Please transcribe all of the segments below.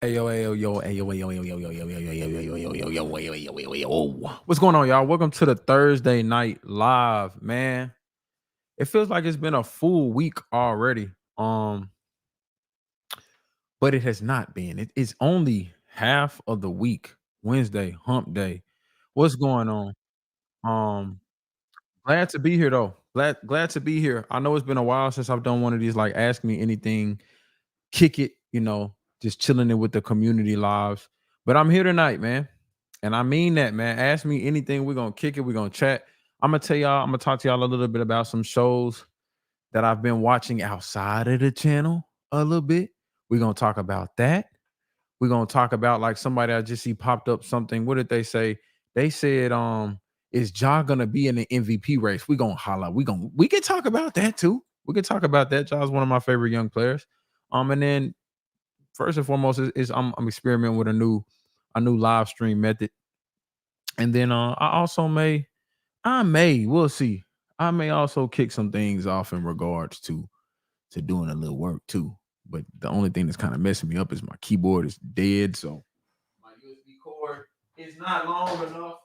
Hey yo, hey yo, yo, hey yo, hey yo, hey yo, yo, yo, yo, yo, yo, yo, yo, yo, yo, yo, yo, yo, yo, yo, yo. What's going on, y'all? Welcome to the Thursday night live, man. It feels like it's been a full week already. But it has not been. It is only half of the week. Wednesday, hump day. What's going on? Um, Glad to be here though. Glad to be here. I know it's been a while since I've done one of these like ask me anything kick it, just chilling it with the community lives. But I'm here tonight, man. And I mean that, man. Ask me anything. We're gonna kick it. We're gonna chat. I'm gonna talk to y'all a little bit about some shows that I've been watching outside of the channel a little bit. We're gonna talk about that. We're gonna talk about like somebody I just see popped up something. What did they say? They said, is Ja gonna be in the MVP race? We gonna holla. We can talk about that too. We can talk about that. Ja's one of my favorite young players. And then first and foremost is I'm experimenting with a new live stream method. And then we'll see. I may also kick some things off in regards to doing a little work too. But the only thing that's kind of messing me up is my keyboard is dead. So my USB cord is not long enough.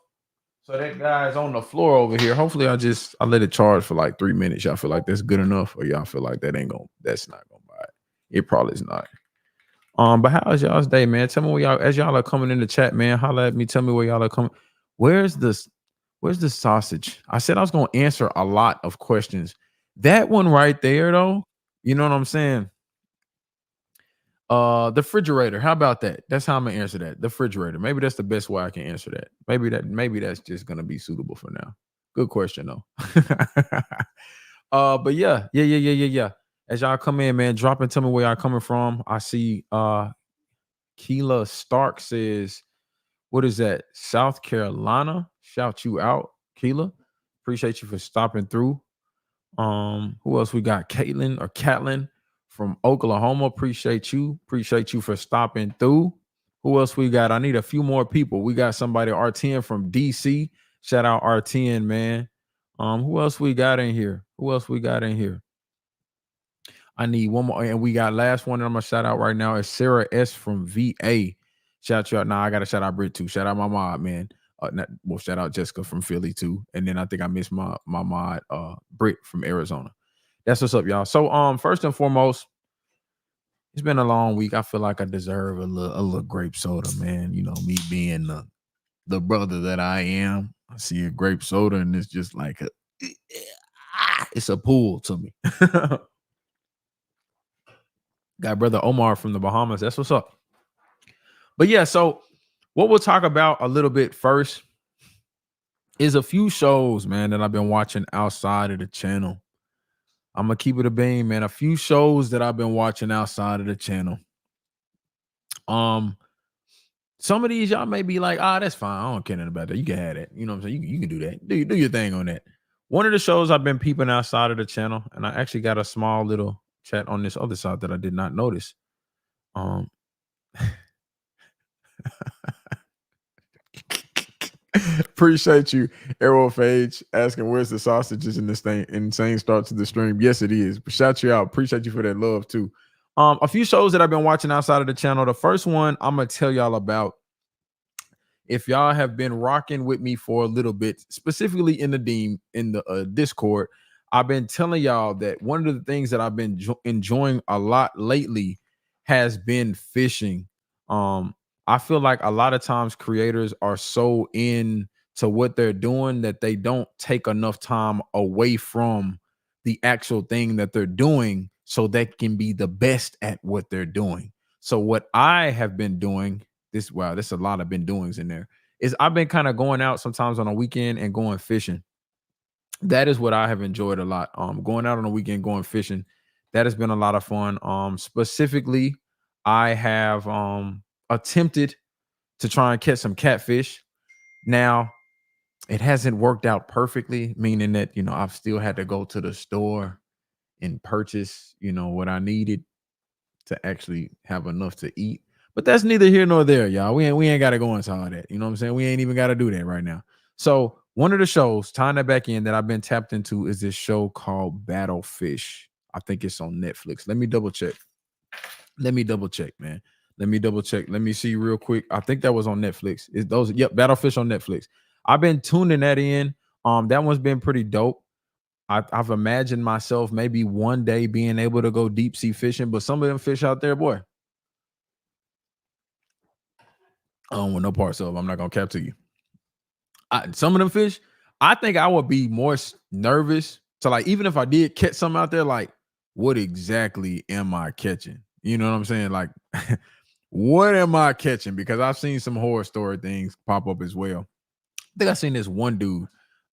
So that guy's on the floor over here. Hopefully I let it charge for like 3 minutes. Y'all feel like that's good enough, or y'all feel like that's not gonna buy it. It probably is not. But how is y'all's day, man? Tell me where y'all as y'all are coming in the chat, man. Holla at me. Tell me where y'all are coming. Where's this? Where's the sausage? I said I was gonna answer a lot of questions. That one right there, though. You know what I'm saying? The refrigerator. How about that? That's how I'm gonna answer that. The refrigerator. Maybe that's the best way I can answer that. Maybe that's just gonna be suitable for now. Good question though. But yeah. As y'all come in, man, drop and tell me where y'all coming from. I see Keela Stark says, what is that? South Carolina. Shout you out, Keela. Appreciate you for stopping through. Who else we got? Catlin from Oklahoma. Appreciate you. Appreciate you for stopping through. Who else we got? I need a few more people. We got somebody, R10 from DC. Shout out R10, man. Who else we got in here? I need one more. And we got last one that I'm gonna shout out right now is Sarah S from VA. Shout you out. Nah, I gotta shout out Brit too. Shout out my mod, man. Shout out Jessica from Philly too. And then I think I missed my mod, Brit from Arizona. That's what's up, y'all. So first and foremost, it's been a long week. I feel like I deserve a little grape soda, man. You know, me being the brother that I am. I see a grape soda and it's just like it's a pool to me. Got brother Omar from the Bahamas. That's what's up. But yeah, so what we'll talk about a little bit first is a few shows, man, that I've been watching outside of the channel. I'm gonna keep it a beam, man. A few shows that I've been watching outside of the channel. Some of these y'all may be like, that's fine. I don't care nothing about that. You can have that. You know what I'm saying? You can do that. Do your thing on that. One of the shows I've been peeping outside of the channel, and I actually got a small little chat on this other side that I did not notice. Appreciate you, Aerophage, asking where's the sausages in this thing. Insane start to the stream. Yes, it is. But shout you out. Appreciate you for that love too. A few shows that I've been watching outside of the channel. The first one I'm gonna tell y'all about. If y'all have been rocking with me for a little bit, specifically in the Discord, I've been telling y'all that one of the things that I've been enjoying a lot lately has been fishing. I feel like a lot of times creators are so into what they're doing that they don't take enough time away from the actual thing that they're doing so they can be the best at what they're doing. So what I have been doing, there's a lot of been doings in there, is I've been kind of going out sometimes on a weekend and going fishing. That is what I have enjoyed a lot. Going out on a weekend, going fishing. That has been a lot of fun. Specifically, I have attempted to try and catch some catfish. Now, it hasn't worked out perfectly, meaning that, I've still had to go to the store and purchase, what I needed to actually have enough to eat. But that's neither here nor there, y'all. We ain't got to go into all that. You know what I'm saying? We ain't even got to do that right now. So one of the shows, tying that back in, that I've been tapped into is this show called Battlefish. I think it's on Netflix. Let me double check, man. Let me double check. Let me see real quick. I think that was on Netflix. Is those? Yep, Battlefish on Netflix. I've been tuning that in. That one's been pretty dope. I've imagined myself maybe one day being able to go deep sea fishing, but some of them fish out there, boy, I don't want no parts of. I'm not gonna cap to you. Some of them fish, I think I would be more nervous. So, like, even if I did catch something out there, like, what exactly am I catching? You know what I'm saying? Like, what am I catching? Because I've seen some horror story things pop up as well. I think I seen this one dude.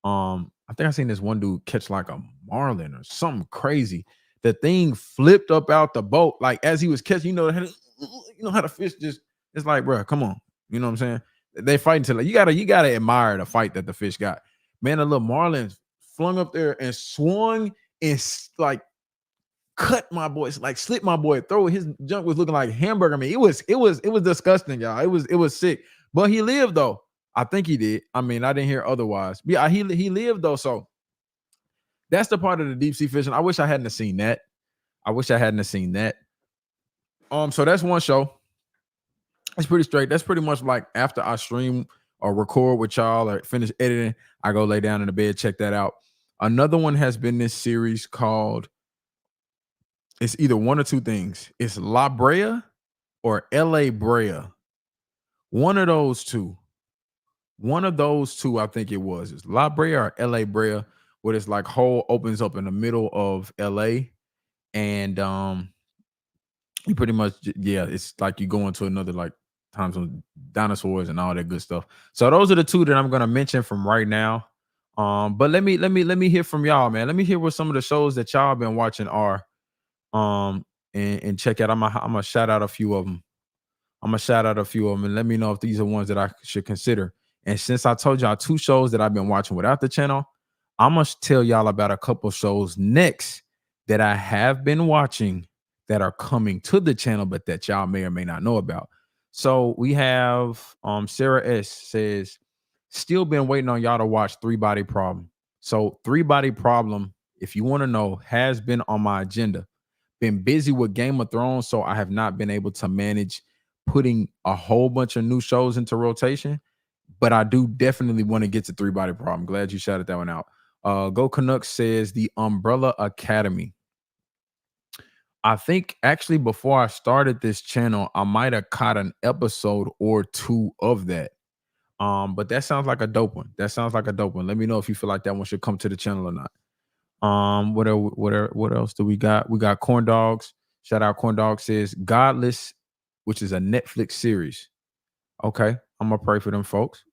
I think I seen this one dude catch like a marlin or something crazy. The thing flipped up out the boat, like as he was catching. You know how the fish just. It's like, bro, come on. You know what I'm saying? They fighting till like you gotta admire the fight that the fish got. Man, the little marlin flung up there and swung and like cut my boy, like slit my boy throat. His junk was looking like hamburger meat. It was disgusting, y'all. It was sick. But he lived though. I think he did. I mean, I didn't hear otherwise. Yeah, he lived though. So that's the part of the deep sea fishing. I wish I hadn't seen that. I wish I hadn't seen that. So that's one show. It's pretty straight. That's pretty much like after I stream or record with y'all or finish editing, I go lay down in the bed, check that out. Another one has been this series called, it's either one or two things. It's La Brea or LA Brea. One of those two. One of those two, I think it was. It's La Brea or LA Brea, where this like hole opens up in the middle of LA. And you pretty much, yeah, it's like you go into another like times with dinosaurs and all that good stuff. So those are the two that I'm gonna mention from right now. But let me hear from y'all, man. Let me hear what some of the shows that y'all been watching are. And check out. I'm gonna shout out a few of them. And let me know if these are ones that I should consider. And since I told y'all two shows that I've been watching without the channel, I'm gonna tell y'all about a couple shows next that I have been watching that are coming to the channel, but that y'all may or may not know about. So we have Sarah S says, still been waiting on y'all to watch Three Body Problem. So Three Body Problem, if you want to know, has been on my agenda. Been busy with Game of Thrones, so I have not been able to manage putting a whole bunch of new shows into rotation. But I do definitely want to get to Three Body Problem. Glad you shouted that one out. Go Canucks says The Umbrella Academy. I think actually before I started this channel, I might have caught an episode or two of that. But that sounds like a dope one. Let me know if you feel like that one should come to the channel or not. What else do we got? We got Corn Dogs. Shout out Corn Dog says Godless, which is a Netflix series. Okay, I'm gonna pray for them folks.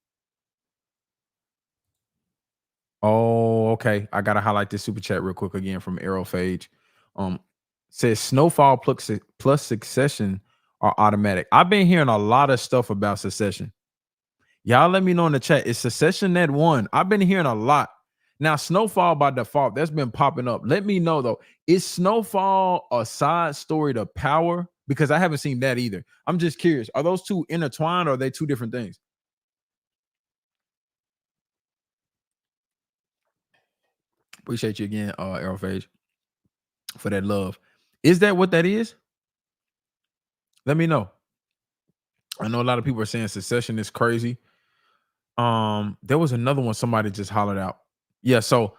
Oh, okay. I gotta highlight this super chat real quick again from Aerophage. Says Snowfall plus Succession are automatic. I've been hearing a lot of stuff about Succession. Y'all let me know in the chat. Is Succession that one? I've been hearing a lot. Now, Snowfall by default, that's been popping up. Let me know though. Is Snowfall a side story to Power? Because I haven't seen that either. I'm just curious. Are those two intertwined or are they two different things? Appreciate you again, Aerophage, for that love. Is that what that is? Let me know. I know a lot of people are saying Succession is crazy. There was another one somebody just hollered out. Yeah, so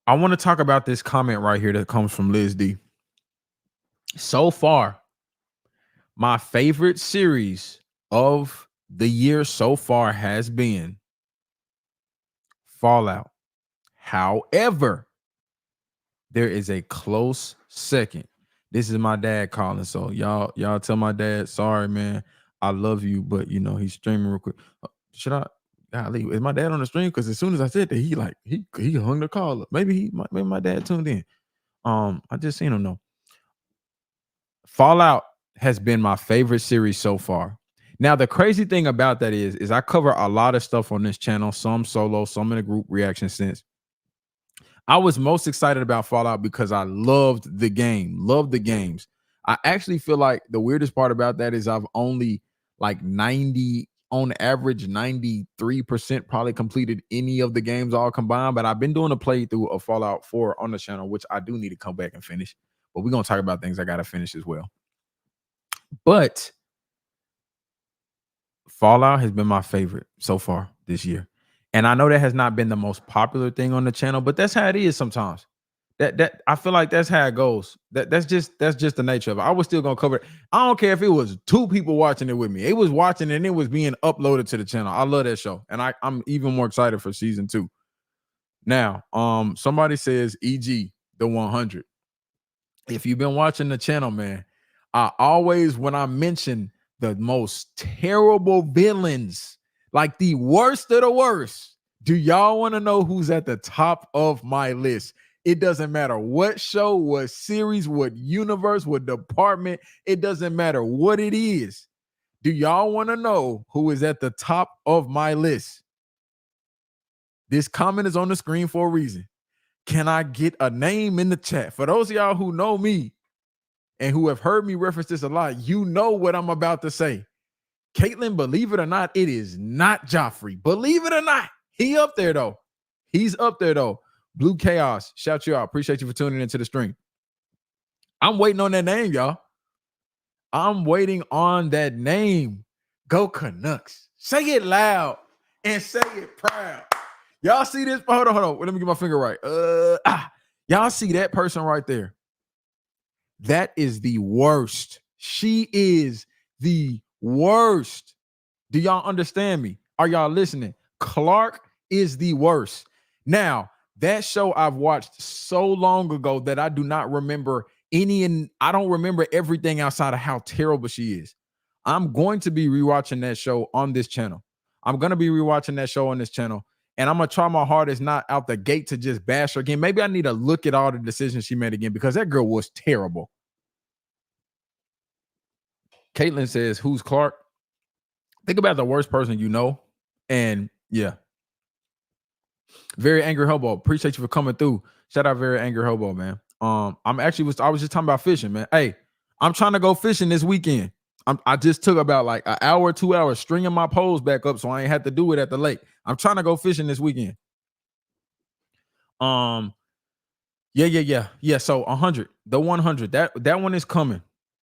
I want to talk about this comment right here that comes from Liz D. So far, my favorite series of the year so far has been Fallout. However, there is a close second. This is my dad calling, so y'all tell my dad, sorry, man, I love you, but you know he's streaming real quick. Should I? Golly, is my dad on the stream? Because as soon as I said that, he hung the call up. Maybe my dad tuned in. I just seen him though. Fallout has been my favorite series so far. Now, the crazy thing about that is I cover a lot of stuff on this channel, some solo, some in a group reaction sense. I was most excited about Fallout because I loved the game, loved the games. I actually feel like the weirdest part about that is I've only like 90, on average, 93% probably completed any of the games all combined. But I've been doing a playthrough of Fallout 4 on the channel, which I do need to come back and finish. But we're going to talk about things I got to finish as well. But Fallout has been my favorite so far this year. And I know that has not been the most popular thing on the channel, but that's how it is sometimes. That I feel like that's how it goes. That's just the nature of it. I was still gonna cover it. I don't care if it was two people watching it with me. It was watching and it was being uploaded to the channel. I love that show, and I'm even more excited for season 2. Now, somebody says, "E.g. the 100." If you've been watching the channel, man, I always when I mention the most terrible villains, like the worst of the worst, do y'all want to know who's at the top of my list? It doesn't matter what show, what series, what universe, what department, it doesn't matter what it is. Do y'all want to know who is at the top of my list? This comment is on the screen for a reason. Can I get a name in the chat? For those of y'all who know me and who have heard me reference this a lot, you know what I'm about to say. Caitlin, believe it or not, it is not Joffrey. Believe it or not, he up there though. He's up there though. Blue Chaos, shout you out. Appreciate you for tuning into the stream. I'm waiting on that name, y'all. I'm waiting on that name. Go Canucks. Say it loud and say it proud. Y'all see this? Hold on. Let me get my finger right. Y'all see that person right there? That is the worst. She is the worst. Do y'all understand me? Are y'all listening? Clark is the worst. Now, that show I've watched so long ago that I do not remember any, and I don't remember everything outside of how terrible she is. I'm going to be rewatching that show on this channel. I'm going to be rewatching that show on this channel. And I'm going to try my hardest not out the gate to just bash her again. Maybe I need to look at all the decisions she made again because that girl was terrible. Caitlin says, who's Clark? Think about the worst person you know. And yeah. Very Angry Hobo. Appreciate you for coming through. Shout out Very Angry Hobo, man. I was just talking about fishing, man. Hey, I'm trying to go fishing this weekend. I just took about like an hour, 2 hours stringing my poles back up so I ain't had to do it at the lake. I'm trying to go fishing this weekend. Yeah. So 100, the 100, that one is coming.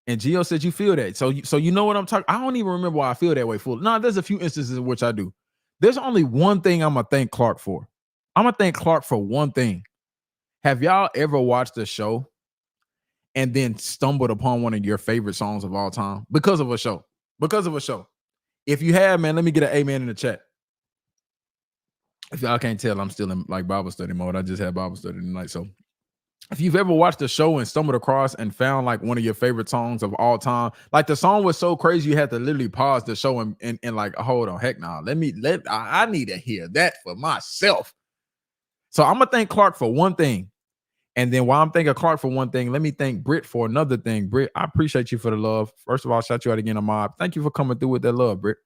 And Gio said you feel that. So you know what I'm talking. I don't even remember why I feel that way. No, there's a few instances in which I do. There's only one thing I'm gonna thank Clark for. I'm gonna thank Clark for one thing. Have y'all ever watched a show and then stumbled upon one of your favorite songs of all time because of a show? Because of a show. If you have, man, let me get an amen in the chat. If y'all can't tell, I'm still in like Bible study mode. I just had Bible study tonight. So if you've ever watched a show and stumbled across and found like one of your favorite songs of all time, like the song was so crazy you had to literally pause the show and like, hold on, heck no, I need to hear that for myself. So I'm gonna thank Clark for one thing. And then while I'm thanking Clark for one thing, let me thank Britt for another thing. Britt, I appreciate you for the love. First of all, shout you out again, Ahmad. Thank you for coming through with that love, Britt.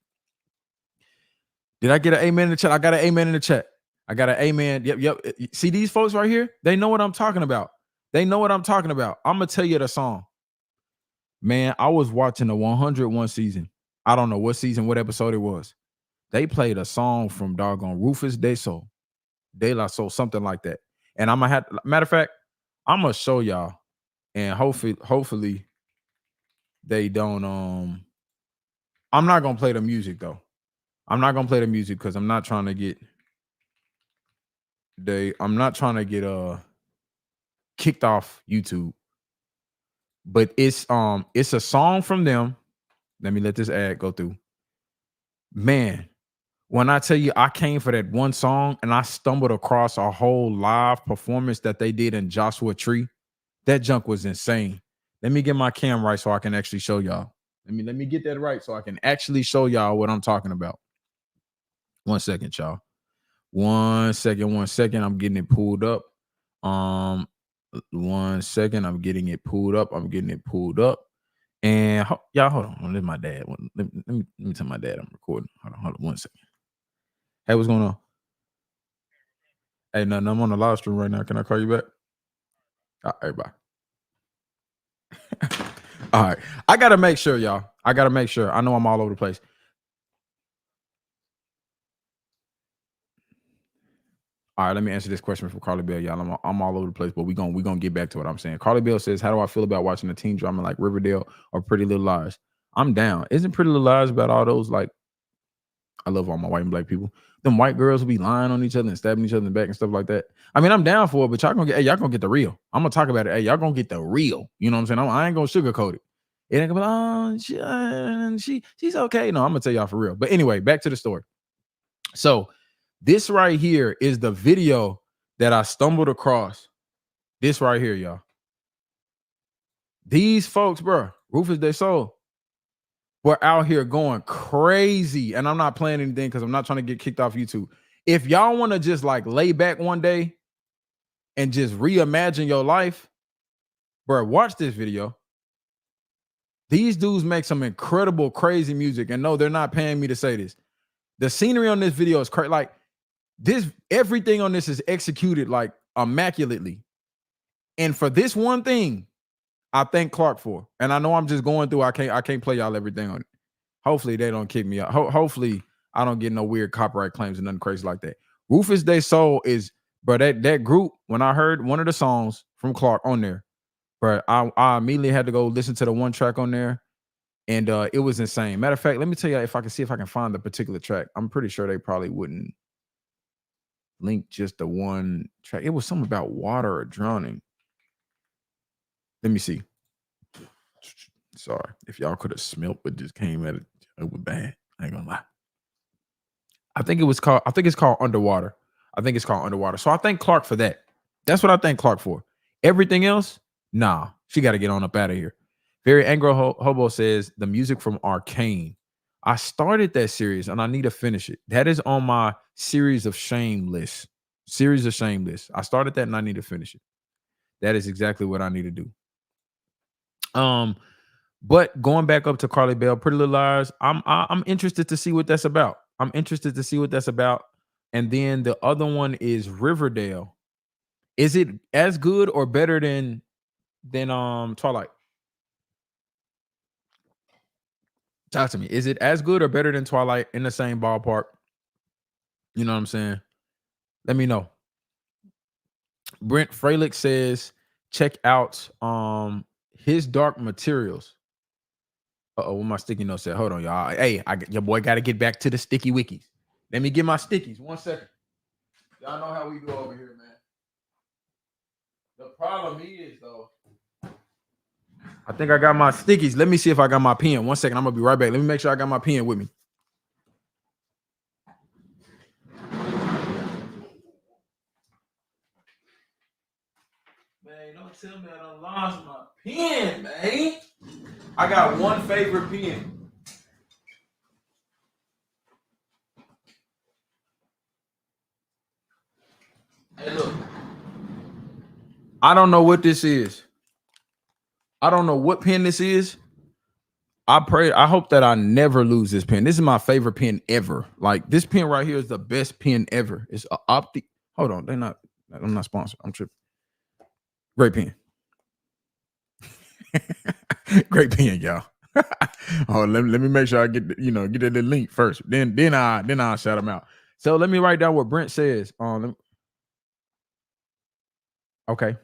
Did I get an amen in the chat? I got an amen in the chat. I got an amen. Yep. See these folks right here? They know what I'm talking about. I'm going to tell you the song. Man, I was watching the 101 season. I don't know what season, what episode it was. They played a song from doggone Rufus De La Soul, something like that. And I'm going to have, matter of fact, I'm going to show y'all. And hopefully they don't, I'm not going to play the music though. I'm not going to play the music because I'm not trying to get kicked off YouTube. But it's a song from them. Let me let this ad go through. Man, when I tell you I came for that one song and I stumbled across a whole live performance that they did in Joshua Tree, that junk was insane. Let me get my cam right so I can actually show y'all. Let me get that right so I can actually show y'all what I'm talking about. 1 second, y'all. 1 second. I'm getting it pulled up. 1 second. I'm getting it pulled up. And y'all, hold on. Let my dad. Let me tell my dad I'm recording. Hold on 1 second. Hey, what's going on? Hey, nothing. I'm on the live stream right now. Can I call you back? All right, bye. All right. I gotta make sure, y'all. I know I'm all over the place. All right, let me answer this question from Carly Bell, y'all. I'm all over the place, but we're gonna get back to what I'm saying. Carly Bell says, how do I feel about watching a teen drama like Riverdale or Pretty Little Lies? I'm down. Isn't Pretty Little Lies about all those like I love all my white and black people. Them white girls will be lying on each other and stabbing each other in the back and stuff like that. I mean, I'm down for it, but y'all gonna get the real. I'm gonna talk about it. Hey, y'all gonna get the real. You know what I'm saying? I ain't gonna sugarcoat it. It ain't gonna be like, oh, she's okay. No, I'm gonna tell y'all for real. But anyway, back to the story. So this right here is the video that I stumbled across. This right here, y'all. These folks, bro, Rufus They Soul, were out here going crazy. And I'm not playing anything because I'm not trying to get kicked off YouTube. If y'all want to just like lay back one day and just reimagine your life, bro, watch this video. These dudes make some incredible, crazy music. And no, they're not paying me to say this. The scenery on this video is crazy. Like this, everything on this is executed like immaculately. And for this one thing, I thank Clark for. And I know I'm just going through. I can't play y'all everything on it. Hopefully they don't kick me out. Hopefully I don't get no weird copyright claims and nothing crazy like that. Rufus They Soul is, bro, that group, when I heard one of the songs from Clark on there, bro, I immediately had to go listen to the one track on there. And it was insane. Matter of fact, let me tell you if I can find the particular track. I'm pretty sure they probably wouldn't link just the one track. It was something about water or drowning. Let me see. Sorry. If y'all could have smelt what just came at it, it was bad. I ain't gonna lie. I think it's called Underwater. So I thank Clark for that. That's what I thank Clark for. Everything else, nah. She got to get on up out of here. Very Angry Hobo says the music from Arcane. I started that series and I need to finish it. That is on my series of shame list. I started that and I need to finish it. That is exactly what I need to do. But going back up to Carly Bell, Pretty Little Liars, I'm interested to see what that's about. And then the other one is Riverdale. Is it as good or better than Twilight? Talk to me. Is it as good or better than Twilight, in the same ballpark? You know what I'm saying? Let me know. Brent Fralick says, check out His Dark Materials. Uh-oh, what my sticky note said. Hold on, y'all. Hey, your boy got to get back to the sticky wikis. Let me get my stickies. 1 second. Y'all know how we do over here, man. The problem is, though, I think I got my stickies. Let me see if I got my pen. 1 second. I'm going to be right back. Let me make sure I got my pen with me. Man, don't tell me I done lost my pen, man. I got one favorite pen. Hey, look. I don't know what this is. I don't know what pen this is. I hope that I never lose this pen. This is my favorite pen ever. Like, this pen right here is the best pen ever. It's a Opti. Hold on. I'm not sponsored. I'm tripping. Great pen. Great pen, y'all. Oh, let me make sure I get that little link first. Then I'll shout them out. So let me write down what Brent says. Okay.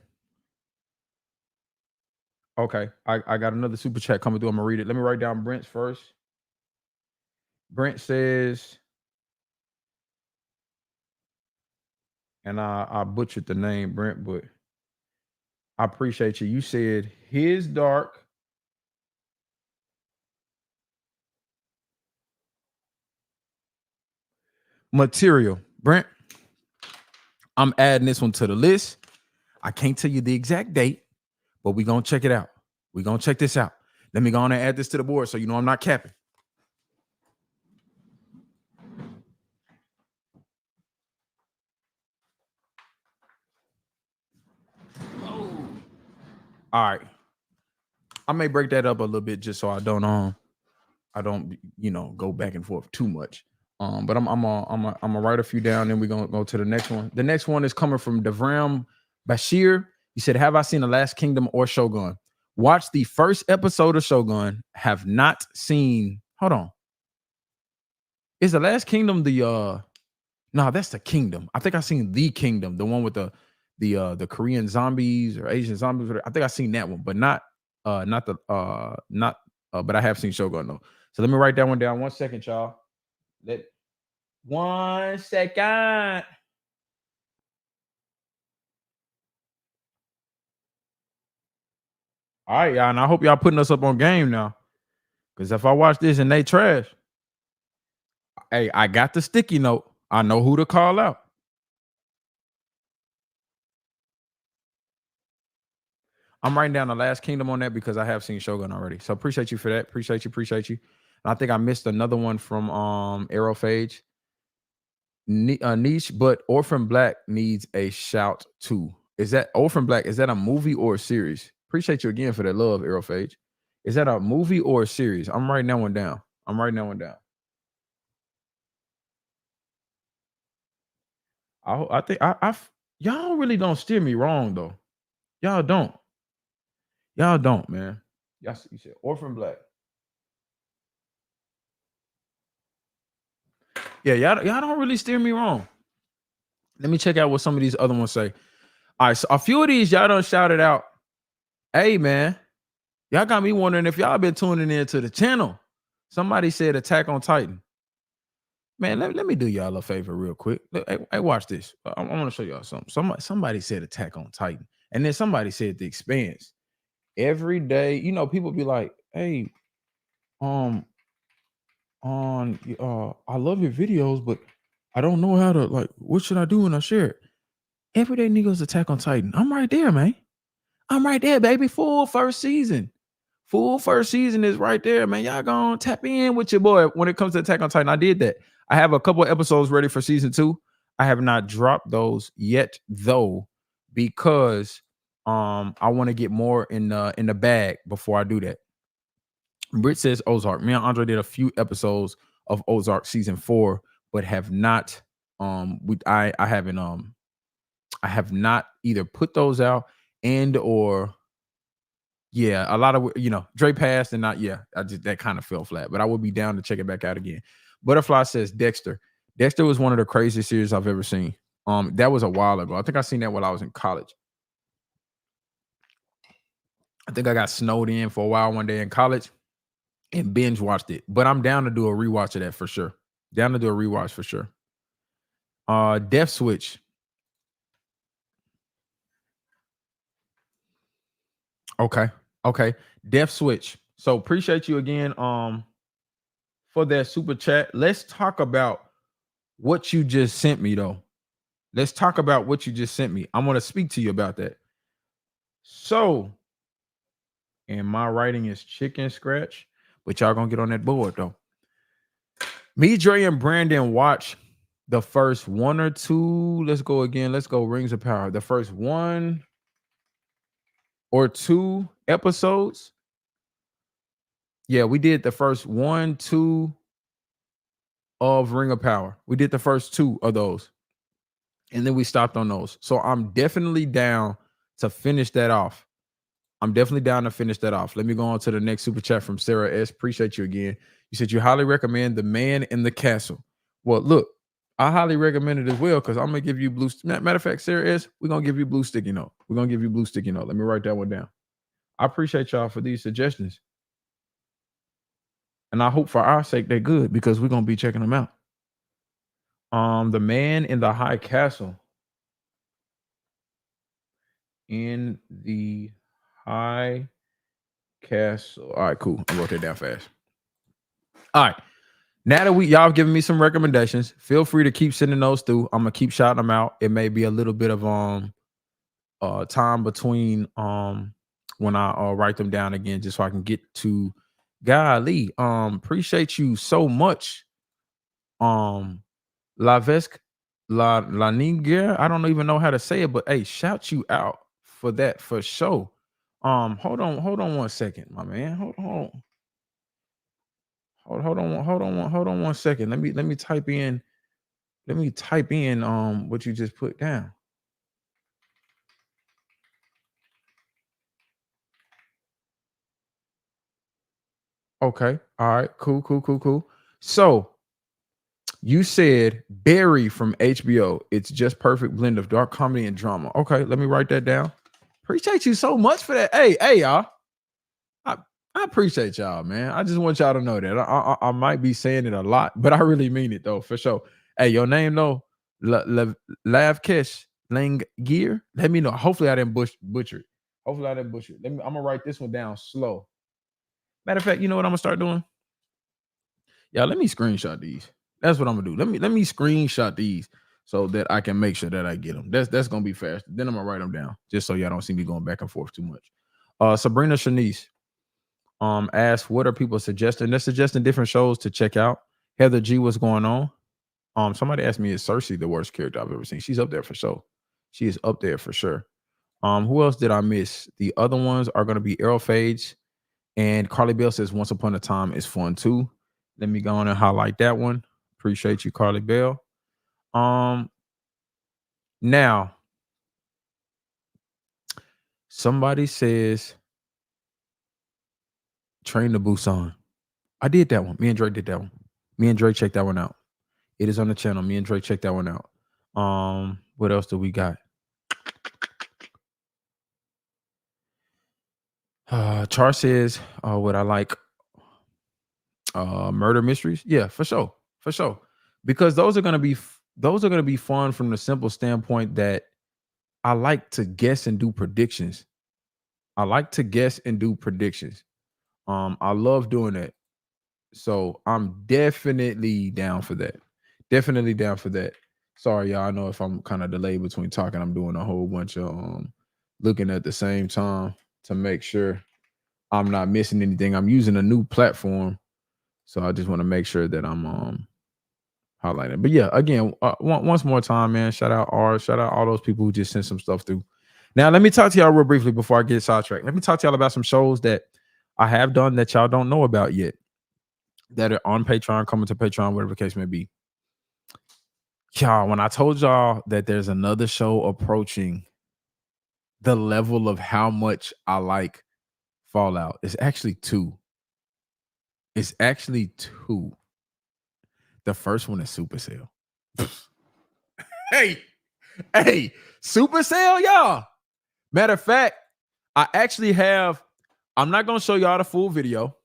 I got another super chat coming through. I'm gonna read it. Let me write down Brent's first. Brent says, and I butchered the name, Brent, but I appreciate you. You said His Dark Material. Brent, I'm adding this one to the list. I can't tell you the exact date, but we're going to check it out. We're going to check this out. Let me go on and add this to the board so you know I'm not capping. Oh. All right. I may break that up a little bit just so I don't go back and forth too much. But I'm gonna write a few down, then we're gonna go to the next one. The next one is coming from Devram Bashir. He said, have I seen The Last Kingdom or Shogun? Watch the first episode of Shogun. Have not seen. Hold on. Is The Last Kingdom the no, that's the Kingdom. I think I seen The Kingdom, the one with the Korean zombies or Asian zombies. I think I seen that one, but but I have seen Shogun though. So let me write that one down. 1 second, y'all. 1 second. All right, y'all. And I hope y'all putting us up on game now. Because if I watch this and they trash, hey, I got the sticky note. I know who to call out. I'm writing down The Last Kingdom on that because I have seen Shogun already. So appreciate you for that. Appreciate you. And I think I missed another one from Aerophage. Niche, but Orphan Black needs a shout too. Is that Orphan Black? Is that a movie or a series? Appreciate you again for that love, Aerophage. Is that a movie or a series? I'm writing that one down. I think y'all really don't steer me wrong though. Y'all don't. Man. Y'all you said Orphan Black. Yeah, y'all don't really steer me wrong. Let me check out what some of these other ones say. All right, so a few of these y'all done shouted out. Hey man, y'all got me wondering if y'all been tuning into the channel. Somebody said Attack on Titan. Man, let me do y'all a favor real quick. Hey, watch this. I want to show y'all something. Somebody said Attack on Titan, and then somebody said The Expanse. Every day, you know, people be like, "Hey, I love your videos, but I don't know how to what should I do when I share it?" Everyday niggas Attack on Titan. I'm right there, man. I'm right there, baby. Full first season is right there, man. Y'all gonna tap in with your boy when it comes to Attack on Titan. I did that. I have a couple of episodes ready for season 2. I have not dropped those yet, though, because I want to get more in the bag before I do that. Britt says Ozark. Me and Andre did a few episodes of Ozark season 4, but have not. I have not either put those out and or. Yeah, a lot of Dre passed and not. Yeah, that kind of fell flat, but I would be down to check it back out again. Butterfly says Dexter. Dexter was one of the craziest series I've ever seen. That was a while ago. I think I seen that while I was in college. I think I got snowed in for a while one day in college and binge watched it. But I'm down to do a rewatch of that for sure. Down to do a rewatch for sure. Death Switch. Okay. Death Switch. So appreciate you again for that super chat. Let's talk about what you just sent me though. Let's talk about what you just sent me. I'm going to speak to you about that. So, and my writing is chicken scratch, but y'all going to get on that board though. Me, Dre, and Brandon watch the first 1 or 2. Let's go again. Let's go Rings of Power. The first 1 or 2 episodes. Yeah, we did the first 1, 2 of Ring of Power. We did the first 2 of those. And then we stopped on those. So I'm definitely down to finish that off. Let me go on to the next super chat from Sarah S. Appreciate you again. You said you highly recommend The Man in the Castle. Well, look, I highly recommend it as well because I'm going to give you blue. Matter of fact, Sarah S., we're going to give you blue sticky note. Let me write that one down. I appreciate y'all for these suggestions. And I hope for our sake they're good because we're going to be checking them out. The Man in the High Castle. In the High Castle. All right, cool. I wrote that down fast. All right. Now that y'all given me some recommendations, feel free to keep sending those through. I'm gonna keep shouting them out. It may be a little bit of time between when I write them down again, just so I can get to golly. Appreciate you so much. La Niger. I don't even know how to say it, but hey, shout you out for that for sure. Hold on 1 second, my man. Hold on 1 second. Let me type in. What you just put down. Okay. All right. Cool. So you said Barry from HBO. It's just perfect blend of dark comedy and drama. Okay, let me write that down. Appreciate you so much for that. Hey, y'all. I appreciate y'all, man. I just want y'all to know that. I might be saying it a lot, but I really mean it though, for sure. Hey, your name though, Lav Kesh Lang Gear. Let me know. Hopefully I didn't butcher it. Hopefully I didn't butcher it. I'm gonna write this one down slow. Matter of fact, you know what I'm gonna start doing? Yeah, let me screenshot these. That's what I'm gonna do. Let me screenshot these so that I can make sure that I get them. That's gonna be fast. Then I'm gonna write them down just so y'all don't see me going back and forth too much. Sabrina Shanice asked, what are people suggesting? They're suggesting different shows to check out. Heather G, what's going on? Somebody asked me, is Cersei the worst character I've ever seen? She's up there for sure. She is up there for sure. Who else did I miss? The other ones are gonna be Aerophage, and Carly Bell says Once Upon a Time is fun too. Let me go on and highlight that one. Appreciate you, Carly Bell. Now somebody says Train to Busan. I did that one. Me and Drake did that one. Me and Drake checked that one out. It is on the channel. Me and Drake checked that one out. What else do we got? Char says, would I like murder mysteries? Yeah, for sure. For sure. Because those are gonna be fun from the simple standpoint that I like to guess and do predictions. I love doing that. So I'm definitely down for that. Definitely down for that. Sorry, y'all. I know if I'm kind of delayed between talking, I'm doing a whole bunch of looking at the same time to make sure I'm not missing anything. I'm using a new platform, so I just want to make sure that I'm highlighting. But yeah, again, once more time, man. Shout out R. Shout out all those people who just sent some stuff through. Now, let me talk to y'all real briefly before I get sidetracked. Let me talk to y'all about some shows that I have done that y'all don't know about yet, that are on Patreon, coming to Patreon, whatever the case may be. Y'all, when I told y'all that there's another show approaching the level of how much I like Fallout, it's actually two. It's actually two. The first one is Supercell. hey, Supercell, y'all. Matter of fact, I actually have, I'm not gonna show y'all the full video,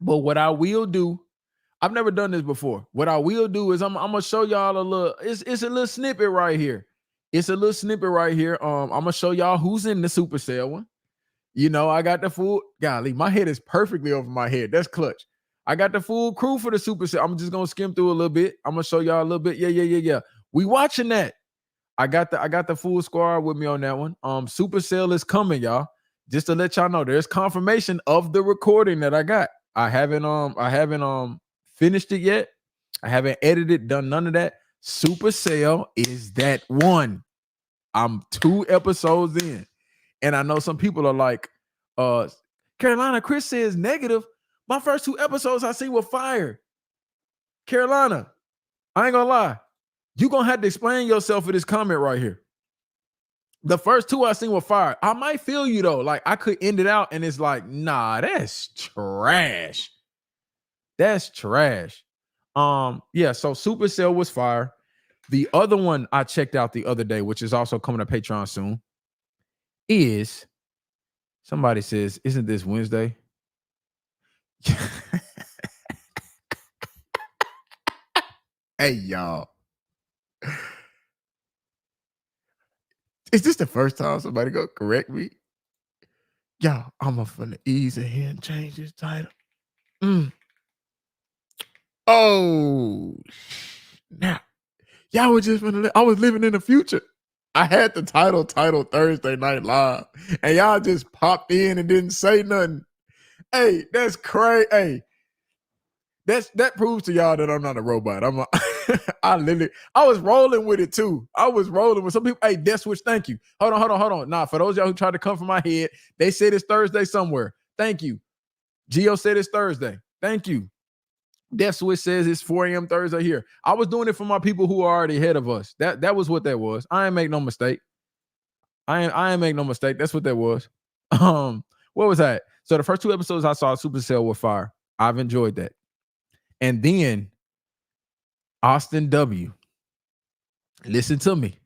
but what I will do, I've never done this before. What I will do is I'm gonna show y'all a little, it's a little snippet right here. It's a little snippet right here. I'm gonna show y'all who's in the Supercell one. You know, I got the full, golly, my head is perfectly over my head. That's clutch. I got the full crew for the Supercell. I'm just gonna skim through a little bit. I'm gonna show y'all a little bit. Yeah. We watching that. I got the full squad with me on that one. Supercell is coming, y'all. Just to let y'all know, there's confirmation of the recording that I got. I haven't finished it yet. I haven't edited, done none of that. Supercell is that one. I'm 2 episodes in. And I know some people are like, Carolina, Chris says negative. My first 2 episodes I see were fire. Carolina, I ain't gonna lie. You're gonna have to explain yourself for this comment right here. The first 2 I seen were fire. I might feel you though. Like I could end it out and it's like, nah, that's trash. That's trash. Yeah, so Supercell was fire. The other one I checked out the other day, which is also coming to Patreon soon, is somebody says, isn't this Wednesday? Hey, y'all. Is this the first time somebody go correct me? Y'all, I'm finna ease in here and change this title. Oh, now y'all were just finna. I was living in the future. I had the title Thursday Night Live, and y'all just popped in and didn't say nothing. Hey, that's crazy. Hey, that proves to y'all that I'm not a robot. I was rolling with it too. I was rolling with some people. Hey, Death Switch, thank you. Hold on. Nah, for those of y'all who tried to come from my head, they said it's Thursday somewhere. Thank you. Gio said it's Thursday. Thank you. Death Switch says it's 4 a.m. Thursday here. I was doing it for my people who are already ahead of us. That was what that was. I ain't make no mistake. I ain't make no mistake. That's what that was. What was that? So the first 2 episodes I saw Supercell with fire. I've enjoyed that. And then Austin W. Listen to me.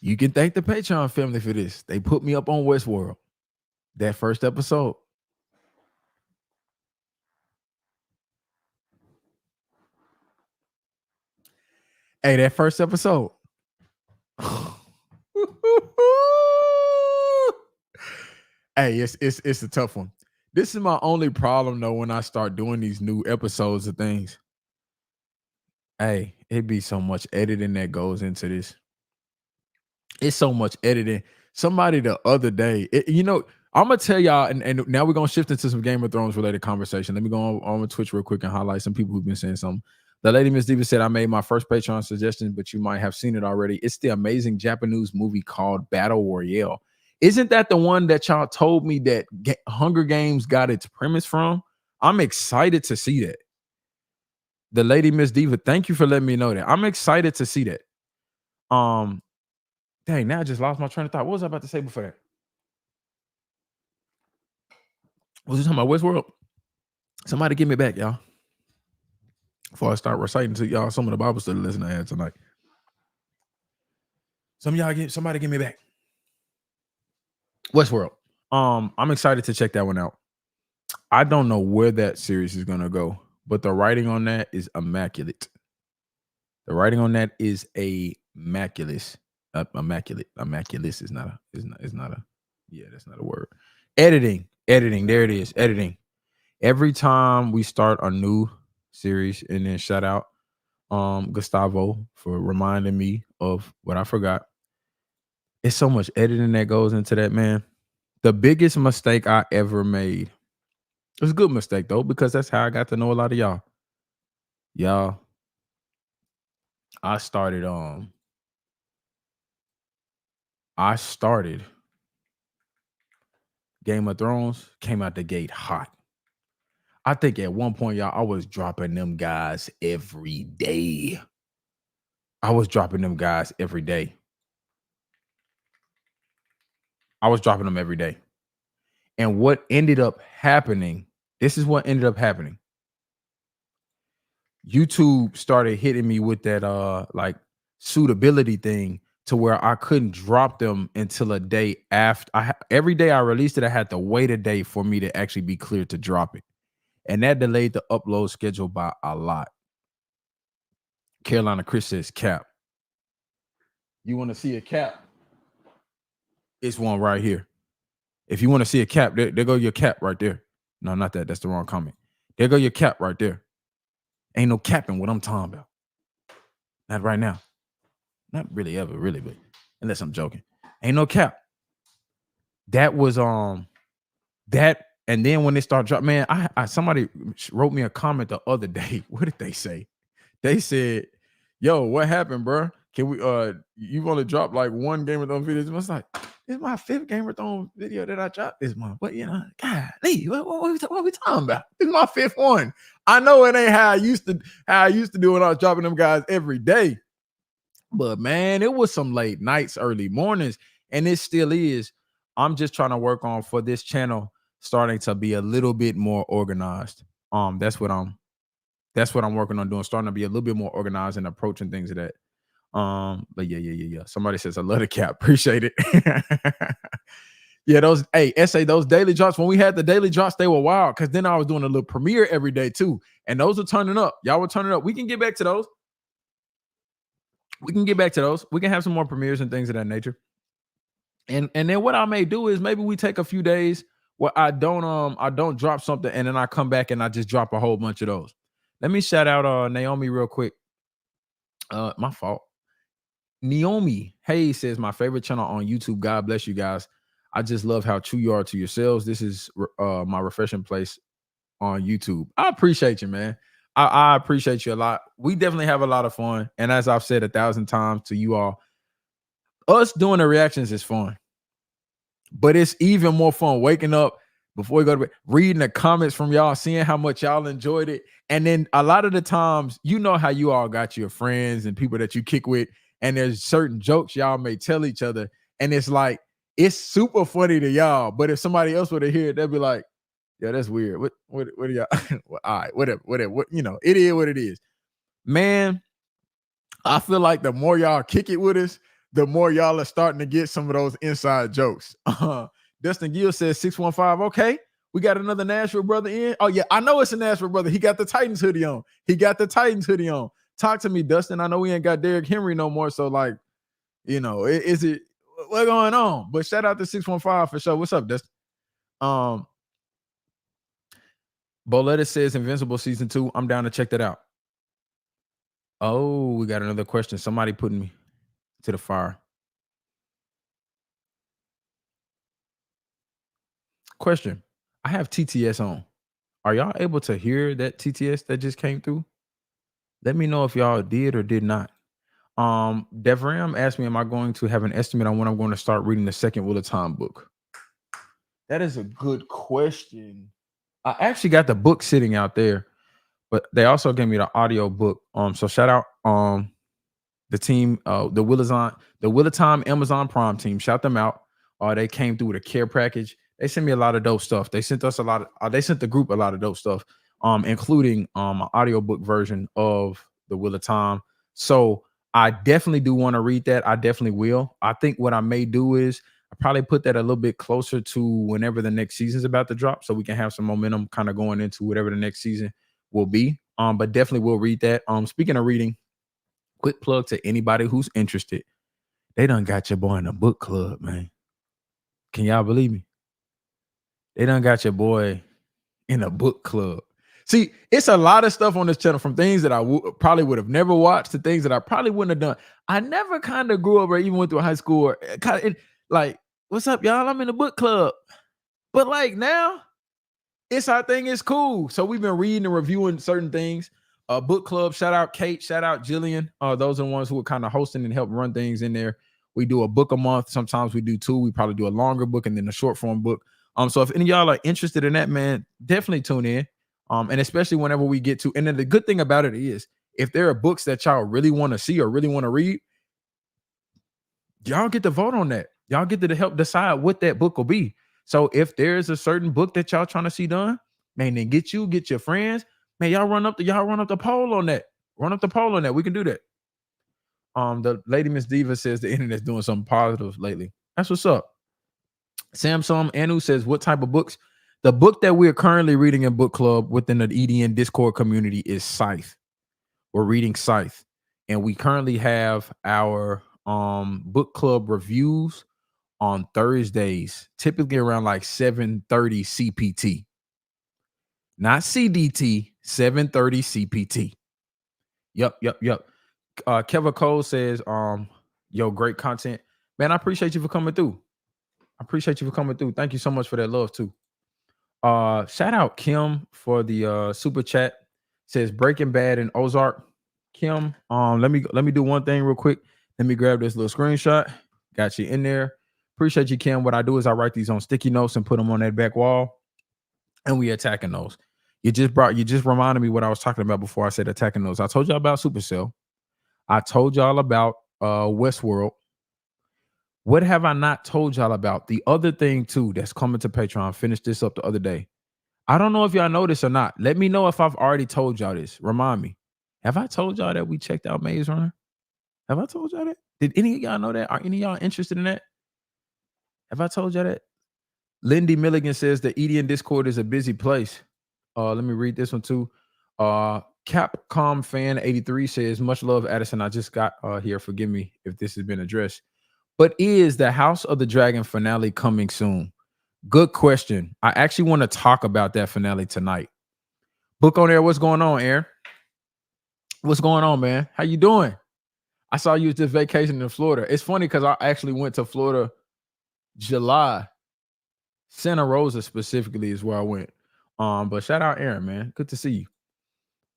You can thank the Patreon family for this. They put me up on Westworld. That first episode. Hey, that first episode. Hey, it's a tough one. This is my only problem though when I start doing these new episodes of things. Hey, it be so much editing that goes into this. It's so much editing. Somebody the other day, I'm gonna tell y'all, and now we're gonna shift into some Game of Thrones related conversation. Let me go on Twitch real quick and highlight some people who've been saying something. The lady Miss Diva said, I made my first Patreon suggestion, but you might have seen it already. It's the amazing Japanese movie called Battle Royale. Isn't that the one that y'all told me that Hunger Games got its premise from? I'm excited to see that. The lady Miss Diva, thank you for letting me know that. I'm excited to see that. Dang, now I just lost my train of thought. What was I about to say before that? Was it talking about Westworld? Somebody give me back, y'all. Before I start reciting to y'all some of the Bible study lesson I had tonight. Somebody give me back. Westworld. I'm excited to check that one out. I don't know where that series is gonna go, but the writing on that is immaculate. The writing on that is immaculate. Immaculate is not a. Yeah, that's not a word. Editing. There it is. Editing. Every time we start a new series, and then shout out Gustavo for reminding me of what I forgot. It's so much editing that goes into that, man. The biggest mistake I ever made. It was a good mistake though, because that's how I got to know a lot of y'all. I started Game of Thrones, came out the gate hot. I think at one point, y'all, I was dropping them guys every day. I was dropping them every day. And what ended up happening, this is what ended up happening. YouTube started hitting me with that like suitability thing to where I couldn't drop them until a day after. Every day I released it, I had to wait a day for me to actually be cleared to drop it. And that delayed the upload schedule by a lot. Carolina Chris says cap. You want to see a cap? It's one right here. If you want to see a cap, there go your cap right there. No, not that. That's the wrong comment. There go your cap right there. Ain't no capping what I'm talking about. Not right now. Not really ever, really, but unless I'm joking. Ain't no cap. That was that, and then when they start dropping, man, I somebody wrote me a comment the other day. What did they say? They said, yo, what happened, bro? Can we you've only dropped like one Game of Thrones video. I was like, this is my 5th Game of Thrones video that I dropped this month. But golly, what are we talking about? This is my 5th one. I know it ain't how I used to do when I was dropping them guys every day. But man, it was some late nights, early mornings, and it still is. I'm just trying to work on for this channel starting to be a little bit more organized. That's what I'm working on doing, starting to be a little bit more organized and approaching things of that. But yeah. Somebody says I love the cap. Appreciate it. Yeah, those daily drops. When we had the daily drops, they were wild because then I was doing a little premiere every day too, and those were turning up. Y'all were turning up. We can get back to those. We can have some more premieres and things of that nature. And then what I may do is maybe we take a few days where I don't drop something and then I come back and I just drop a whole bunch of those. Let me shout out Naomi real quick. My fault. Naomi Hayes says my favorite channel on YouTube. God bless you guys. I just love how true you are to yourselves. This is my refreshing place on YouTube. I appreciate you, man. I appreciate you a lot. We definitely have a lot of fun. And as I've said 1,000 times to you all, us doing the reactions is fun. But it's even more fun waking up before we go to bed, reading the comments from y'all, seeing how much y'all enjoyed it. And then a lot of the times, you know how you all got your friends and people that you kick with, and there's certain jokes y'all may tell each other. And it's like, it's super funny to y'all. But if somebody else were to hear it, they'd be like, yeah, that's weird. What are y'all? Well, all right, whatever. It is what it is. Man, I feel like the more y'all kick it with us, the more y'all are starting to get some of those inside jokes. Dustin Gill says 615. Okay, we got another Nashville brother in. Oh, yeah, I know it's a Nashville brother. He got the Titans hoodie on. Talk to me, Dustin. I know we ain't got Derrick Henry no more, so like, is it what's going on? But shout out to 615 for sure. What's up, Dustin? Boletta says Invincible season 2. I'm down to check that out. Oh, we got another question. Somebody putting me to the fire. Question. I have TTS on. Are y'all able to hear that TTS that just came through? Let me know if y'all did or did not. Devram asked me, am I going to have an estimate on when I'm going to start reading the second Wheel of Time book? That is a good question. I actually got the book sitting out there, but they also gave me the audio book. So shout out the team, the Wheel of Time Amazon Prime team. Shout them out. They came through with a care package. They sent me a lot of dope stuff. They sent us a lot of, they sent the group a lot of dope stuff, including an audiobook version of the Wheel of Time. So I definitely do want to read that. I definitely will. I think what I may do is I probably put that a little bit closer to whenever the next season's about to drop, so we can have some momentum kind of going into whatever the next season will be. But definitely will read that. Speaking of reading, quick plug to anybody who's interested. They done got your boy in a book club, man. Can y'all believe me? They done got your boy in a book club. See, it's a lot of stuff on this channel, from things that I probably would have never watched to things that I probably wouldn't have done. I never kind of grew up or even went through high school or kind of like, what's up, y'all? I'm in the book club. But like now, it's our thing. It's cool. So we've been reading and reviewing certain things. Book club. Shout out Kate. Shout out Jillian. Those are the ones who are kind of hosting and help run things in there. We do a book a month. Sometimes we do 2. We probably do a longer book and then a short form book. So if any of y'all are interested in that, man, definitely tune in. And especially whenever we get to, and then the good thing about it is, if there are books that y'all really want to see or really want to read, y'all get to vote on that. Y'all get to help decide what that book will be. So if there's a certain book that y'all trying to see done, man, then get your friends, man, y'all run up the poll on that. Run up the poll on that. We can do that. The lady Miss Diva says the internet's doing something positive lately. That's what's up. Samsung Anu says, what type of books? The book that we're currently reading in book club within the EDN Discord community is Scythe. We're reading Scythe, and we currently have our book club reviews on Thursdays, typically around like 7:30 CPT. Not CDT, 7:30 CPT. Yep. Kevin Cole says, yo, great content. Man, I appreciate you for coming through. Thank you so much for that love too. Shout out Kim for the super chat. Says Breaking Bad and Ozark. Kim, let me do one thing real quick. Let me grab this little screenshot. Got you in there. Appreciate you, Kim. What I do is I write these on sticky notes and put them on that back wall, and we attacking those. You just reminded me what I was talking about before I said attacking those. I told y'all about Supercell. I told y'all about Westworld. What have I not told y'all about? The other thing too that's coming to Patreon. Finished this up the other day. I don't know if y'all know this or not. Let me know if I've already told y'all this. Remind me. Have I told y'all that we checked out Maze Runner? Have I told y'all that? Did any of y'all know that? Are any of y'all interested in that? Have I told y'all that? Lindy Milligan says the EDN Discord is a busy place. Let me read this one too. Capcom Fan 83 says, much love, Addison. I just got here. Forgive me if this has been addressed. But is the House of the Dragon finale coming soon? Good question. I actually want to talk about that finale tonight. Book on air. What's going on, Aaron? What's going on, man? How you doing? I saw you just vacationing in Florida. It's funny because I actually went to Florida July. Santa Rosa specifically is where I went. But shout out Aaron, man. Good to see you.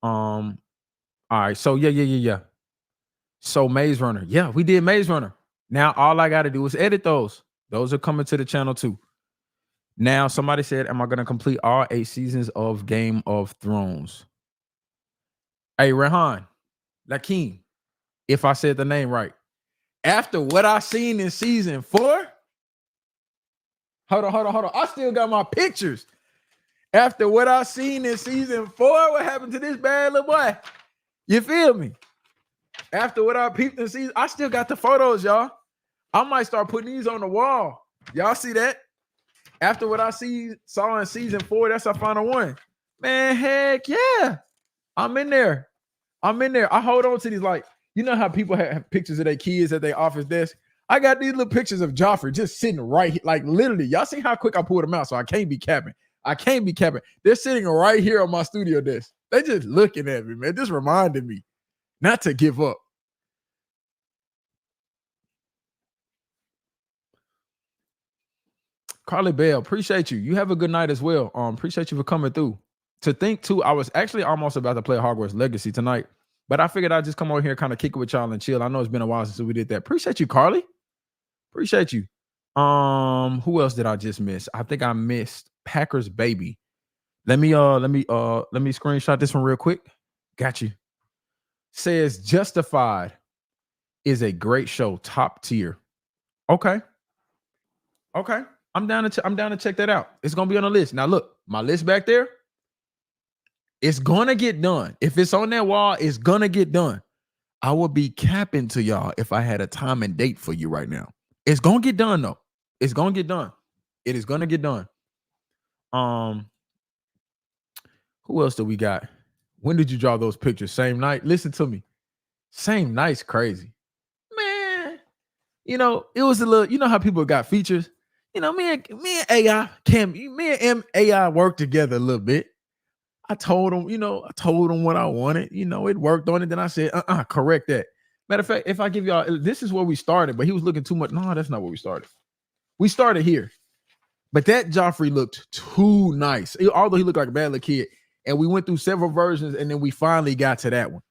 All right. So yeah. So Maze Runner. Yeah, we did Maze Runner. Now all I got to do is edit those. Those are coming to the channel too. Now somebody said, am I going to complete all 8 seasons of Game of Thrones? Hey, Rehan, Lakeem, if I said the name right. After what I seen in season 4, hold on. I still got my pictures. After what I seen in season 4, what happened to this bad little boy? You feel me? After what I peeped in season, I still got the photos, y'all. I might start putting these on the wall. Y'all see that? After what I saw in season 4, that's our final one. Man, heck yeah. I'm in there. I'm in there. I hold on to these, like, you know how people have pictures of their kids at their office desk? I got these little pictures of Joffrey just sitting right here, like literally. Y'all see how quick I pulled them out, so I can't be capping. I can't be capping. They're sitting right here on my studio desk. They just looking at me, man. This reminded me not to give up. Carly Bell, appreciate you. You have a good night as well. Appreciate you for coming through. To think too, I was actually almost about to play Hogwarts Legacy tonight, but I figured I'd just come over here and kind of kick it with y'all and chill. I know it's been a while since we did that. Appreciate you, Carly. Appreciate you. Who else did I just miss? I think I missed Packers Baby. Let me screenshot this one real quick. Got you. Says Justified is a great show, top tier. Okay. I'm down to check that out. It's gonna be on the list. Now look, my list back there. It's gonna get done. If it's on that wall, it's gonna get done. I would be capping to y'all if I had a time and date for you right now. It's gonna get done though. It's gonna get done. It is gonna get done. Who else do we got? When did you draw those pictures? Same night? Listen to me. Same night's crazy. Man, you know, it was a little, you know how people got features? You know, me and AI, me and AI worked together a little bit. I told him what I wanted. You know, it worked on it. Then I said, correct that. Matter of fact, if I give y'all, this is where we started, but he was looking too much. No, that's not where we started. We started here. But that Joffrey looked too nice. Although he looked like a bad little kid. And we went through several versions, and then we finally got to that one.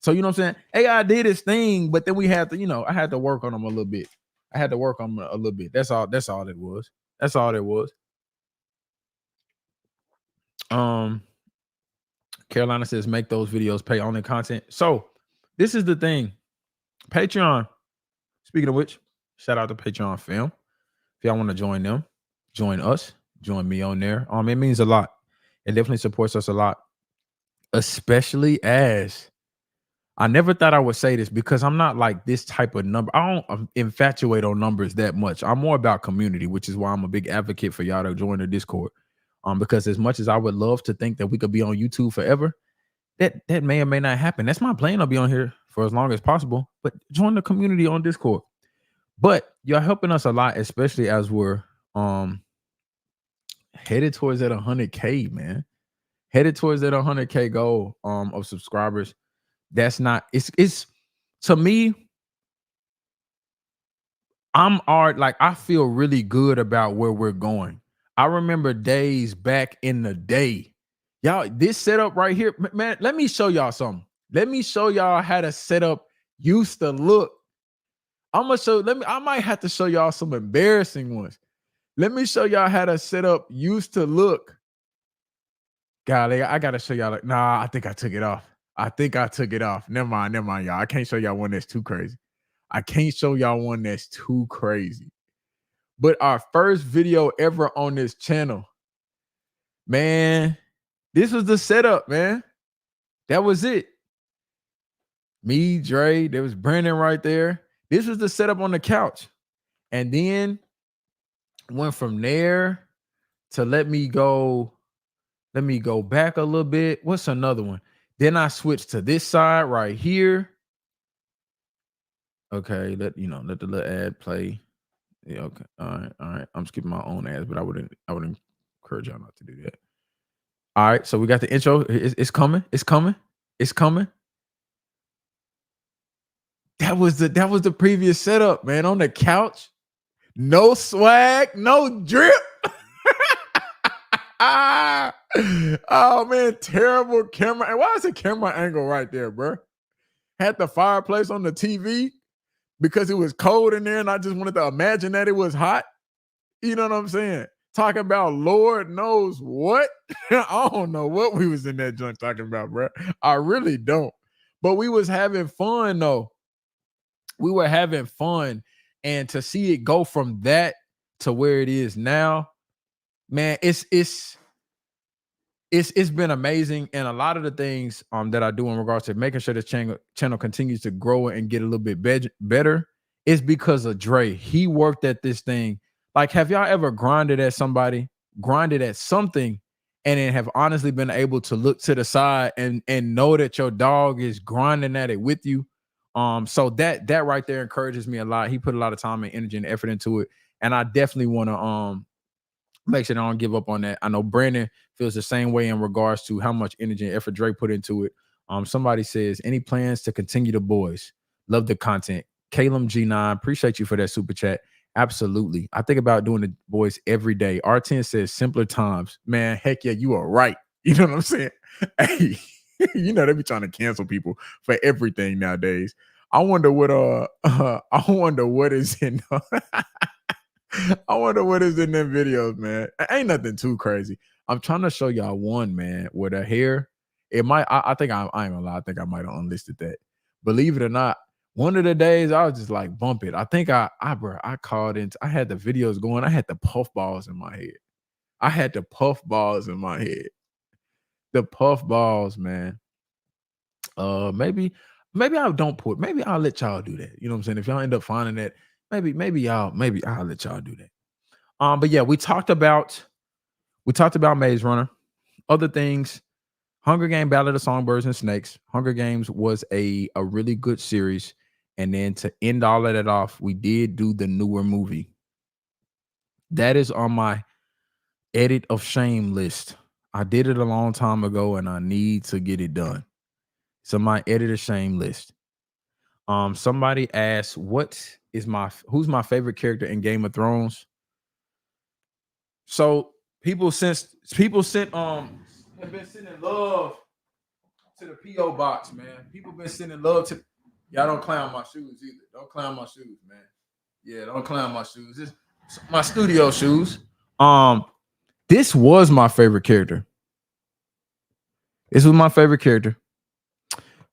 So, you know what I'm saying? AI did his thing, but then we had to, I had to work on him a little bit. That's all it was. That's all it was. Carolina says, make those videos pay only content. So this is the thing. Patreon. Speaking of which, shout out to Patreon fam. If y'all want to join them, join us, join me on there. It means a lot. It definitely supports us a lot. Especially as I never thought I would say this, because I'm not like this type of number. I don't infatuate on numbers that much. I'm more about community, which is why I'm a big advocate for y'all to join the Discord. Because as much as I would love to think that we could be on YouTube forever, that may or may not happen. That's my plan. I'll be on here for as long as possible, but join the community on Discord. But you're helping us a lot, especially as we're headed towards that 100K, man. Headed towards that 100K goal of subscribers. That's not, it's to me, I feel really good about where we're going. I remember days back in the day. Y'all, this setup right here, man, let me show y'all something. Let me show y'all how the setup used to look. I might have to show y'all some embarrassing ones. Let me show y'all how the setup used to look. Golly, I gotta show y'all. Nah, I think I took it off. Never mind, y'all. I can't show y'all one that's too crazy. But our first video ever on this channel, man, this was the setup, man. That was it. Me, Dre, there was Brandon right there. This was the setup on the couch. And then went from there to let me go back a little bit. What's another one? Then I switched to this side right here. Okay, let the little ad play. Yeah, okay. All right. I'm skipping my own ads, but I would encourage y'all not to do that. All right, so we got the intro. It's coming. That was the previous setup, man. On the couch, no swag, no drip. Oh man, terrible camera. And why is the camera angle right there, bro? Had the fireplace on the TV because it was cold in there, and I just wanted to imagine that it was hot. You know what I'm saying? Talking about Lord knows what. I don't know what we was in that junk talking about, bro. I really don't. But we was having fun though. We were having fun, and to see it go from that to where it is now, man, it's been amazing. And a lot of the things that I do in regards to making sure this channel continues to grow and get a little bit better is because of Dre. He worked at this thing. Like, have y'all ever grinded at something and then have honestly been able to look to the side and know that your dog is grinding at it with you. So that right there encourages me a lot. He put a lot of time and energy and effort into it, and I definitely want to make sure I don't give up on that. I know Brandon feels the same way in regards to how much energy and effort Drake put into it. Somebody says, any plans to continue the boys? Love the content. Caleb G9, appreciate you for that super chat. Absolutely. I think about doing the boys every day. R10 says simpler times. Man, heck yeah, you are right. You know what I'm saying? Hey, you know, they be trying to cancel people for everything nowadays. I wonder what I wonder what is in I wonder what is in them videos, man. Ain't nothing too crazy. I'm trying to show y'all one, man, with the hair. It might, I think I ain't gonna lie. I think I might have unlisted that. Believe it or not, one of the days I was just like, bump it. I think I called in. I had the videos going. I had the puff balls in my head. I had the puff balls in my head. The puff balls, man. Maybe I don't put. Maybe I'll let y'all do that. You know what I'm saying? If y'all end up finding that, maybe I'll let y'all do that. But yeah, we talked about Maze Runner, other things. Hunger Game, Ballad of Songbirds and Snakes. Hunger Games was a really good series. And then to end all of that off, we did do the newer movie. That is on my edit of shame list. I did it a long time ago and I need to get it done. So my edit of shame list. Somebody asked, who's my favorite character in Game of Thrones? So people sent have been sending love to the PO box, man. People been sending love to. Y'all don't clown my shoes either. Don't clown my shoes, man. Yeah, don't clown my shoes. This my studio shoes. This was my favorite character. This was my favorite character.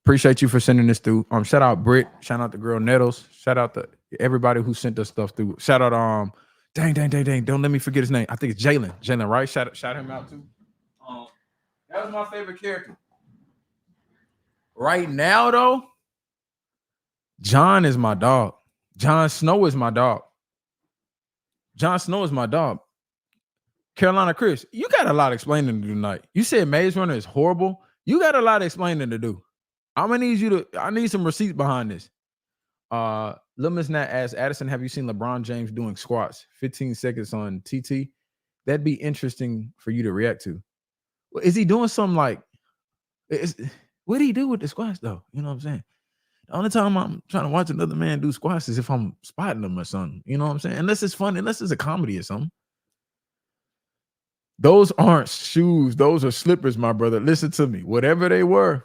Appreciate you for sending this through. Shout out Britt. Shout out the girl Nettles. Shout out to everybody who sent us stuff through. Shout out dang. Don't let me forget his name. I think it's Jalen. Jalen, right? Shout him out too. That was my favorite character. Right now, though, Jon is my dog. Jon Snow is my dog. Jon Snow is my dog. Carolina Chris, you got a lot of explaining to do tonight. You said Maze Runner is horrible. You got a lot of explaining to do. I'm gonna need I need some receipts behind this. Lil Miss Nat asks, Addison, have you seen LeBron James doing squats 15 seconds on TT? That'd be interesting for you to react to. Is he doing something like what do he do with the squats though? You know what I'm saying? The only time I'm trying to watch another man do squats is if I'm spotting them or something. You know what I'm saying? Unless it's fun, unless it's a comedy or something. Those aren't shoes, those are slippers, my brother. Listen to me. Whatever they were.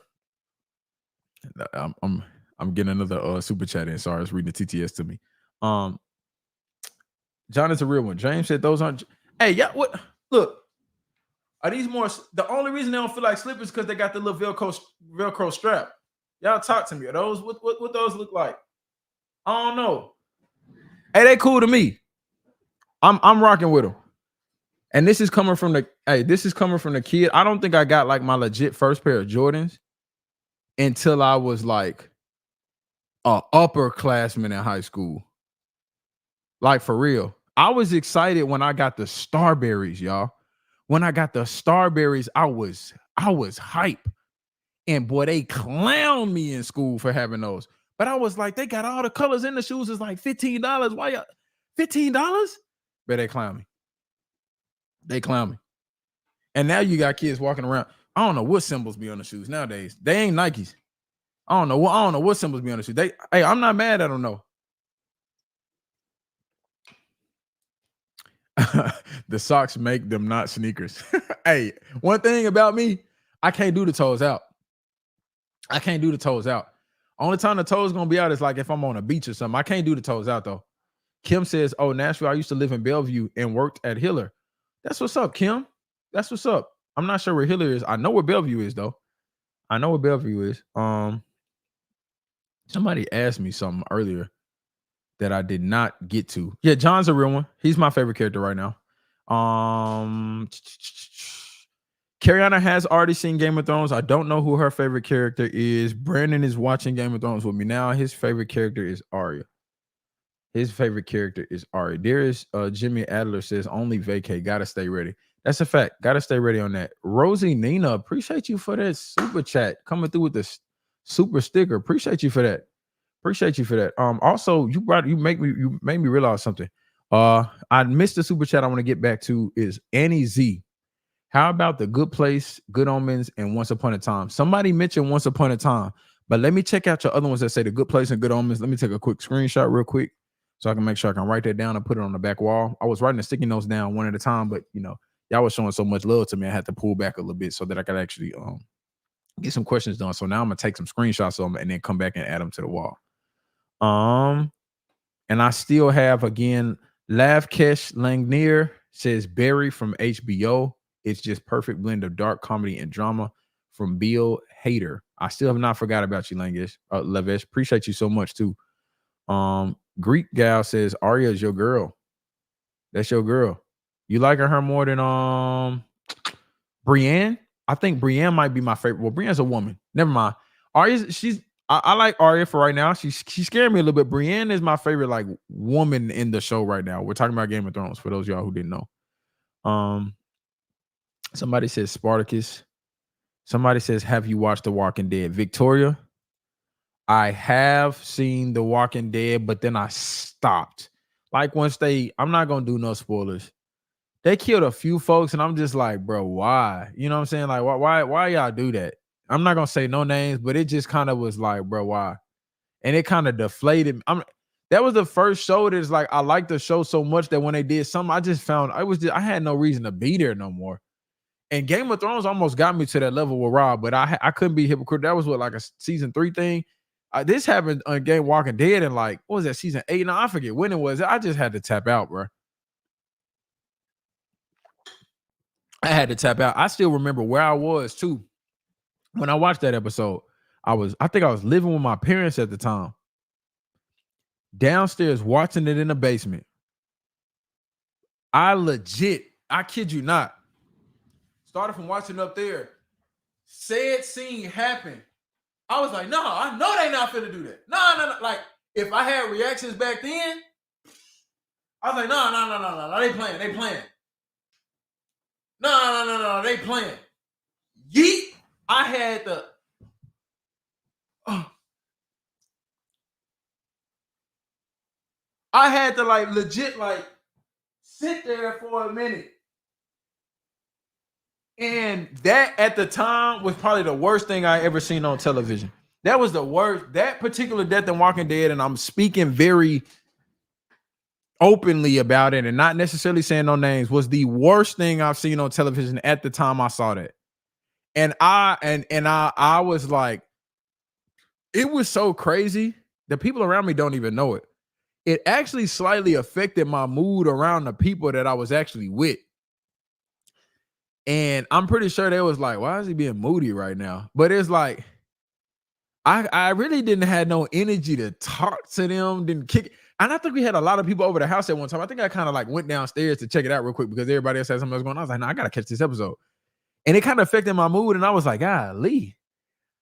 I'm getting another super chat in. Sorry, I was reading the TTS to me. John is a real one. James said those aren't. Hey, yeah, what? Look, are these more? The only reason they don't feel like slippers because they got the little Velcro strap. Y'all talk to me. Are those what those look like? I don't know. Hey, they cool to me. I'm rocking with them. And this is coming from the kid. I don't think I got like my legit first pair of Jordans until I was like a upperclassman in high school. Like for real. I was excited when I got the Starberries, y'all. When I got the Starberries, I was hype. And boy, they clowned me in school for having those. But I was like, they got all the colors in the shoes. It's like $15. Why y'all $15? But they clown me. They clown me. And now you got kids walking around. I don't know what symbols be on the shoes nowadays. They ain't Nikes. I don't know what symbols be on the shoes. Hey, I'm not mad at them though. The socks make them not sneakers. Hey, one thing about me, I can't do the toes out. Only time the toes gonna be out is like if I'm on a beach or something. I can't do the toes out though. Kim says, "Oh, Nashville. I used to live in Bellevue and worked at Hiller." That's what's up, Kim. That's what's up. I'm not sure where Hiller is. I know where Bellevue is though. Somebody asked me something earlier that I did not get to. Yeah, John's a real one. He's my favorite character right now. Cariana has already seen Game of Thrones. I don't know who her favorite character is. Brandon is watching Game of Thrones with me now. His favorite character is Arya. There is Jimmy Adler says only vacay. Gotta stay ready. That's a fact. Gotta stay ready on that. Rosie Nina, appreciate you for that super chat coming through with this super sticker. Appreciate you for that. Appreciate you for that. Also, you made me realize something. I missed the super chat I want to get back to is Annie Z. How about The Good Place, Good Omens, and Once Upon a Time? Somebody mentioned Once Upon a Time, but let me check out your other ones that say The Good Place and Good Omens. Let me take a quick screenshot real quick so I can make sure I can write that down and put it on the back wall. I was writing the sticky notes down one at a time, but y'all was showing so much love to me, I had to pull back a little bit so that I could actually get some questions done. So now I'm gonna take some screenshots of them and then come back and add them to the wall. And I still have again Lavkesh Langnier says Barry from HBO. It's just perfect blend of dark comedy and drama from Bill Hader. I still have not forgot about you, Lavesh. Appreciate you so much too. Greek gal says Arya is your girl. That's your girl. You like her more than Brienne? I think Brienne might be my favorite. Well, Brienne's a woman. Never mind. Arya, I like Arya for right now. She scared me a little bit. Brienne is my favorite like woman in the show right now. We're talking about Game of Thrones for those of y'all who didn't know. Somebody says Spartacus. Somebody says, have you watched The Walking Dead? Victoria, I have seen The Walking Dead, but then I stopped. Like I'm not gonna do no spoilers. They killed a few folks, and I'm just like, bro, why? You know what I'm saying? Like, why y'all do that? I'm not gonna say no names, but it just kind of was like, bro, why? And it kind of deflated. That was the first show that's like I liked the show so much that when they did something, I just found I had no reason to be there no more. And Game of Thrones almost got me to that level with Rob, but I couldn't be hypocrite. That was like a season 3 thing. This happened on Game Walking Dead and like what was that season 8? Now I forget when it was. I just had to tap out, bro. I had to tap out. I still remember where I was too when I watched that episode. I think I was living with my parents at the time. Downstairs watching it in the basement. I kid you not, started from watching up there. Said scene happened. I was like, no, I know they not finna do that. No. Like, if I had reactions back then, I was like, no, they playing. No, they playing. Yeet. I had to like legit like sit there for a minute. And that at the time was probably the worst thing I ever seen on television. That was the worst. That particular death in Walking Dead, and I'm speaking very openly about it and not necessarily saying no names, was the worst thing I've seen on television at the time I saw that. And I was like, it was so crazy. The people around me don't even know it. It actually slightly affected my mood around the people that I was actually with. And I'm pretty sure they was like, why is he being moody right now? But it's like, I really didn't have no energy to talk to them, didn't kick it. And I think we had a lot of people over the house at one time. I think I kind of like went downstairs to check it out real quick because everybody else had something else going on. I was like, no, I got to catch this episode. And it kind of affected my mood. And I was like, golly,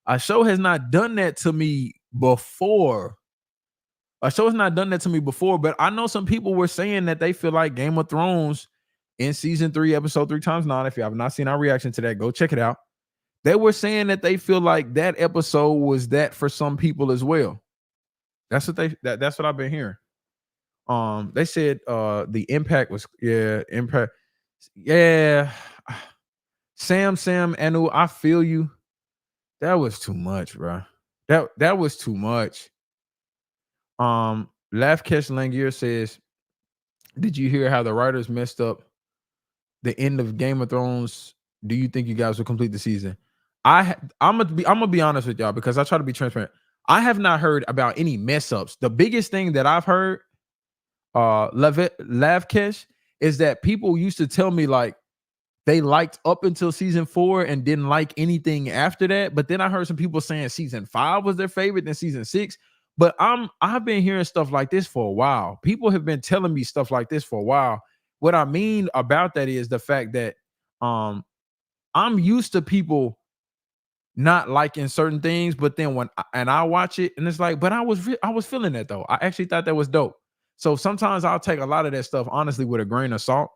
a show has not done that to me before. But I know some people were saying that they feel like Game of Thrones in season 3, episode 3x9. If you have not seen our reaction to that, go check it out. They were saying that they feel like that episode was that for some people as well. That's what I've been hearing. They said the impact was impact. Yeah. Sam, Anu, I feel you. That was too much, bro. That was too much. Lavkesh Langier says, did you hear how the writers messed up the end of Game of Thrones? Do you think you guys will complete the season? I'm gonna be honest with y'all because I try to be transparent. I have not heard about any mess ups. The biggest thing that I've heard, Lavkesh, is that people used to tell me like they liked up until season 4 and didn't like anything after that. But then I heard some people saying season 5 was their favorite, then season 6. But I've been hearing stuff like this for a while. People have been telling me stuff like this for a while. What I mean about that is the fact that I'm used to people not liking certain things, but then when I watch it and it's like, but I was feeling that though. I actually thought that was dope. So sometimes I'll take a lot of that stuff honestly with a grain of salt.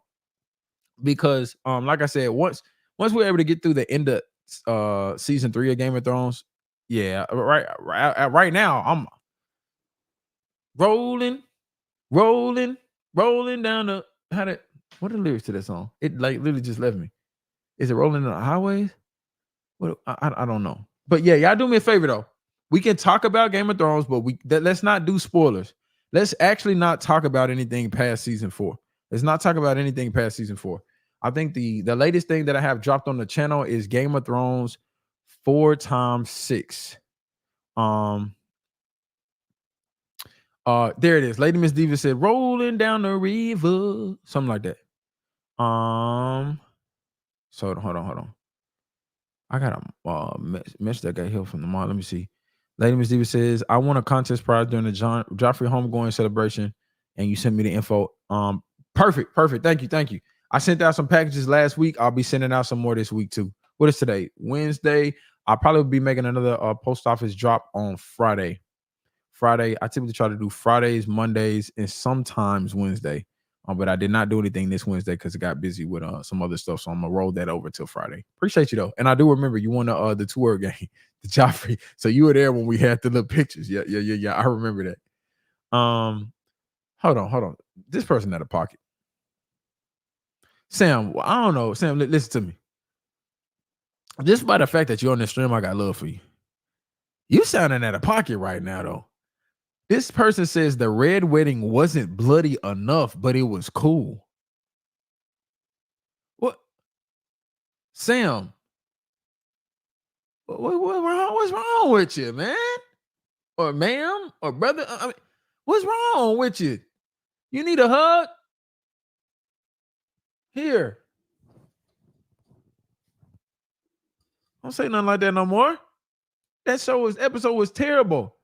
because like I said, once we're able to get through the end of season 3 of Game of Thrones, yeah, right now I'm rolling, rolling, rolling down the what are the lyrics to that song? It like literally just left me. Is it rolling down the highways? What I don't know. But yeah, y'all do me a favor though. We can talk about Game of Thrones, but let's not do spoilers. Let's actually not talk about anything past season 4. Let's not talk about anything past season 4. I think the latest thing that I have dropped on the channel is Game of Thrones 4x6. There it is. Lady Miss Diva said, "Rolling down the river," something like that. So hold on. I got a message that got here from the mom. Let me see. Lady Miss Diva says, "I won a contest prize during the Joffrey homegoing celebration, and you sent me the info." Perfect. Thank you. I sent out some packages last week. I'll be sending out some more this week too. What is today? Wednesday. I'll probably be making another post office drop on Friday. I typically try to do Fridays, Mondays, and sometimes Wednesday. But I did not do anything this Wednesday because it got busy with some other stuff. So I'm gonna roll that over till Friday. Appreciate you though. And I do remember you won the 2-word game, the Joffrey. So you were there when we had the little pictures. Yeah. I remember that. Hold on. This person out of pocket. Sam, I don't know. Sam, listen to me. Just by the fact that you're on this stream, I got love for you. You sounding out of pocket right now, though. This person says the red wedding wasn't bloody enough, but it was cool. What? Sam, what's wrong with you, man? Or ma'am? Or brother? I mean, what's wrong with you? You need a hug? Here. Don't say nothing like that no more. That episode was terrible.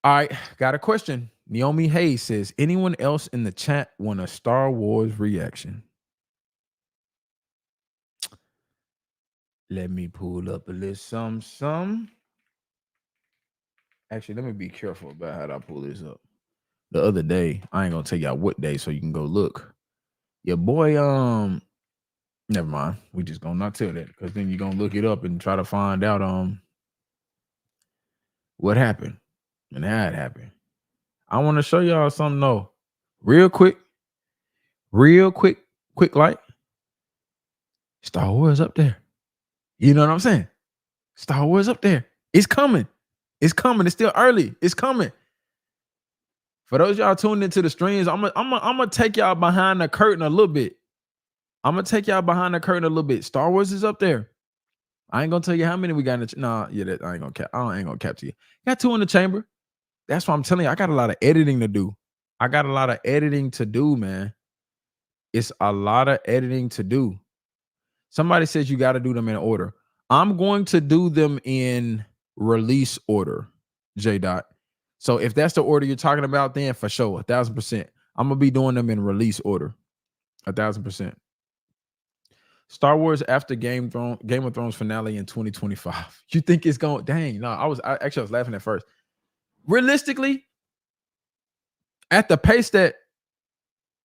All right, got a question. Naomi Hayes says, anyone else in the chat want a Star Wars reaction? Let me pull up a list some. Actually, let me be careful about how I pull this up. The other day, I ain't gonna tell y'all what day so you can go look. Your boy, never mind. We just gonna not tell that because then you're gonna look it up and try to find out what happened and how it happened. I want to show y'all something though. Real quick like Star Wars up there. You know what I'm saying? Star Wars up there. It's coming. It's still early. It's coming. For those y'all tuned into the streams, I'm gonna take y'all behind the curtain a little bit. Star Wars is up there. I ain't gonna tell you how many we got in the I ain't gonna capture you. Got 2 in the chamber. That's why I'm telling you, I got a lot of editing to do. Man. It's a lot of editing to do. Somebody says you got to do them in order. I'm going to do them in release order, J. Dot. So if that's the order you're talking about, then for sure, 1,000%. I'm gonna be doing them in release order, 1,000%. Star Wars after Game of Thrones finale in 2025. You think it's going? Dang, no. I was laughing at first. Realistically, at the pace that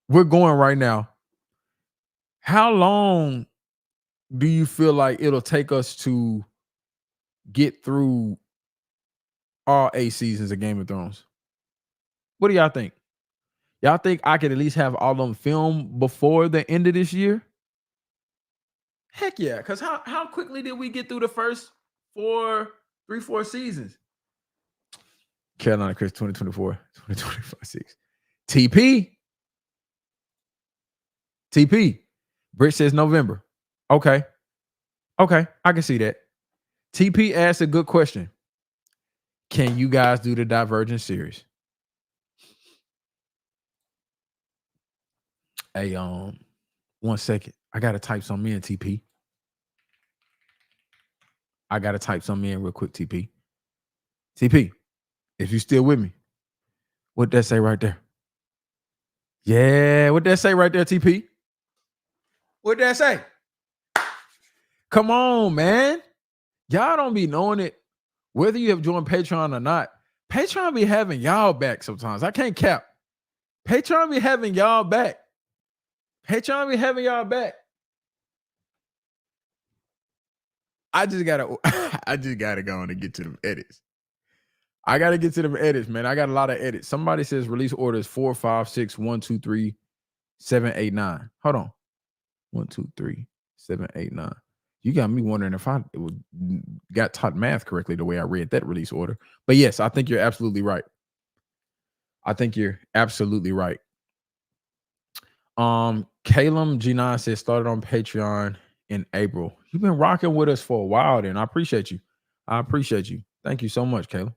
we're going right now, how long do you feel like it'll take us to get through all 8 seasons of Game of Thrones? What do y'all think? Y'all think I could at least have all of them filmed before the end of this year? Heck yeah, because how quickly did we get through the first 4 seasons? Carolina Chris 2024, 2025, 6. TP. Britt says November. Okay, I can see that. TP asked a good question. Can you guys do the Divergent series? Hey, 1 second. I gotta type something in, TP. I gotta type something in real quick, TP. TP, if you still with me, what that say right there? Yeah, what that say right there, TP? What that say? Come on, man. Y'all don't be knowing it. Whether you have joined Patreon or not, Patreon be having y'all back sometimes. I can't cap. Patreon be having y'all back. Patreon be having y'all back. I just gotta I just gotta go on and get to them edits. I gotta get to them edits, man. I got a lot of edits. Somebody says release orders 4, 5, 6, 1, 2, 3, 7, 8, 9. Hold on. 1, 2, 3, 7, 8, 9. You got me wondering if I got taught math correctly the way I read that release order. But yes, I think you're absolutely right. I think you're absolutely right. Calum G9 says started on Patreon in April. You've been rocking with us for a while, then. I appreciate you. I appreciate you. Thank you so much, Calum.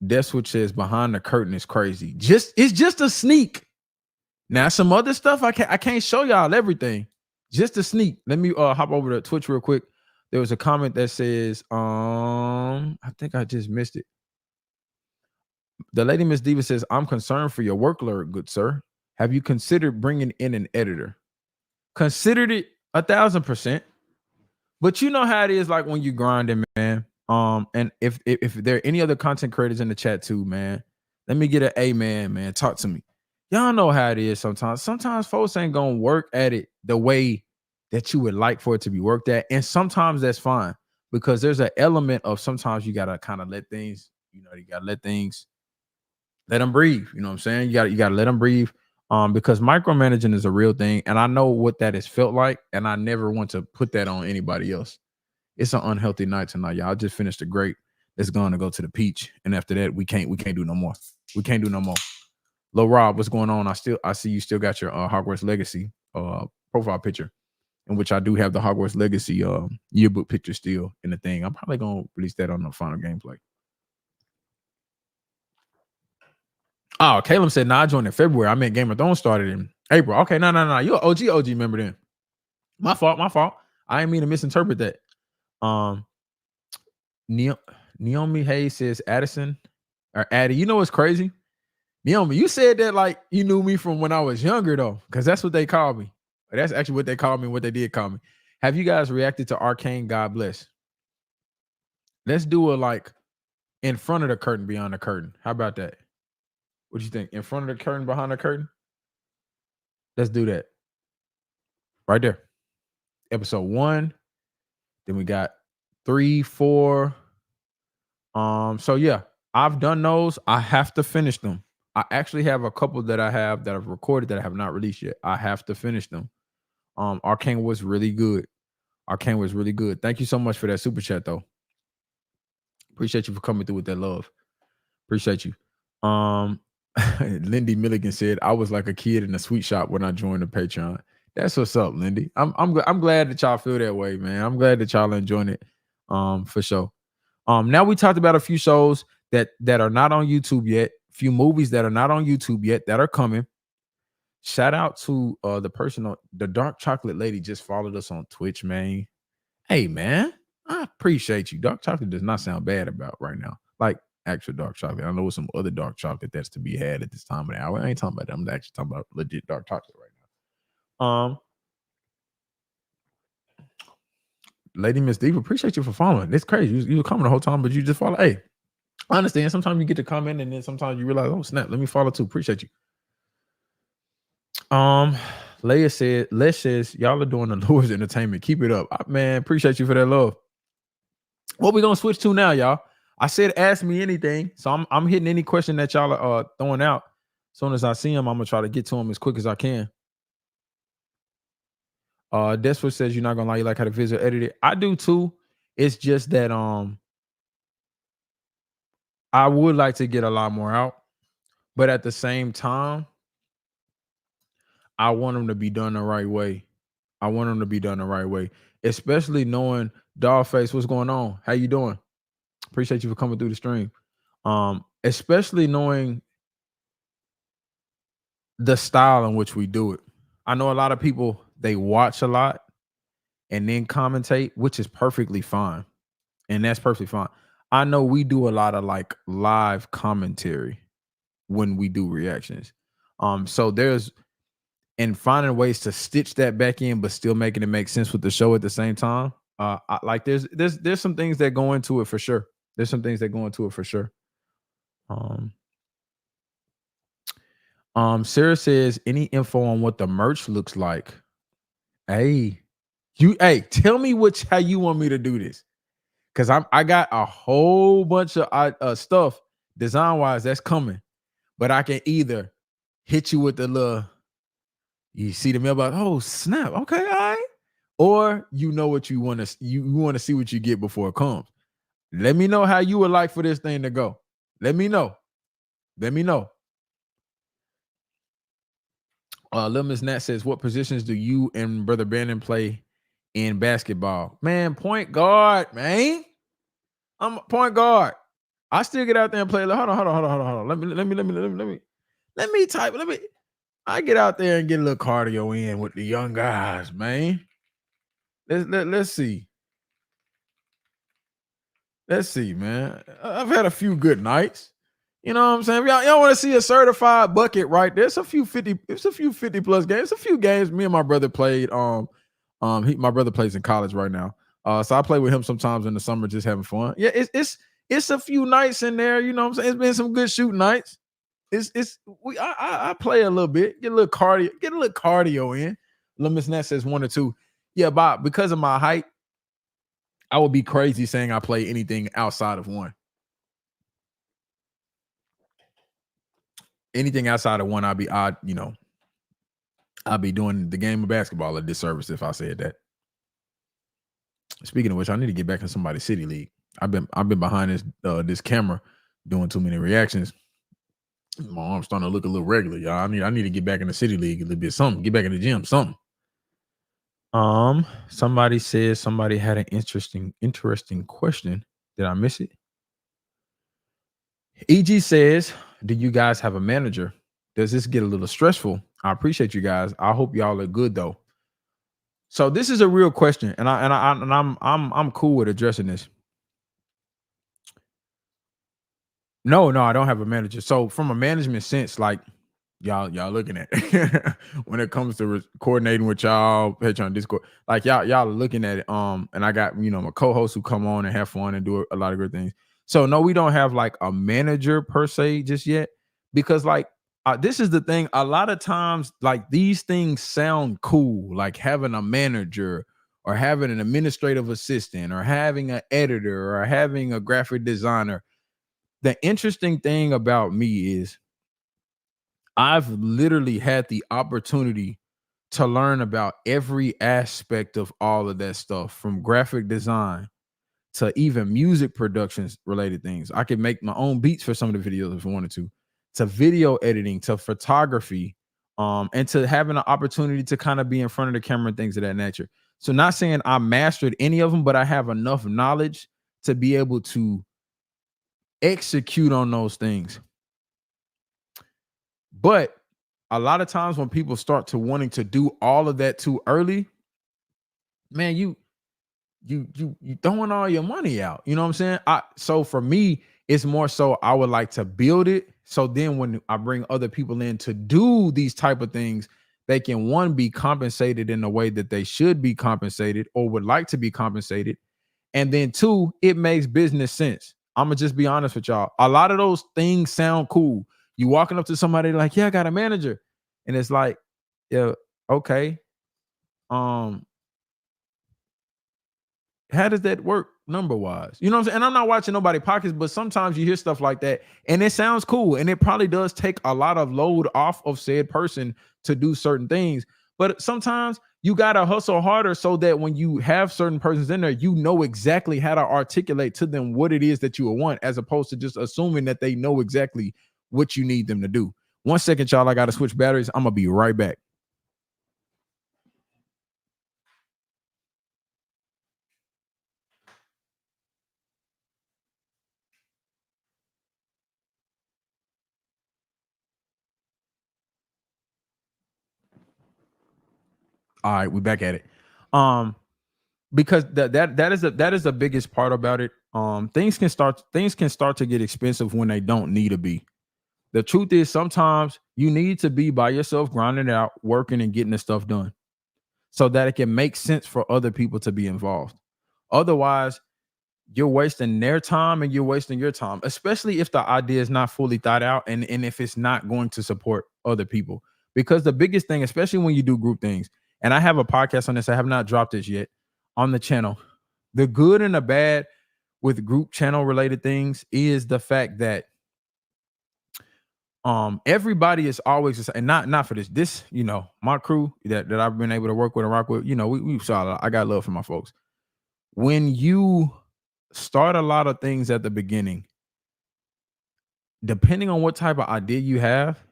That's what says behind the curtain is crazy. It's just a sneak. Now, some other stuff I can't show y'all everything. Just a sneak. Let me hop over to Twitch real quick. There was a comment that says, I think I just missed it. The lady Miss Diva says, I'm concerned for your workload, good sir. Have you considered bringing in an editor? Considered it 1,000%. But you know how it is, like when you grinding, man. And if there are any other content creators in the chat too, man, let me get an amen, man. Talk to me. Y'all know how it is sometimes. Sometimes folks ain't gonna work at it the way that you would like for it to be worked at. And sometimes that's fine because there's an element of sometimes you gotta kind of let things, you gotta let them breathe. You know what I'm saying? You gotta let them breathe. Because micromanaging is a real thing, and I know what that has felt like, and I never want to put that on anybody else. It's an unhealthy night tonight, y'all. I just finished a grape that's going to go to the peach, and after that, we can't do no more. We can't do no more. Lil Rob, what's going on? I see you still got your Hogwarts Legacy profile picture, in which I do have the Hogwarts Legacy yearbook picture still in the thing. I'm probably gonna release that on the final gameplay. Oh, Caleb said, I joined in February. I meant Game of Thrones started in April. Okay, no. You're an OG member then. My fault. I didn't mean to misinterpret that. Naomi Hayes says Addison or Addie. You know what's crazy? Naomi, you said that like you knew me from when I was younger, though, because that's what they called me. That's actually what they called me, what they did call me. Have you guys reacted to Arcane? God bless. Let's do a like in front of the curtain, beyond the curtain. How about that? What do you think? In front of the curtain, behind the curtain? Let's do that. Right there. Episode 1. Then we got 3, 4. So yeah, I've done those. I have to finish them. I actually have a couple that I have that I've recorded that I have not released yet. I have to finish them. Arcane was really good. Thank you so much for that super chat, though. Appreciate you for coming through with that love. Appreciate you. Lindy Milligan said, I was like a kid in a sweet shop when I joined the Patreon. That's what's up, Lindy. I'm glad that y'all feel that way, man. I'm glad that y'all enjoying it. For sure. Now we talked about a few shows that are not on YouTube yet, few movies that are not on YouTube yet that are coming. Shout out to the Dark Chocolate Lady just followed us on Twitch, man. Hey, man, I appreciate you. Dark chocolate does not sound bad about right now. Like actual dark chocolate. I know some other dark chocolate that's to be had at this time of the hour. I ain't talking about that. I'm actually talking about legit dark chocolate right now. Lady Miss Diva, appreciate you for following. It's crazy. You were coming the whole time, but you just follow. Hey, I understand. Sometimes you get to comment, and then sometimes you realize, oh snap, let me follow too. Appreciate you. Les says, y'all are doing the Lord's entertainment. Keep it up, man. Appreciate you for that love. What we gonna switch to now, y'all? I said ask me anything, so I'm hitting any question that y'all are throwing out. As soon as I see them, I'm gonna try to get to them as quick as I can. Desperate says you're not gonna lie, you like how the visual edit it. I do too. It's just that I would like to get a lot more out, but at the same time, I want them to be done the right way. Especially knowing Dollface, what's going on? How you doing? Appreciate you for coming through the stream. Especially knowing the style in which we do it. I know a lot of people, they watch a lot and then commentate, which is perfectly fine. And that's perfectly fine. I know we do a lot of like live commentary when we do reactions. So there's and finding ways to stitch that back in, but still making it make sense with the show at the same time. There's some things that go into it for sure. Sarah says, any info on what the merch looks like? Hey, tell me how you want me to do this. Cause I got a whole bunch of stuff design wise that's coming, but I can either hit you with the little, you see the mailbox, oh snap, okay, all right, or you know what you want to you want to see what you get before it comes. Let me know how you would like for this thing to go. Let me know. Let me know. Lil Miss Nat says, what positions do you and Brother Brandon play in basketball? Man, point guard, man. I'm a point guard. I still get out there and play. Hold on. Let me type. I get out there and get a little cardio in with the young guys, man. Let's see. Let's see, man. I've had a few good nights. You know what I'm saying? Y'all want to see a certified bucket, right? There's a few 50, it's a few 50 plus games. A few games me and my brother played. My brother plays in college right now. So I play with him sometimes in the summer, just having fun. Yeah, it's a few nights in there. You know what I'm saying? It's been some good shooting nights. I play a little bit, get a little cardio in. Lil Miss Nat says 1 or 2. Yeah, Bob, because of my height, I would be crazy saying I play anything outside of 1. Anything outside of 1, I'll be doing the game of basketball a disservice if I said that. Speaking of which, I need to get back in somebody's city league. I've been behind this camera doing too many reactions. My arm's starting to look a little regular, y'all. I need to get back in the city league a little bit. Something. Get back in the gym. Something. Somebody says somebody had an interesting question. Did I miss it? EG says, do you guys have a manager? Does this get a little stressful? I appreciate you guys. I hope y'all are good though. So this is a real question, and I'm cool with addressing this. No, I don't have a manager. So from a management sense, like y'all looking at when it comes to coordinating with y'all, Patreon, Discord, like y'all are looking at it. And I got my co-hosts who come on and have fun and do a lot of good things. So no, we don't have like a manager per se just yet, because like this is the thing. A lot of times, like these things sound cool, like having a manager or having an administrative assistant or having an editor or having a graphic designer. The interesting thing about me is I've literally had the opportunity to learn about every aspect of all of that stuff, from graphic design to even music productions related things. I could make my own beats for some of the videos if I wanted to video editing, to photography, and to having an opportunity to kind of be in front of the camera and things of that nature. So not saying I mastered any of them, but I have enough knowledge to be able to execute on those things. But a lot of times when people start to wanting to do all of that too early, man, you throwing all your money out. You know what I'm saying? So for me, it's more so I would like to build it. So then when I bring other people in to do these type of things, they can, one, be compensated in the way that they should be compensated or would like to be compensated. And then 2, it makes business sense. I'm gonna just be honest with y'all. A lot of those things sound cool. You walking up to somebody like, yeah, I got a manager. And it's like, yeah, okay. How does that work number wise? You know what I'm saying? And I'm not watching nobody pockets, but sometimes you hear stuff like that and it sounds cool. And it probably does take a lot of load off of said person to do certain things. But sometimes you got to hustle harder so that when you have certain persons in there, you know exactly how to articulate to them what it is that you want, as opposed to just assuming that they know exactly what you need them to do. 1 second, y'all. I got to switch batteries. I'm going to be right back. All right, we back at it. Because that is the biggest part about it. Things can start to get expensive when they don't need to be. The truth is sometimes you need to be by yourself, grinding it out, working and getting the stuff done so that it can make sense for other people to be involved. Otherwise, you're wasting their time and you're wasting your time, especially if the idea is not fully thought out and if it's not going to support other people. Because the biggest thing, especially when you do group things, and I have a podcast on this, I have not dropped this yet on the channel. The good and the bad with group channel related things is the fact that everybody is always the same, and not for this, my crew that I've been able to work with and rock with, we saw, I got love for my folks. When you start a lot of things at the beginning, depending on what type of idea you have,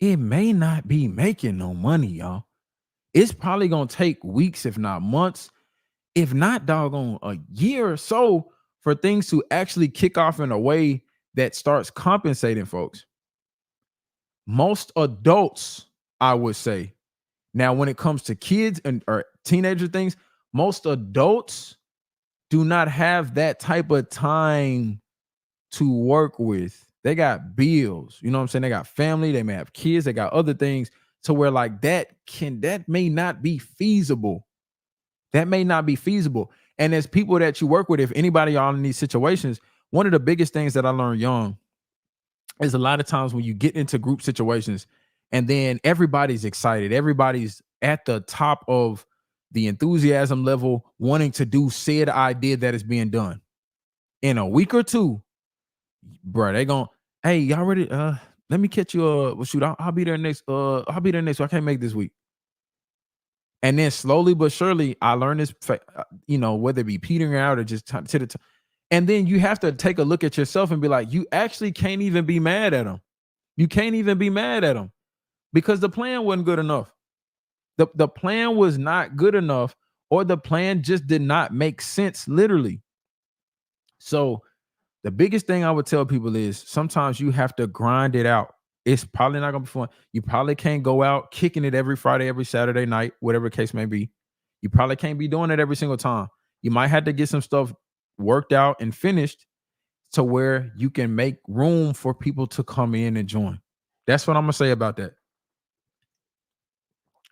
it may not be making no money, y'all. It's probably gonna take weeks, if not months, if not doggone a year or so, for things to actually kick off in a way that starts compensating folks. Most adults, I would say, now when it comes to kids or teenager things, most adults do not have that type of time to work with. They got bills, you know what I'm saying? They got family, they may have kids, they got other things to where like that may not be feasible. That may not be feasible. And as people that you work with, if anybody are in these situations, one of the biggest things that I learned young is a lot of times when you get into group situations and then everybody's excited, everybody's at the top of the enthusiasm level, wanting to do said idea that is being done. In a week or two, bro, they gon', hey, y'all ready? Let me catch you. Well, shoot, I'll be there next. I'll be there next week. I can't make this week. And then slowly but surely, I learned this, whether it be petering out or just to the top. And then you have to take a look at yourself and be like, you actually can't even be mad at them. You can't even be mad at them because the plan wasn't good enough. The plan was not good enough, or the plan just did not make sense, literally. So the biggest thing I would tell people is sometimes you have to grind it out. It's probably not gonna be fun. You probably can't go out kicking it every Friday, every Saturday night, whatever the case may be. You probably can't be doing it every single time. You might have to get some stuff worked out and finished to where you can make room for people to come in and join. That's what I'm gonna say about that.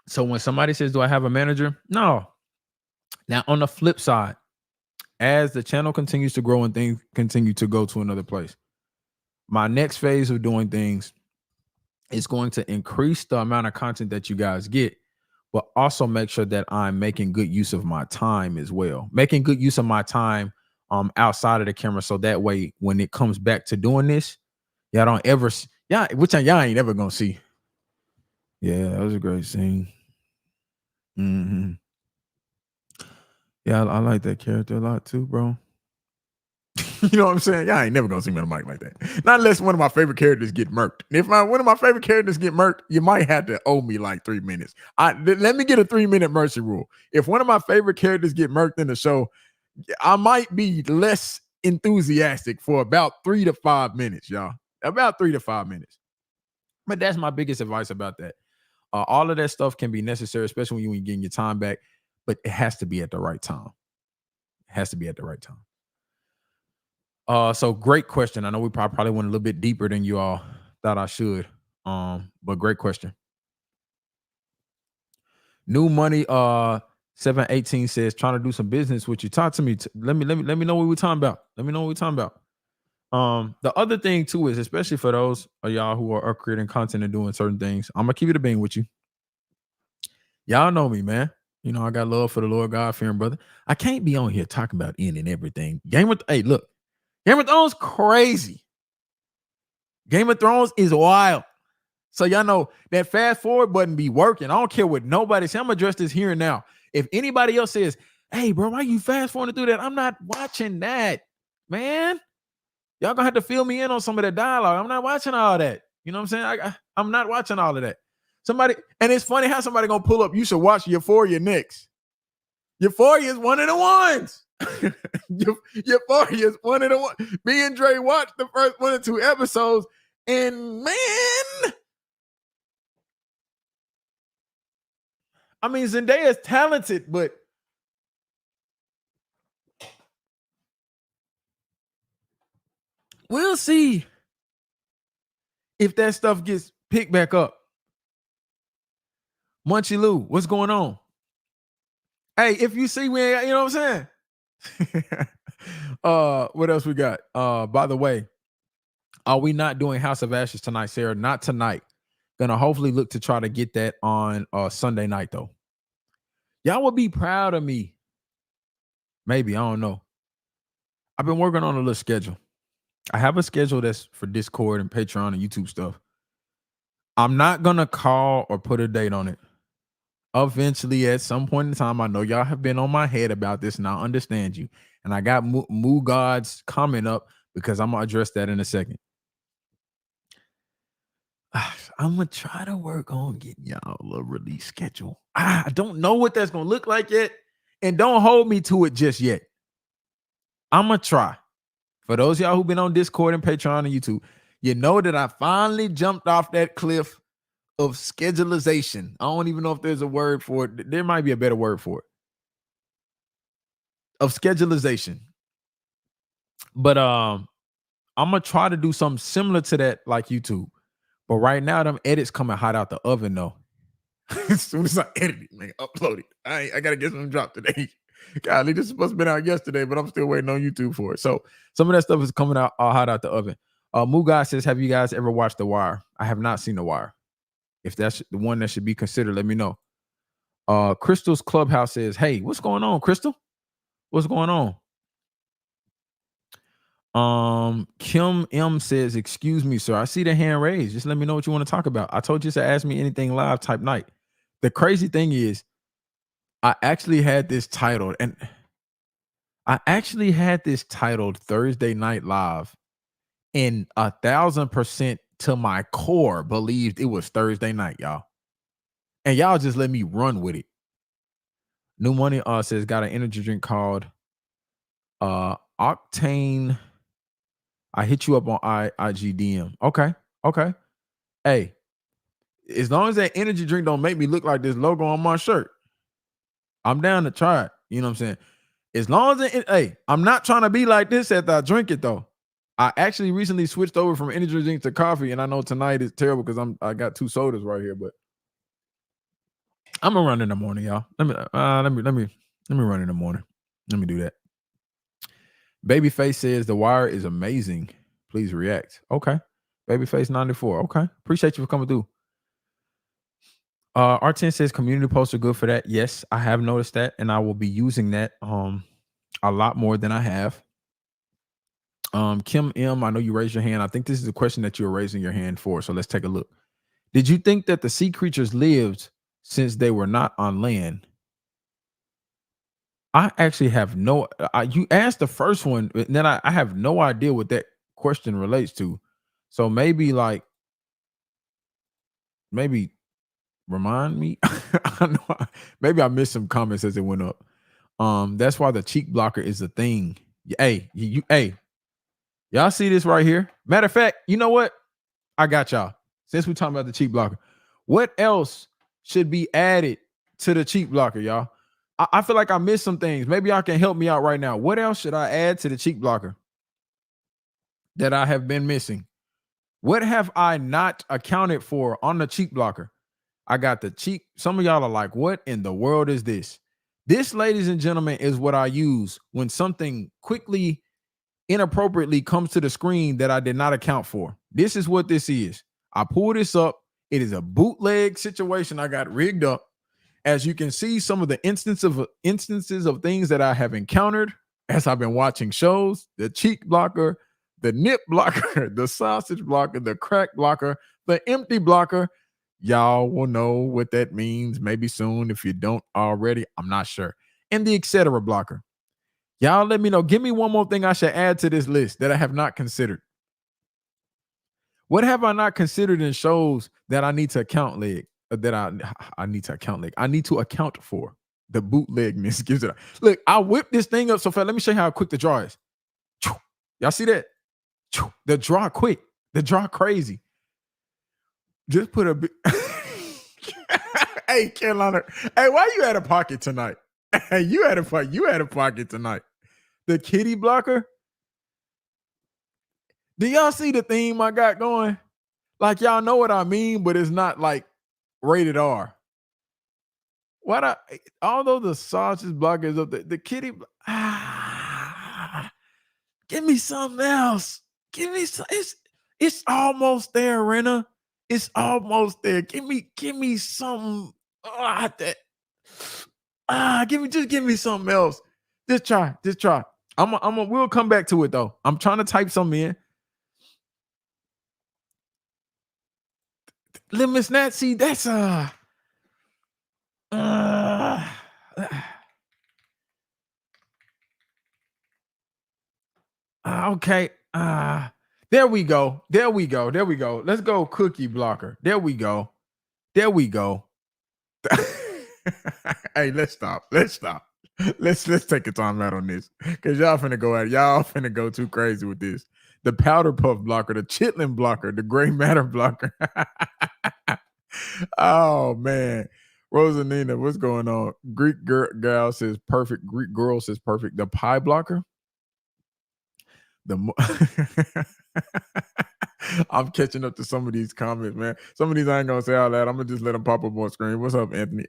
So when somebody says, do I have a manager? No. Now, on the flip side, as the channel continues to grow and things continue to go to another place, my next phase of doing things is going to increase the amount of content that you guys get, but also make sure that I'm making good use of my time as well. Making good use of my time outside of the camera, so that way when it comes back to doing this, y'all don't ever, y'all ain't ever gonna see. Yeah, that was a great scene. Mm-hmm. Yeah, I like that character a lot too, bro. You know what I'm saying? Y'all ain't never gonna see me on the mic like that. Not unless one of my favorite characters get murked. If one of my favorite characters get murked, you might have to owe me like 3 minutes. Let me get a 3-minute mercy rule. If one of my favorite characters get murked in the show, I might be less enthusiastic for about 3 to 5 minutes, y'all. About 3 to 5 minutes. But that's my biggest advice about that. All of that stuff can be necessary, especially when you're getting your time back, but it has to be at the right time. It has to be at the right time. So great question. I know we probably went a little bit deeper than you all thought I should. But great question. New money 718 says, trying to do some business with you. Talk to me. Let me know what we're talking about. Let me know what we're talking about. The other thing too is, especially for those of y'all who are creating content and doing certain things, I'm gonna keep it a bean with you. Y'all know me, man. You know, I got love for the Lord God fearing brother. I can't be on here talking about any and everything. Hey, look, Game of Thrones crazy. Game of Thrones is wild. So y'all know that fast forward button be working. I don't care what nobody says. I'm gonna address this here and now. If anybody else says, hey, bro, why you fast forwarding through that? I'm not watching that, man. Y'all gonna have to fill me in on some of that dialogue. I'm not watching all that. You know what I'm saying? I'm not watching all of that. And it's funny how somebody gonna pull up, you should watch Euphoria next. Euphoria is one of the ones. Euphoria is one of the ones. Me and Dre watched the first 1 or 2 episodes, and man, I mean, Zendaya is talented, but we'll see if that stuff gets picked back up. Munchy Lou, what's going on? Hey, if you see me, you know what I'm saying? What else we got? By the way, are we not doing House of Ashes tonight, Sarah? Not tonight. Gonna hopefully look to try to get that on Sunday night though. Y'all would be proud of me. Maybe, I don't know. I've been working on a little schedule. I have a schedule that's for Discord and Patreon and YouTube stuff. I'm not gonna call or put a date on it. Eventually, at some point in time, I know y'all have been on my head about this, and I understand you. And I got Moo God's comment up because I'm gonna address that in a second. I'm gonna try to work on getting y'all a release schedule. I don't know what that's gonna look like yet, and don't hold me to it just yet. I'm gonna try. For those of y'all who've been on Discord and Patreon and YouTube, you know that I finally jumped off that cliff of schedulization. I don't even know if there's a word for it. There might be a better word for it. Of schedulization. But I'm gonna try to do something similar to that like YouTube. But right now, them edits coming hot out the oven though. As soon as I edit it, man, upload it. I gotta get some drop today. Golly, this is supposed to be out yesterday, but I'm still waiting on YouTube for it. So some of that stuff is coming out hot out the oven. Mugai says, have you guys ever watched The Wire? I have not seen The Wire. If that's the one that should be considered, let me know. Crystal's Clubhouse says, hey, what's going on, Crystal? What's going on? Kim M says, excuse me, sir. I see the hand raised. Just let me know what you want to talk about. I told you to ask me anything live type night. The crazy thing is, I actually had this titled Thursday Night Live, and 1,000% to my core believed it was Thursday night, y'all. And y'all just let me run with it. New Money says got an energy drink called Octane. I hit you up on IGDM. Okay. Hey, as long as that energy drink don't make me look like this logo on my shirt, I'm down to try it. You know what I'm saying? As long as hey, I'm not trying to be like this after I drink it though. I actually recently switched over from energy drink to coffee, and I know tonight is terrible because I got 2 sodas right here, but I'm gonna run in the morning, y'all. Let me run in the morning. Let me do that. Babyface says The Wire is amazing. Please react. Okay. Babyface 94. Okay. Appreciate you for coming through. R10 says community posts are good for that. Yes, I have noticed that, and I will be using that a lot more than I have. Kim M, I know you raised your hand. I think this is the question that you're raising your hand for. So let's take a look. Did you think that the sea creatures lived since they were not on land? I actually have no. You asked the first one, and then I have no idea what that question relates to. So maybe remind me. I know, maybe I missed some comments as it went up. That's why the cheek blocker is the thing. Hey, hey, y'all see this right here? Matter of fact, you know what? I got y'all. Since we're talking about the cheek blocker, what else should be added to the cheek blocker, y'all? I feel like I missed some things. Maybe y'all can help me out right now. What else should I add to the cheek blocker that I have been missing? What have I not accounted for on the cheek blocker? I got the cheek. Some of y'all are like, what in the world is this? This, ladies and gentlemen, is what I use when something quickly, inappropriately comes to the screen that I did not account for. This is what this is. I pull this up. It is a bootleg situation I got rigged up. As you can see, some of the instances of things that I have encountered as I've been watching shows: the cheek blocker, the nip blocker, the sausage blocker, the crack blocker, the empty blocker. Y'all will know what that means maybe soon. If you don't already, I'm not sure. And the etc. blocker. Y'all let me know. Give me one more thing I should add to this list that I have not considered. What have I not considered in shows that I need to account leg? I need to account for. The bootlegness gives it. Look, I whipped this thing up so fast. Let me show you how quick the draw is. Y'all see that? The draw quick. The draw crazy. Just put a bit. Hey, Carolina. Hey, why you out of pocket tonight? Hey, you had a pocket tonight. The kitty blocker. Do y'all see the theme I got going? Like, y'all know what I mean, but it's not like rated R. Although the sausage blocker is up the kitty. Give me something else. Give me some. It's almost there, Renna. It's almost there. Give me something. Give me something else. Just try. We'll come back to it though. I'm trying to type something in. Lemon Snatch, see, that's okay. There we go. Let's go cookie blocker. There we go. Hey, let's stop. Let's take a time out on this because y'all finna go at it. Y'all finna go too crazy with this. The powder puff blocker, the chitlin blocker, the gray matter blocker. Oh man, Rosanina, what's going on? Greek girl says perfect. Greek girl says perfect. The pie blocker. I'm catching up to some of these comments, man. Some of these I ain't gonna say out loud. I'm gonna just let them pop up on screen. What's up, Anthony?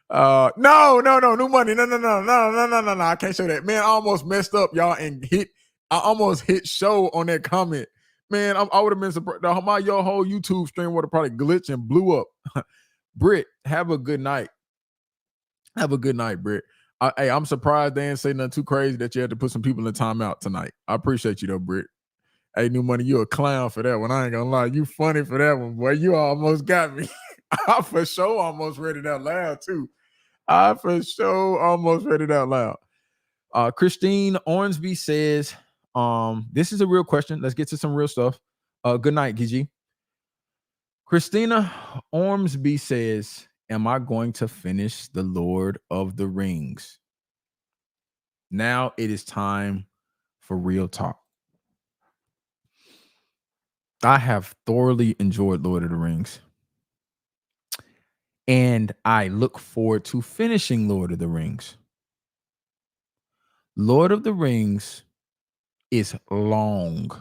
No, new money. No. I can't show that. Man, I almost messed up, y'all, and I almost hit show on that comment. Man, I would have been surprised. Your whole YouTube stream would have probably glitched and blew up. Britt, have a good night. Have a good night, Britt. Hey, I'm surprised they didn't say nothing too crazy that you had to put some people in timeout tonight. I appreciate you though, Britt. Hey, new money, you a clown for that one. I ain't gonna lie. You funny for that one, boy. You almost got me. I for sure almost read it out loud, too. Christine Ormsby says, this is a real question. Let's get to some real stuff. Good night, Gigi. Christina Ormsby says, am I going to finish The Lord of the Rings? Now it is time for real talk. I have thoroughly enjoyed Lord of the Rings. And I look forward to finishing Lord of the Rings. Lord of the Rings is long.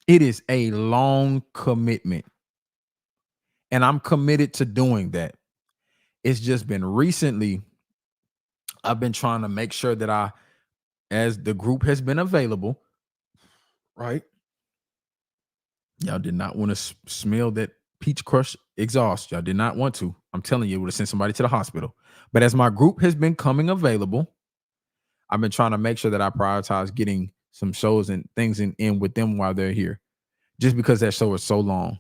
It is a long commitment. And I'm committed to doing that. It's just been recently, I've been trying to make sure that as the group has been available, right? Y'all did not want to smell that peach crush exhaust. Y'all did not want to. I'm telling you, it would have sent somebody to the hospital. But as my group has been coming available, I've been trying to make sure that I prioritize getting some shows and things in with them while they're here. Just because that show is so long.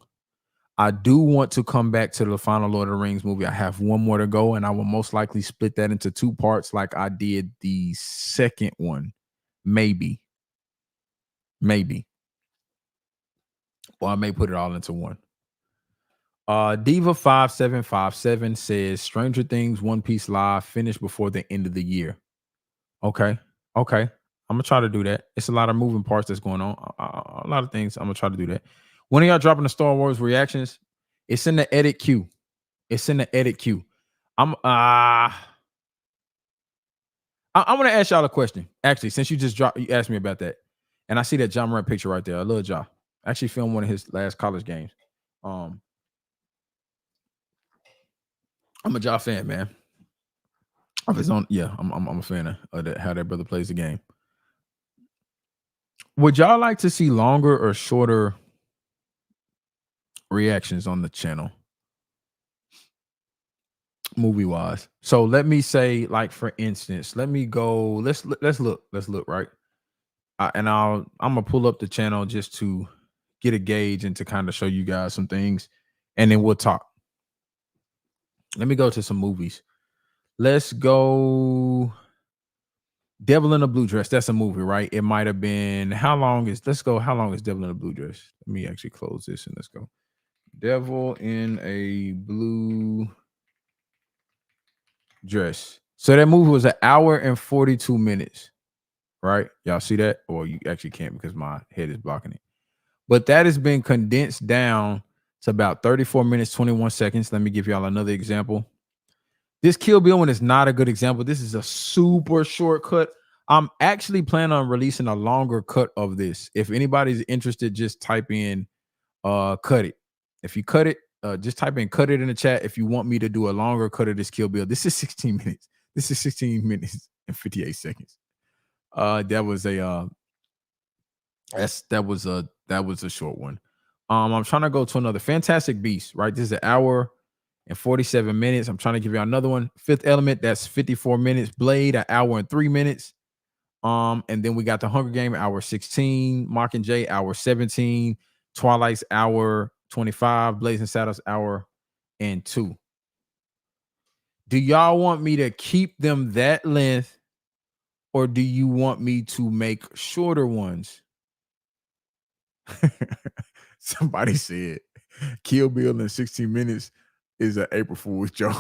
I do want to come back to the final Lord of the Rings movie. I have one more to go, and I will most likely split that into 2 parts like I did the second one. Maybe. Or I may put it all into one. Diva5757 says Stranger Things One Piece Live finished before the end of the year. Okay. I'm gonna try to do that. It's a lot of moving parts that's going on. A lot of things. I'm gonna try to do that. When are y'all dropping the Star Wars reactions? It's in the edit queue. I'm I want to ask y'all a question. Actually, since you asked me about that, and I see that John Morant picture right there. I love Ja. I actually filmed one of his last college games. I'm a Ja fan, man. Of his own, yeah. I'm a fan of how that brother plays the game. Would y'all like to see longer or shorter reactions on the channel, movie wise? So let me say, like for instance, let me go. Let's look, right? I'm gonna pull up the channel just to get a gauge and to kind of show you guys some things, and then we'll talk. Let me go to some movies. Let's go. Devil in a Blue Dress. That's a movie, right? It might have been. How long is Devil in a Blue Dress? Let me actually close this and let's go. Devil in a Blue Dress. So that movie was 1 hour and 42 minutes, right? Y'all see that? Or you actually can't because my head is blocking it. But that has been condensed down to about 34 minutes, 21 seconds. Let me give y'all another example. This Kill Bill one is not a good example. This is a super short cut. I'm actually planning on releasing a longer cut of this. If anybody's interested, just type in cut it. If you cut it, just type in cut it in the chat if you want me to do a longer cut of this Kill Bill. This is 16 minutes. This is 16 minutes and 58 seconds. That was That was a short one. I'm trying to go to another Fantastic Beast, right? This is an hour and 47 minutes. I'm trying to give you another one. Fifth Element, that's 54 minutes. Blade, an hour and 3 minutes. And then we got the Hunger Game, hour 16, Mockingjay, hour 17, Twilight's hour 25, Blazing Saddles, hour and 2. Do y'all want me to keep them that length, or do you want me to make shorter ones? Somebody said Kill Bill in 16 minutes is an April Fool's joke.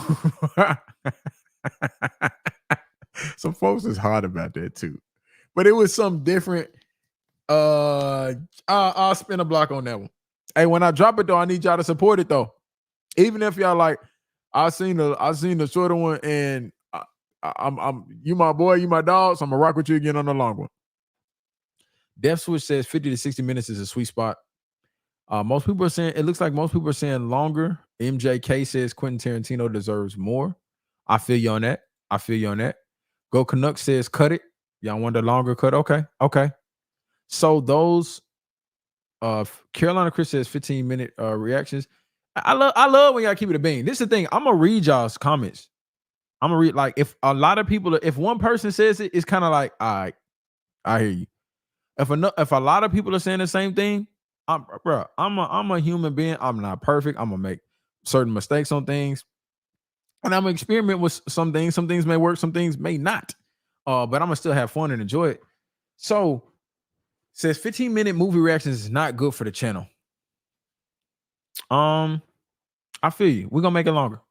Some folks is hard about that too. But it was something different. I'll spin a block on that one. Hey, when I drop it though, I need y'all to support it though. Even if y'all like, I seen the shorter one, and I'm you my boy, you my dog, so I'm gonna rock with you again on the long one. Death Switch says 50 to 60 minutes is a sweet spot. Most people are saying, it looks like most people are saying longer. MJK says Quentin Tarantino deserves more. I feel you on that. Go Canucks says cut it. Y'all want the longer cut? Okay. So those Carolina Chris says 15-minute reactions. I love when y'all keep it a bean. This is the thing. I'm gonna read y'all's comments. I'm gonna read, like, if a lot of people, if one person says it, it's kind of like, all right, I hear you. If a lot of people are saying the same thing, I'm a human being. I'm not perfect. I'm gonna make certain mistakes on things, and I'm gonna experiment with some things. Some things may work, some things may not. But I'm gonna still have fun and enjoy it. So, says 15-minute movie reactions is not good for the channel. I feel you. We're gonna make it longer.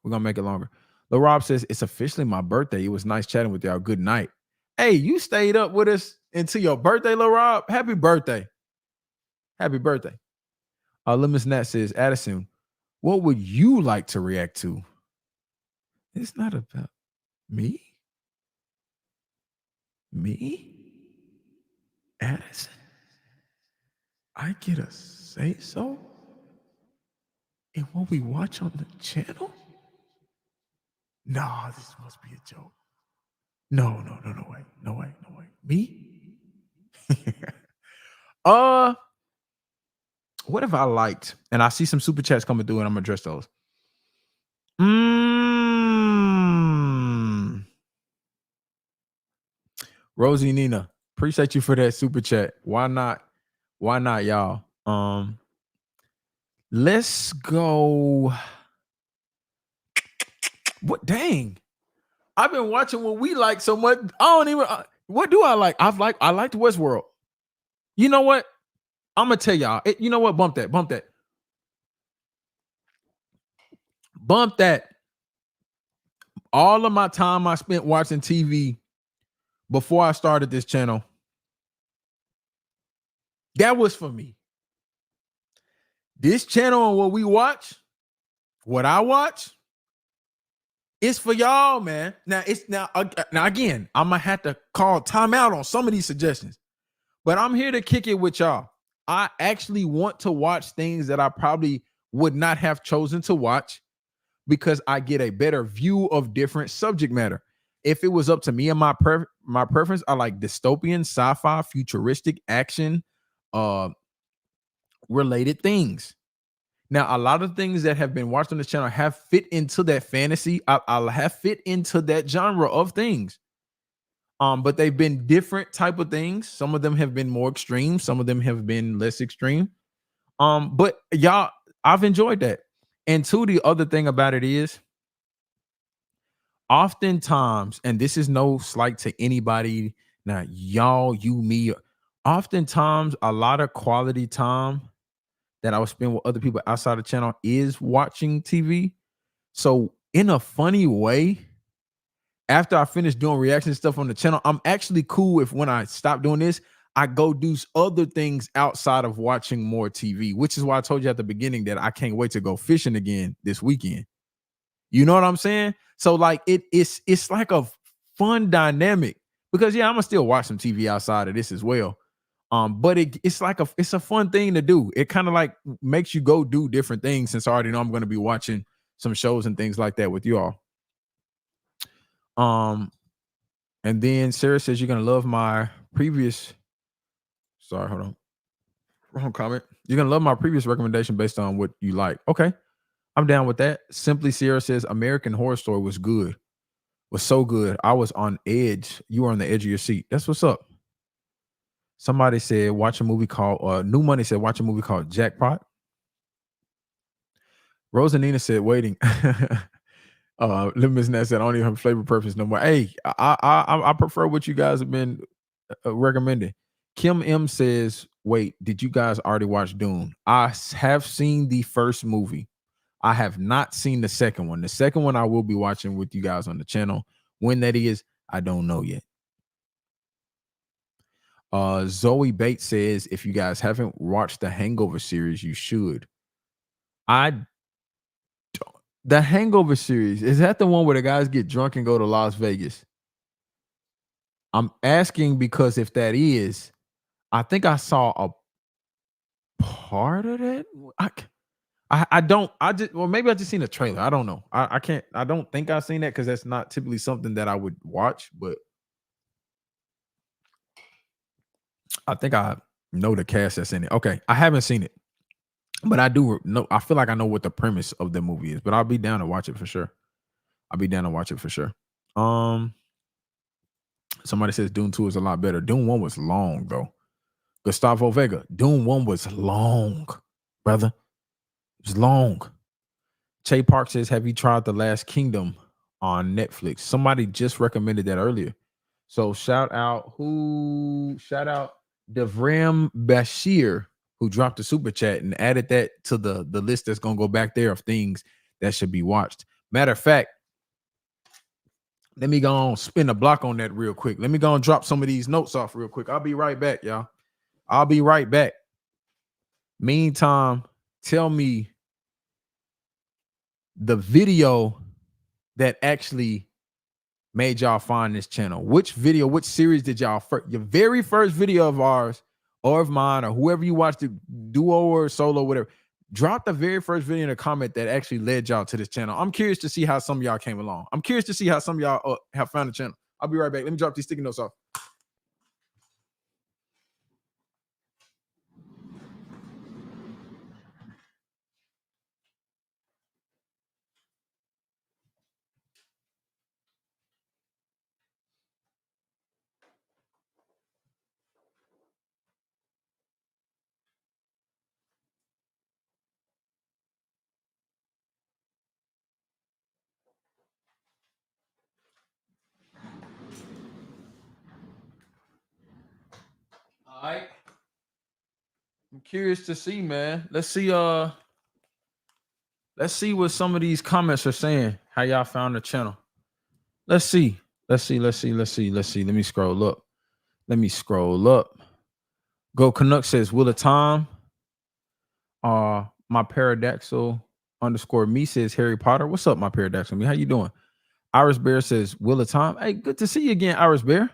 Lil Rob says it's officially my birthday. It was nice chatting with y'all. Good night. Hey, you stayed up with us until your birthday, Lil Rob. Happy birthday. Lemons Nat says, Addison, what would you like to react to? It's not about me. Addison, I get a say so in what we watch on the channel? No, this must be a joke. No way. Me? What if I liked, and I see some super chats coming through, and I'm gonna address those. Rosie Nina, appreciate you for that super chat. Why not, y'all? Let's go. What? Dang, I've been watching what we like so much. I don't even. What do I like? I liked Westworld. You know what? I'm gonna tell y'all. You know what? Bump that. All of my time I spent watching TV before I started this channel, that was for me. This channel and what we watch, what I watch, it's for y'all, man. Now again, I'm gonna have to call timeout on some of these suggestions, but I'm here to kick it with y'all. I actually want to watch things that I probably would not have chosen to watch because I get a better view of different subject matter. If it was up to me and my preference, I like dystopian, sci-fi, futuristic, action, related things. Now, a lot of things that have been watched on this channel have fit into that fantasy. I'll have fit into that genre of things. But they've been different type of things. Some of them have been more extreme. Some of them have been less extreme. But y'all, I've enjoyed that. And two, the other thing about it is, oftentimes, and this is no slight to anybody, now y'all, you, me, oftentimes a lot of quality time that I would spend with other people outside the channel is watching TV. So in a funny way, after I finish doing reaction stuff on the channel, I'm actually cool if when I stop doing this, I go do other things outside of watching more TV, which is why I told you at the beginning that I can't wait to go fishing again this weekend. You know what I'm saying? So like it's like a fun dynamic because I'm gonna still watch some TV outside of this as well. But it's a fun thing to do. It kind of like makes you go do different things since I already know I'm going to be watching some shows and things like that with you all. And then Sarah says you're gonna love my previous. Sorry, hold on. Wrong comment. You're gonna love my previous recommendation based on what you like. Okay, I'm down with that. Simply Sierra says American Horror Story was good, was so good. I was on edge. You were on the edge of your seat. That's what's up. Somebody said watch a movie called New Money said watch a movie called Jackpot. Rosanina said waiting. Limits Nat said I don't even have flavor preference no more. Hey, I prefer what you guys have been recommending. Kim M says, wait, did you guys already watch Dune? Have seen the first movie. I have not seen the second one. The second one I will be watching with you guys on the channel. When that is, I don't know yet. Zoe Bates says, if you guys haven't watched the Hangover series, you should. The Hangover series, is that the one where the guys get drunk and go to Las Vegas? I'm asking because if that is, I think I saw a part of that. Maybe I just seen a trailer. I don't know. I don't think I've seen that because that's not typically something that I would watch, but I think I know the cast that's in it. Okay, I haven't seen it, but I do know. I feel like I know what the premise of the movie is, but I'll be down to watch it for sure. Somebody says Dune 2 is a lot better. Dune 1 was long, though. Gustavo Vega, Dune 1 was long, brother. It was long. Che Park says, have you tried The Last Kingdom on Netflix? Somebody just recommended that earlier. So shout out Devram Bashir, who dropped a super chat and added that to the list that's going to go back there of things that should be watched. Matter of fact, let me go on spin a block on that real quick. Let me go and drop some of these notes off real quick. I'll be right back, y'all. I'll be right back. Meantime, tell me the video that actually made y'all find this channel. Which series did y'all your very first video of ours or of mine or whoever you watched it, duo or solo, whatever. Drop the very first video in a comment that actually led y'all to this channel. I'm curious to see how some of y'all came along. I'm curious to see how some of y'all have found the channel. I'll be right back. Let me drop these sticky notes off. All right. I'm curious to see, man. Let's see what some of these comments are saying. How y'all found the channel. Let's see. Let me scroll up. Go Canuck says, Will of Time. My Paradoxal _ me says Harry Potter. What's up, my Paradoxal me? How you doing? Iris Bear says, Will of Time. Hey, good to see you again, Iris Bear.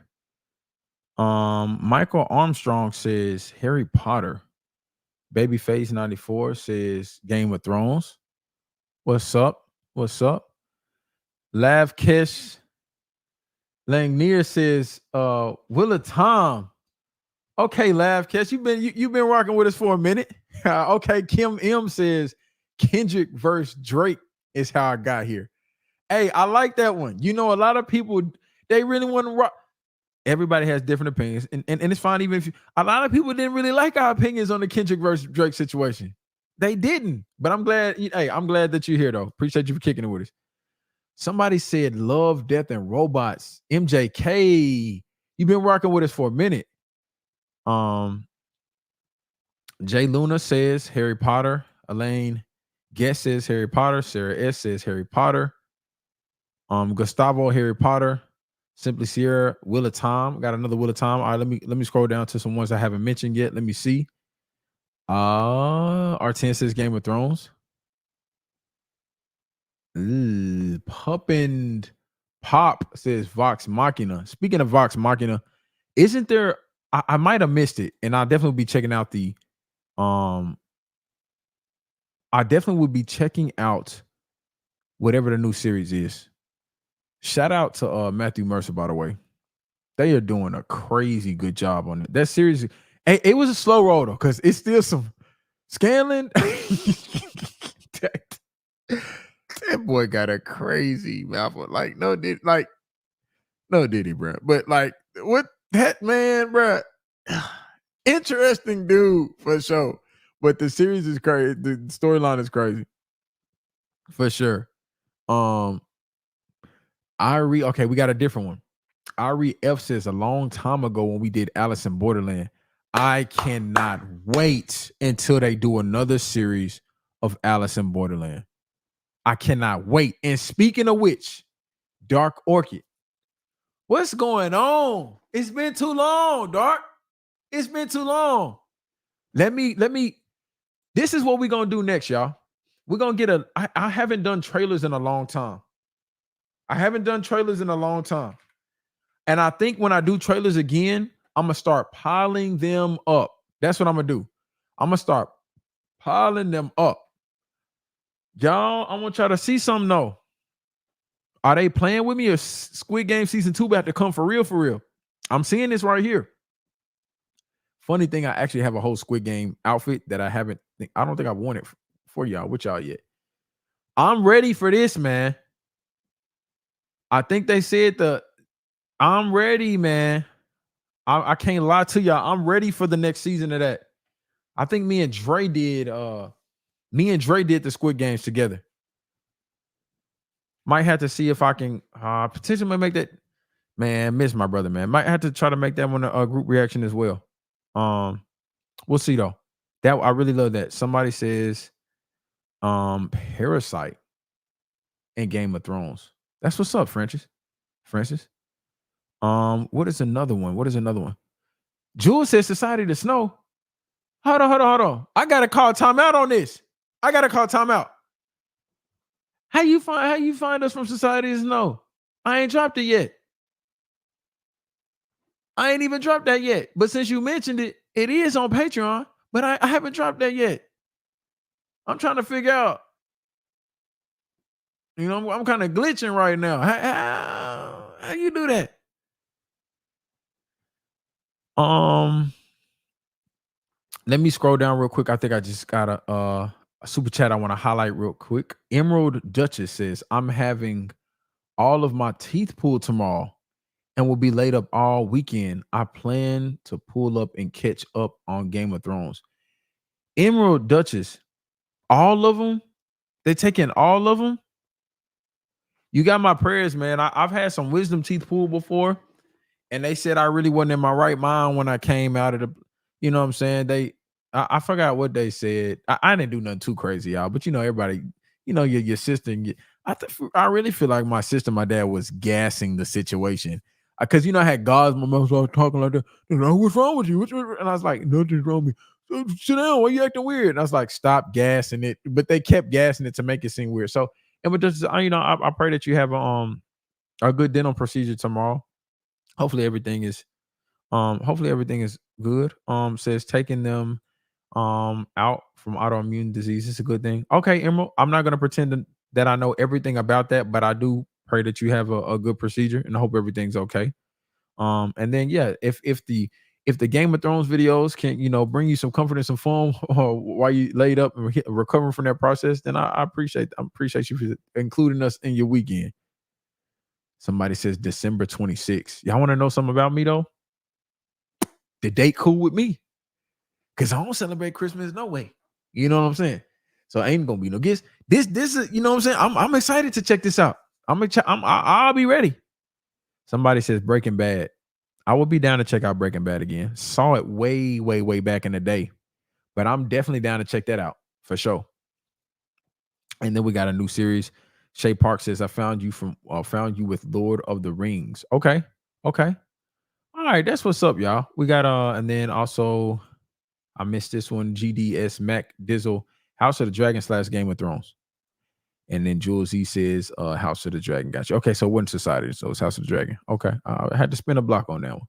Michael Armstrong says Harry Potter. Babyface 94 says Game of Thrones. What's up? Lav Kish Langnier says Will of Time. Okay, Lav Kish, you've been rocking with us for a minute. Okay, Kim M says Kendrick versus Drake is how I got here. Hey, I like that one. You know, a lot of people, they really want to rock. Everybody has different opinions, and it's fine. Even if a lot of people didn't really like our opinions on the Kendrick versus Drake situation, they didn't. But I'm glad. Hey, I'm glad that you're here, though. Appreciate you for kicking it with us. Somebody said Love, Death, and Robots. MJK, you've been rocking with us for a minute. Jay Luna says Harry Potter. Elaine Guest says Harry Potter. Sarah S says Harry Potter. Gustavo Harry Potter. Simply Sierra, Will of Time. Got another Will of Time. All right, let me scroll down to some ones I haven't mentioned yet. Let me see. R10 says Game of Thrones. Pup and Pop says Vox Machina. Speaking of Vox Machina, isn't there? I might have missed it, and I'll definitely be checking out the. I definitely will be checking out whatever the new series is. Shout out to Matthew Mercer, by the way. They are doing a crazy good job on it. That series, it was a slow roll though, because it's still some Scanlan. that, that boy got a crazy mouth. Like, no diddy, bro. But like, what that man, bro? Interesting dude for sure. But the series is crazy. The storyline is crazy for sure. Okay, we got a different one. Ari F says a long time ago when we did Alice in Borderland, I cannot wait until they do another series of Alice in Borderland. I cannot wait. And speaking of which, Dark Orchid, what's going on? It's been too long, Dark. It's been too long. Let me. This is what we're gonna do next, y'all. We're gonna get I haven't done trailers in a long time. And I think when I do trailers again, I'm gonna start piling them up. That's what I'm gonna do. I'm gonna start piling them up. Y'all, I want y'all to see something though. Are they playing with me or Squid Game season 2 about to come for real? For real. I'm seeing this right here. Funny thing, I actually have a whole Squid Game outfit that I don't think I've worn it for y'all with y'all yet. I'm ready for this, man. I think they said I'm ready, man. I can't lie to y'all. I'm ready for the next season of that. I think me and Dre did the Squid Games together. Might have to see if I can potentially make that. Man, miss my brother, man. Might have to try to make that one a group reaction as well. We'll see though. That I really love that. Somebody says Parasite and Game of Thrones. That's what's up, Francis. What is another one? Jules says Society of the Snow. Hold on. I gotta call timeout on this. How you find us from Society of the Snow? I ain't dropped it yet. I ain't even dropped that yet. But since you mentioned it, it is on Patreon, but I haven't dropped that yet. I'm trying to figure out. You know, I'm kind of glitching right now. How you do that? Let me scroll down real quick. I think I just got a super chat I want to highlight real quick. Emerald Duchess says, I'm having all of my teeth pulled tomorrow and will be laid up all weekend. I plan to pull up and catch up on Game of Thrones. Emerald Duchess, all of them? They taking all of them? You got my prayers, man. I've had some wisdom teeth pulled before, and they said I really wasn't in my right mind when I came out of the, you know what I'm saying? I forgot what they said. I didn't do nothing too crazy, y'all, but you know, everybody, you know, your sister, I really feel like my sister, my dad was gassing the situation. Because, you know, I had God's my mom was talking like that. You know, what's wrong with you? And I was like, nothing's wrong with me. So, sit down. Why you acting weird? And I was like, stop gassing it. But they kept gassing it to make it seem weird. So, and but just, you know, I pray that you have a good dental procedure tomorrow. Hopefully everything is good. Says taking them out from autoimmune disease is a good thing. Okay, Emerald, I'm not gonna pretend that I know everything about that, but I do pray that you have a good procedure and I hope everything's okay. And then yeah, if the Game of Thrones videos can, you know, bring you some comfort and some fun while you laid up and recovering from that process, then I appreciate you for including us in your weekend. Somebody says December 26th. Y'all want to know something about me though? The date cool with me. Cause I don't celebrate Christmas no way. You know what I'm saying? So I ain't gonna be no gifts. This is, you know what I'm saying? I'm excited to check this out. I'll be ready. Somebody says Breaking Bad. I will be down to check out Breaking Bad again. Saw it way back in the day, but I'm definitely down to check that out for sure. And then we got a new series. Shay Park says, I found you with Lord of the Rings. Okay. All right, that's what's up, y'all. We got and then also I missed this one. GDS Mac Dizzle, House of the Dragon / Game of Thrones. And then Jules E says House of the Dragon. Gotcha. Okay, so it wasn't Society, so it's House of the Dragon. Okay. I had to spin a block on that one.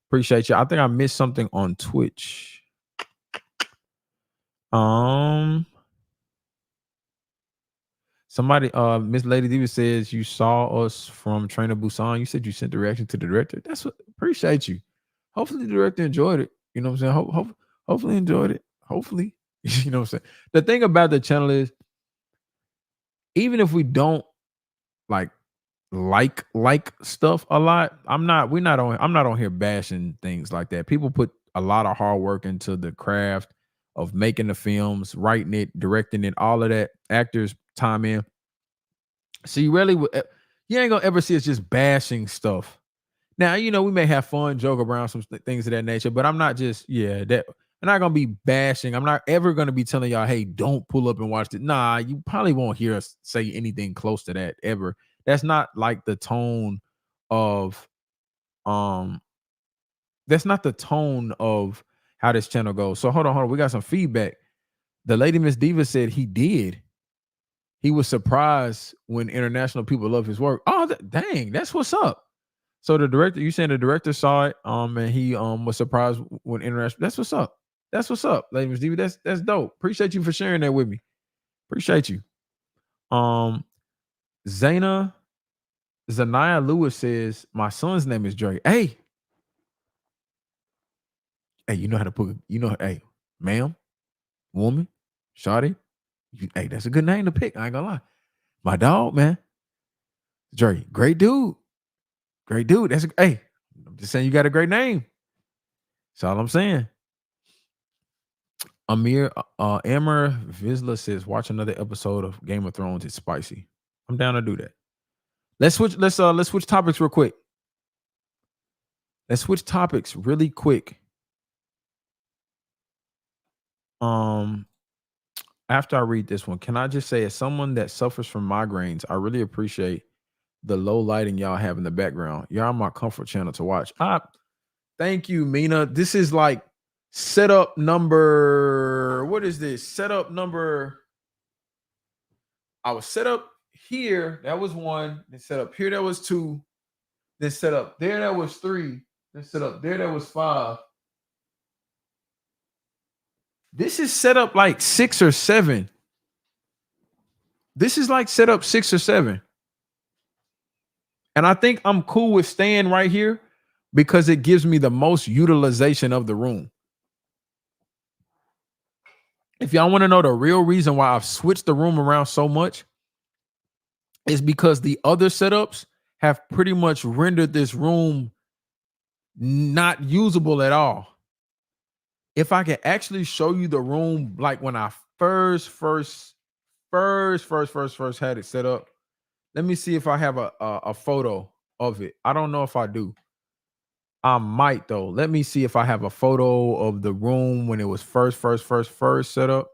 Appreciate you. I think I missed something on Twitch. Somebody, Miss Lady Diva says you saw us from Train to Busan. You said you sent the reaction to the director. That's what, appreciate you. Hopefully the director enjoyed it. You know what I'm saying? Hopefully enjoyed it. Hopefully. You know what I'm saying? The thing about the channel is, even if we don't like like stuff a lot, I'm not on here bashing things like that. People put a lot of hard work into the craft of making the films, writing it, directing it, all of that, actors time in. So you ain't gonna ever see us just bashing stuff. Now, we may have fun, joke around some things of that nature, but I'm not just, that I'm not gonna be bashing. I'm not ever gonna be telling y'all, hey, don't pull up and watch it. Nah, you probably won't hear us say anything close to that ever. That's not like the tone of um that's not the tone of how this channel goes. So hold on. We got some feedback. The lady Miss Diva said he did. He was surprised when international people love his work. Oh, dang, that's what's up. So the director, you saying the director saw it, and he was surprised when international. That's what's up. That's what's up, lady Miss Diva. That's dope. Appreciate you for sharing that with me. Appreciate you. Um, Zana Zanaya Lewis says my son's name is Dre. Hey, you know how to put, hey, ma'am, woman, shawty. Hey, that's a good name to pick. I ain't gonna lie. My dog, man, Dre, great dude. Great dude. Hey, I'm just saying you got a great name. That's all I'm saying. Amir Vizsla says, watch another episode of Game of Thrones. It's spicy. I'm down to do that. Let's switch topics real quick. Let's switch topics really quick. After I read this one, can I just say, as someone that suffers from migraines, I really appreciate the low lighting y'all have in the background. Y'all my comfort channel to watch. Thank you, Mina. This is like setup number. What is this? Setup number. I was set up here. That was one. Then set up here. That was two. Then set up there. That was three. Then set up there. That was five. This is set up like 6 or 7. This is like set up 6 or 7. And I think I'm cool with staying right here because it gives me the most utilization of the room. If y'all want to know the real reason why I've switched the room around so much, is because the other setups have pretty much rendered this room not usable at all. If I can actually show you the room, like when I first had it set up, let me see if I have a photo of it. I don't know if I do. I might though. Let me see if I have a photo of the room when it was first set up.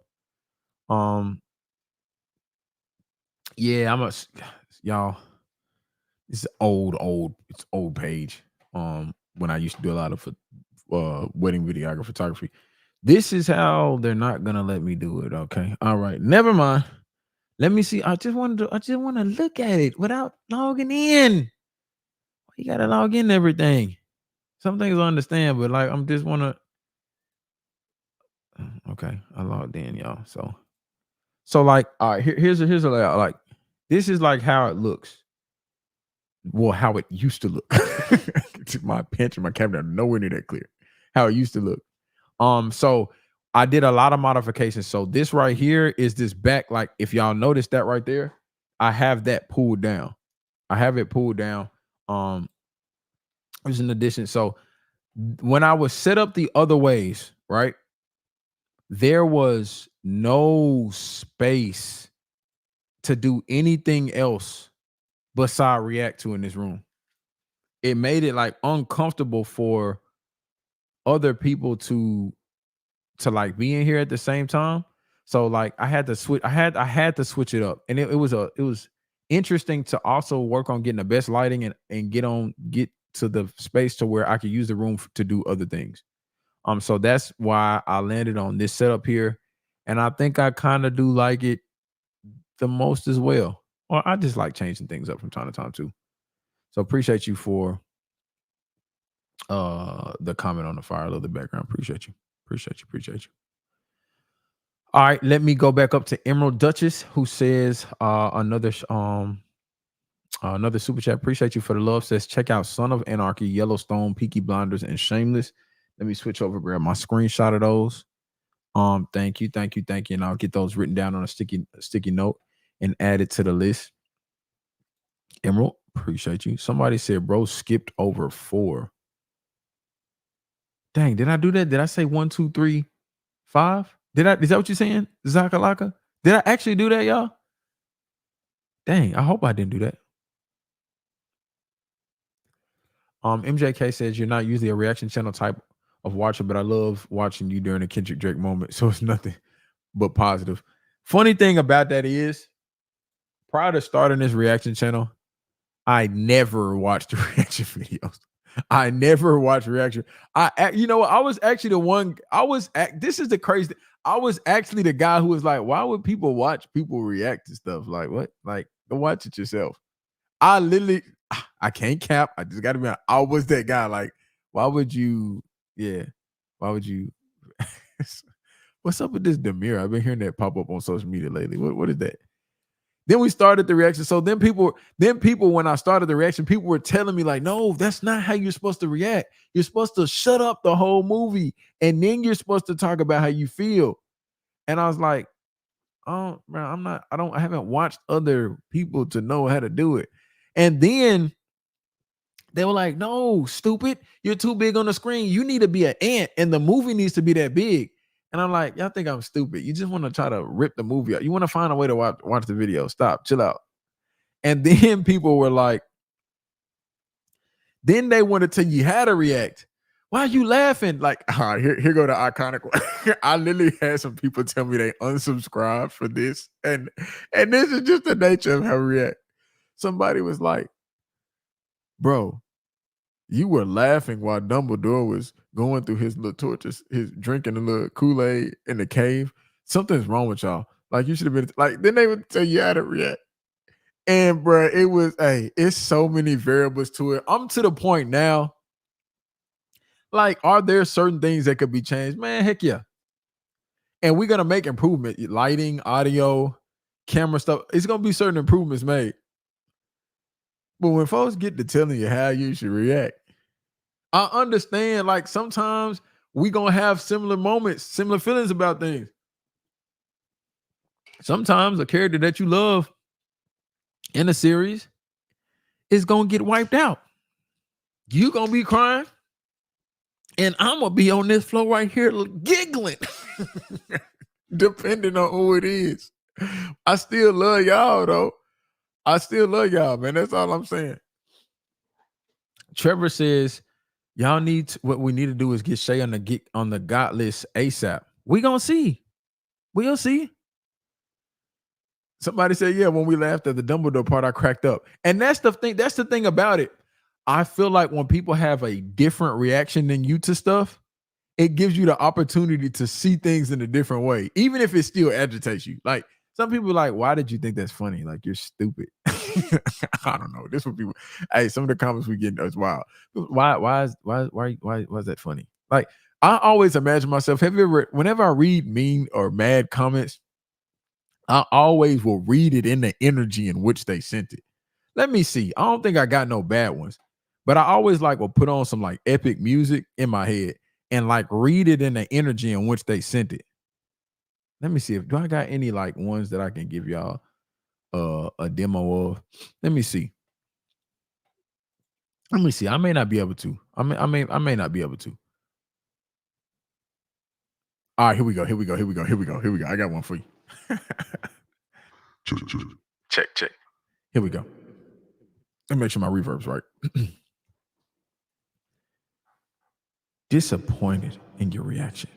Yeah, y'all. It's old page. When I used to do a lot of wedding videography photography. This is how they're not gonna let me do it. Okay. All right. Never mind. Let me see. I just want to look at it without logging in. You gotta log in everything. Some things I understand, but like I'm just wanna. Okay, I logged in, y'all. So like, all right, here's a layout. Like, this is like how it looks. Well, how it used to look. My pinch and my camera nowhere near that clear. How it used to look. So I did a lot of modifications. So this right here is this back. Like, if y'all notice that right there, I have that pulled down. I have it pulled down. There's an addition. So when I was set up the other ways, right, there was no space to do anything else beside react to in this room. It made it like uncomfortable for other people to like be in here at the same time. So like I had to switch. I had to switch it up, and it was interesting to also work on getting the best lighting and get to the space to where I could use the room to do other things. So that's why I landed on this setup here, and I think I kind of do like it the most as well. Or I just like changing things up from time to time too. So appreciate you for the comment on the fire. I love the background. Appreciate you. All right, let me go back up to Emerald Duchess, who says another super chat. Appreciate you for the love. Says check out Son of Anarchy, Yellowstone, Peaky Blinders, and Shameless. Let me switch over, grab my screenshot of those. Thank you, thank you, thank you. And I'll get those written down on a sticky note and add it to the list. Emerald, appreciate you. Somebody said, bro, skipped over 4. Dang, did I do that? Did I say 1, 2, 3, 5? Is that what you're saying? Zakalaka? Did I actually do that, y'all? Dang, I hope I didn't do that. MJK says you're not usually a reaction channel type of watcher, but I love watching you during the Kendrick Drake moment. So it's nothing but positive. Funny thing about that is, prior to starting this reaction channel, I never watched the reaction videos. I never watched reaction. You know what? I was actually the one. This is the crazy. I was actually the guy who was like, why would people watch people react to stuff? Like what? Like go watch it yourself. I can't cap. I just got to be honest. I was that guy. Like, why would you? Yeah. Why would you? What's up with this Demir? I've been hearing that pop up on social media lately. What is that? Then we started the reaction. So then people, when I started the reaction, people were telling me like, no, that's not how you're supposed to react. You're supposed to shut up the whole movie. And then you're supposed to talk about how you feel. And I was like, oh, man, I haven't watched other people to know how to do it. And then they were like, no, stupid. You're too big on the screen. You need to be an ant and the movie needs to be that big. And I'm like, y'all think I'm stupid. You just want to try to rip the movie out. You want to find a way to watch the video. Stop, chill out. And then people were like, then they want to tell you how to react. Why are you laughing? Like, here go the iconic one. I literally had some people tell me they unsubscribed for this. And this is just the nature of how we react. Somebody was like, bro, you were laughing while Dumbledore was going through his little tortures, his drinking a little Kool-Aid in the cave. Something's wrong with y'all. Like you should have been like, then they would tell you how to react. And bro, it's so many variables to it. I'm to the point now. Like, are there certain things that could be changed? Man, heck yeah. And we're gonna make improvement. Lighting, audio, camera stuff. It's gonna be certain improvements made. But when folks get to telling you how you should react, I understand, like, sometimes we gonna have similar moments, similar feelings about things. Sometimes a character that you love in a series is gonna get wiped out. You gonna be crying, and I'm gonna be on this floor right here giggling, depending on who it is. I still love y'all, though. I still love y'all, man. That's all I'm saying. Trevor says, y'all what we need to do is get Shay on the GOT list ASAP. We gonna see. We'll see. Somebody said, yeah, when we laughed at the Dumbledore part, I cracked up. And that's the thing. That's the thing about it. I feel like when people have a different reaction than you to stuff, it gives you the opportunity to see things in a different way, even if it still agitates you. Like, some people are like, why did you think that's funny? Like, you're stupid. I don't know. This what people. Hey, some of the comments we get is wild. Why is that funny? Like, I always imagine myself. Whenever I read mean or mad comments, I always will read it in the energy in which they sent it. Let me see. I don't think I got no bad ones, but I always will put on some like epic music in my head and like read it in the energy in which they sent it. Let me see do I got any like ones that I can give y'all a demo of. Let me see. I may not be able to. I may not be able to. All right, here we go. I got one for you. Check. Here we go. Let me make sure my reverb's right. Disappointed in your reaction.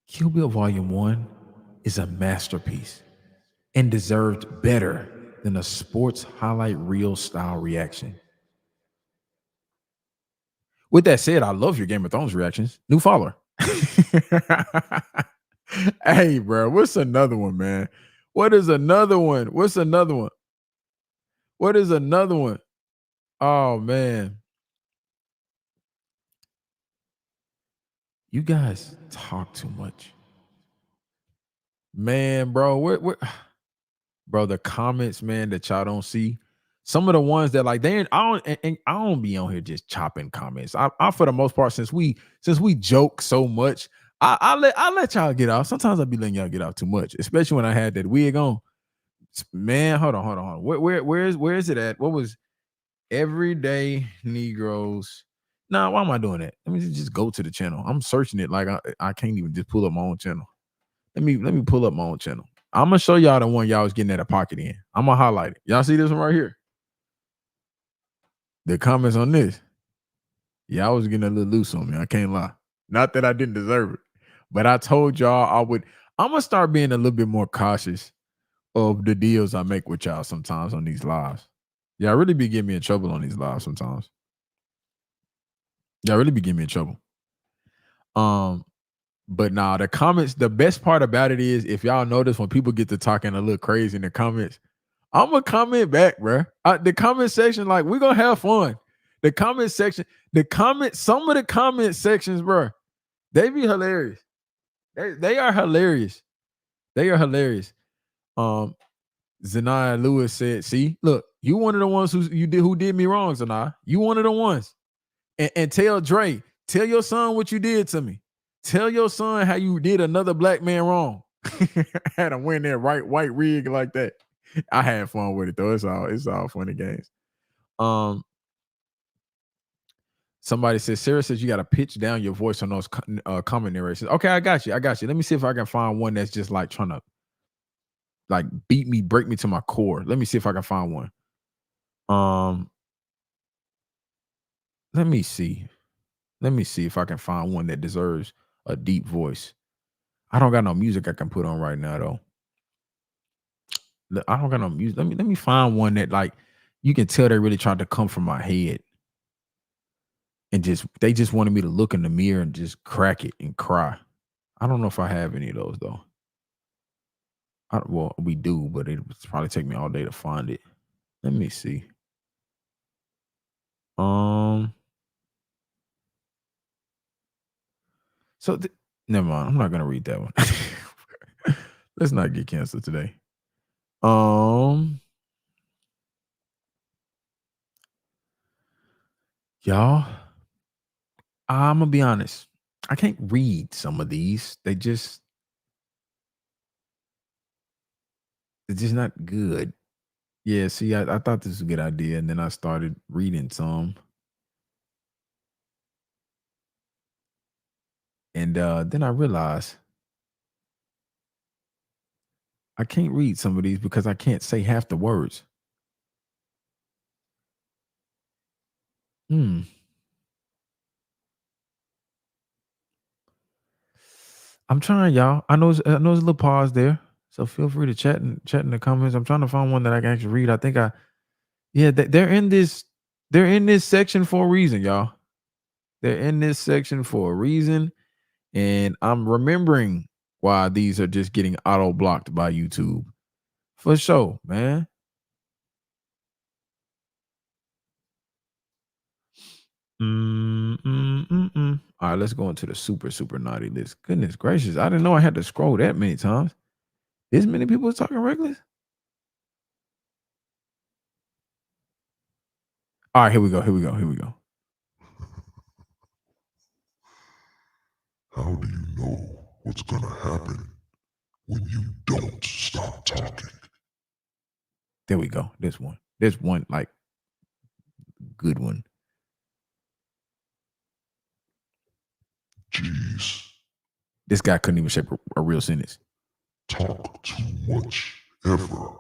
Kill Bill Volume 1 is a masterpiece and deserved better than a sports highlight reel style reaction. With that said, I love your Game of Thrones reactions. New follower. Hey, bro, what's another one, man? What is another one? Oh, man. You guys talk too much. Man, bro, bro, the comments, man, that y'all don't see. Some of the ones that like I don't be on here just chopping comments. I for the most part, since we joke so much, I let y'all get off. Sometimes I be letting y'all get off too much, especially when I had that wig on. Man, hold on. Where is it at? What was Everyday Negroes? Nah, why am I doing that? Let me just go to the channel. I'm searching it like I can't even just pull up my own channel. Let me pull up my own channel. I'm gonna show y'all the one y'all was getting at a pocket in. I'm gonna highlight it. Y'all see this one right here? The comments on this. Yeah, I was getting a little loose on me. I can't lie. Not that I didn't deserve it, but I told y'all I would. I'm gonna start being a little bit more cautious of the deals I make with y'all sometimes on these lives. Y'all really be getting me in trouble on these lives sometimes. Y'all really be getting me in trouble. But nah, the comments, the best part about it is if y'all notice when people get to talking a little crazy in the comments, I'm gonna comment back, bro. The comment section, like, we're gonna have fun. The comment section, some of the comment sections, bro, they be hilarious. They are hilarious. They are hilarious. Zanaya Lewis said, "See, look, you one of the ones who did me wrong, Zanaya. You one of the ones. And tell Dre, tell your son what you did to me. Tell your son how you did another black man wrong. Had him win that white rig like that. I had fun with it though. It's all funny games. Somebody says, Sarah says you got to pitch down your voice on those comment narrations. Okay, I got you. Let me see if I can find one that's just like trying to like break me to my core. Let me see if I can find one. Let me see if I can find one that deserves a deep voice. I don't got no music I can put on right now though. I don't got no music. Let me find one that like you can tell they really tried to come from my head. And they just wanted me to look in the mirror and just crack it and cry. I don't know if I have any of those though. Well, we do, but it would probably take me all day to find it. Let me see. So never mind. I'm not gonna read that one. Let's not get canceled today. Y'all, I'm gonna be honest. I can't read some of these. They're just not good. Yeah, see, I thought this was a good idea, and then I started reading some. And then I realized I can't read some of these because I can't say half the words. I'm trying, y'all. I know there's a little pause there, so feel free to chat in the comments. I'm trying to find one that I can actually read. I think they're in this section for a reason, y'all. They're in this section for a reason, and I'm remembering why these are just getting auto blocked by YouTube. For sure, man. All right, let's go into the super naughty list. Goodness gracious, I didn't know I had to scroll that many times. This many people are talking reckless. All right, here we go. How do you know what's gonna happen when you don't stop talking? There we go. There's one like good one. Jeez. This guy couldn't even shape a real sentence. Talk too much ever.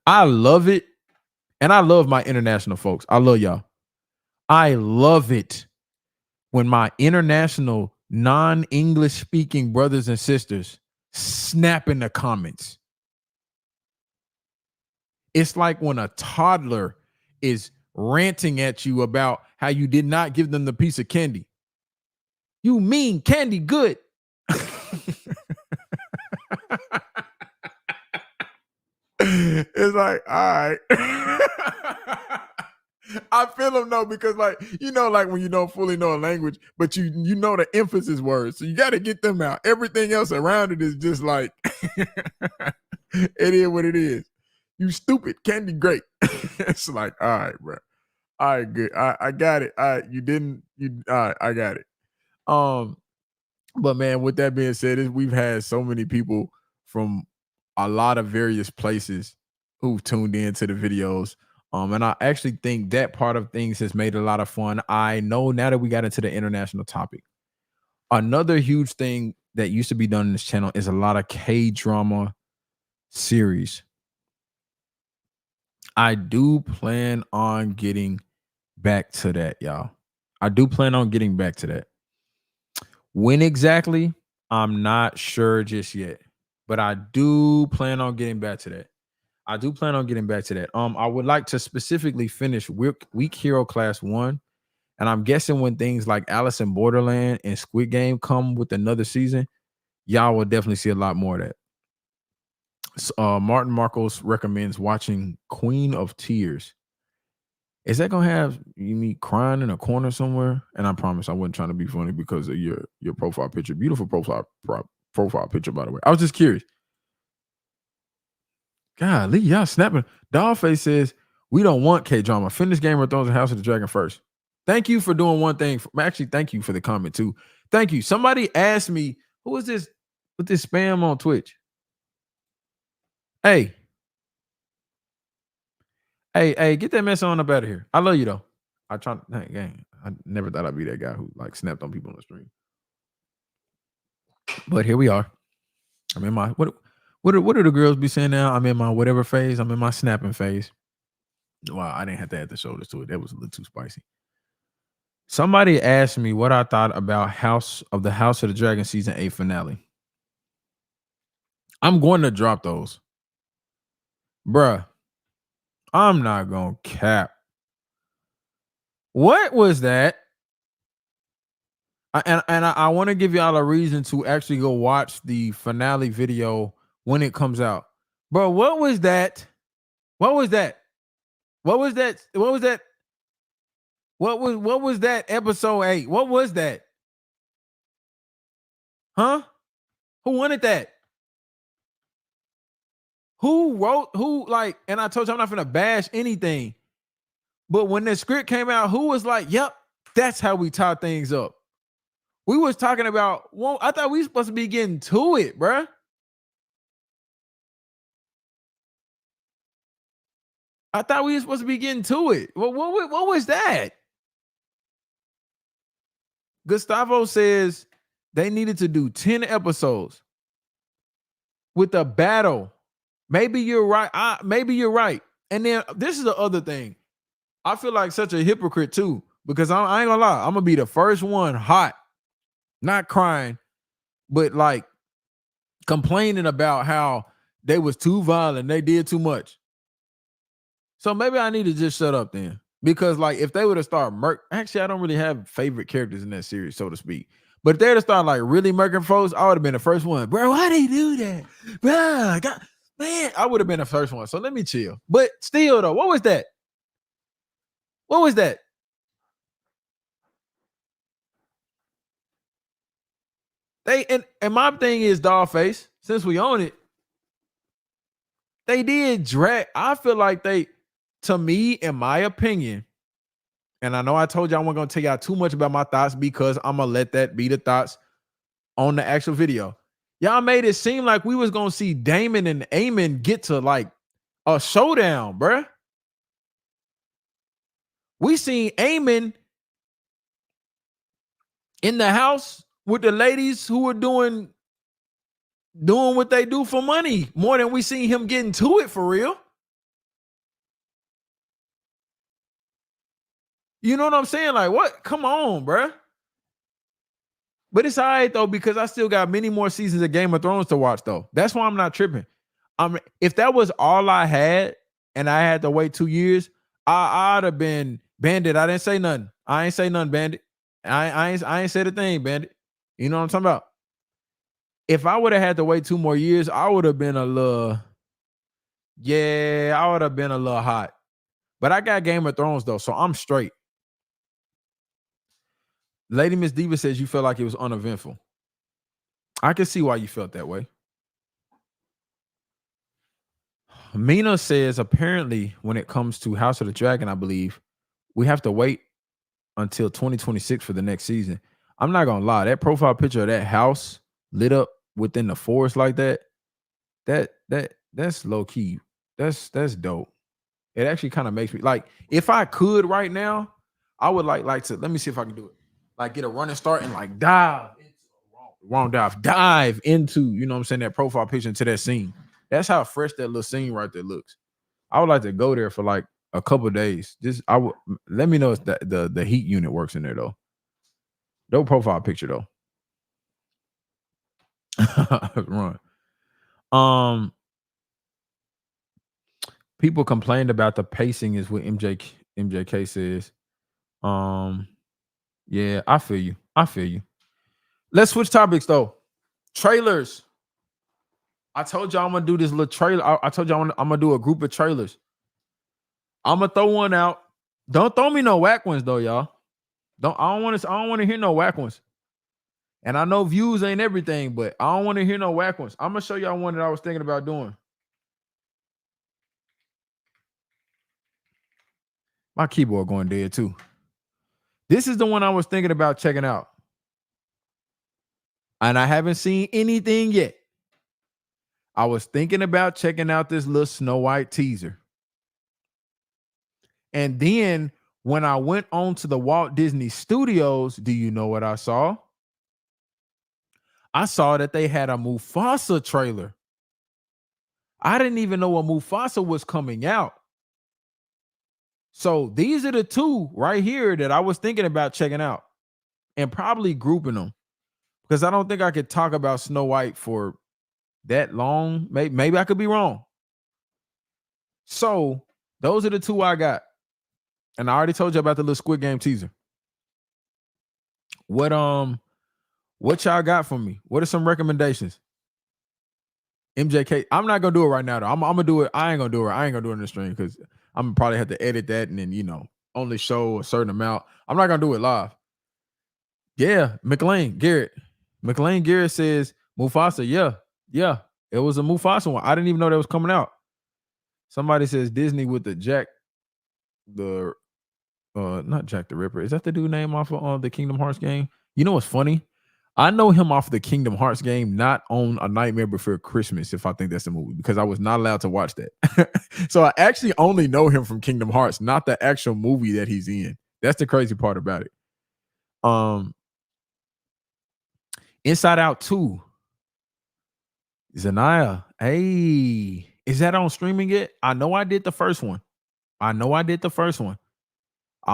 I love it. And I love my international folks. I love y'all. I love it when my international non-English speaking brothers and sisters snap in the comments. It's like when a toddler is ranting at you about how you did not give them the piece of candy. You mean candy good. It's like, all right. I feel them though, because like, like when you don't fully know a language, but you know the emphasis words. So you got to get them out. Everything else around it is just like, it is what it is. You stupid candy great. It's like, all right, bro. All right, good. I got it. All right, all right, I got it. But man, with that being said, we've had so many people from a lot of various places who've tuned into the videos. And I actually think that part of things has made it a lot of fun. I know now that we got into the international topic, another huge thing that used to be done in this channel is a lot of K-drama series. I do plan on getting back to that, y'all. I do plan on getting back to that. When exactly, I'm not sure just yet, but I do plan on getting back to that. I do plan on getting back to that. I would like to specifically finish Weak Hero Class 1, and I'm guessing when things like Alice in Borderland and Squid Game come with another season, y'all will definitely see a lot more of that. Martin Marcos recommends watching Queen of Tears. Is that gonna have me crying in a corner somewhere? And I promise I wasn't trying to be funny because of your profile picture. Beautiful profile picture, by the way. I was just curious. Golly, y'all snapping. Dollface says we don't want K-drama. Finish Game of Thrones and House of the Dragon first. Thank you for doing one thing. Actually, thank you for the comment too. Thank you. Somebody asked me, who is this with this spam on Twitch? Hey, get that mess on up out of here. I love you though. I never thought I'd be that guy who like snapped on people on the stream. But here we are. I'm in my what do the girls be saying now? I'm in my whatever phase. I'm in my snapping phase. Wow, I didn't have to add the shoulders to it. That was a little too spicy. Somebody asked me what I thought about House of the Dragon season 8 finale. I'm going to drop those. Bruh, I'm not gonna cap. What was that? I want to give y'all a reason to actually go watch the finale video when it comes out. Bro, what was that? What was that? What was that? What was that? What was that episode 8? What was that? Huh? Who wanted that? Who wrote and I told you I'm not gonna bash anything. But when the script came out, who was like, yep, that's how we tie things up. We was talking about, well, I thought we were supposed to be getting to it, bruh. I thought we were supposed to be getting to it. What was that? Gustavo says they needed to do 10 episodes with a battle. Maybe you're right. Maybe you're right. And then this is the other thing. I feel like such a hypocrite too, because I ain't gonna lie. I'm gonna be the first one hot, not crying, but like complaining about how they was too violent. They did too much. So maybe I need to just shut up then. Because like if they would have started actually, I don't really have favorite characters in that series, so to speak. But if they would have started like really murking folks, I would have been the first one. Bro, why they do that? Bro, man, I would have been the first one. So let me chill. But still though, what was that? What was that? And my thing is, Dollface, since we own it, they did drag. I feel like to me, in my opinion, and I know I told you I wasn't gonna tell y'all too much about my thoughts because I'm gonna let that be the thoughts on the actual video. Y'all made it seem like we was gonna see Damon and Eamon get to like a showdown, bruh. We seen Eamon in the house with the ladies who were doing what they do for money more than we seen him getting to it for real. You know what I'm saying? Like, what? Come on, bruh. But it's all right, though, because I still got many more seasons of Game of Thrones to watch, though. That's why I'm not tripping. If that was all I had and I had to wait 2 years, I'd have been Bandit. I didn't say nothing. I ain't say nothing, Bandit. I ain't said a thing, Bandit. You know what I'm talking about? If I would have had to wait 2 more years, I would have been a little hot. But I got Game of Thrones, though, so I'm straight. Lady Miss Diva says you felt like it was uneventful. I can see why you felt that way. Mina says apparently when it comes to House of the Dragon, I believe we have to wait until 2026 for the next season. I'm not gonna lie, that profile picture of that house lit up within the forest like that, that's low key. That's dope. It actually kind of makes me like if I could right now, I would like to let me see if I can do it. Like get a running start and like dive into dive into, you know what I'm saying, that profile picture into that scene. That's how fresh that little scene right there looks. I would like to go there for like a couple days. Just I would let me know if the heat unit works in there though. Dope profile picture though. Run. Um, people complained about the pacing is what MJK says. Um, yeah, I feel you. I feel you. Let's switch topics though. Trailers. I told y'all I'm gonna do this little trailer. I told y'all I'm gonna do a group of trailers. I'm gonna throw one out. Don't throw me no whack ones though, y'all. I don't want to hear no whack ones. And I know views ain't everything, but I don't want to hear no whack ones. I'm gonna show y'all one that I was thinking about doing. My keyboard going dead too. This is the one I was thinking about checking out. And I haven't seen anything yet. I was thinking about checking out this little Snow White teaser. And then when I went on to the Walt Disney Studios, do you know what I saw? I saw that they had a Mufasa trailer. I didn't even know a Mufasa was coming out. So these are the two right here that I was thinking about checking out and probably grouping them because I don't think I could talk about Snow White for that long. Maybe I could be wrong. So those are the two I got. And I already told you about the little Squid Game teaser. What y'all got for me? What are some recommendations? MJK, I'm not gonna do it right now though. I'm gonna do it. I ain't gonna do it. I ain't gonna do it in the stream because I'm gonna probably have to edit that and then only show a certain amount. I'm not gonna do it live. Yeah, Garrett says Mufasa. Yeah, it was a Mufasa one. I didn't even know that was coming out. Somebody says Disney with the not Jack the Ripper. Is that the dude name off of the Kingdom Hearts game? You know what's funny? I know him off the Kingdom Hearts game, not on A Nightmare Before Christmas, if I think that's the movie, because I was not allowed to watch that. So I actually only know him from Kingdom Hearts, not the actual movie that he's in. That's the crazy part about it. Inside Out 2. Zanaya. Hey, is that on streaming yet? I know I did the first one. I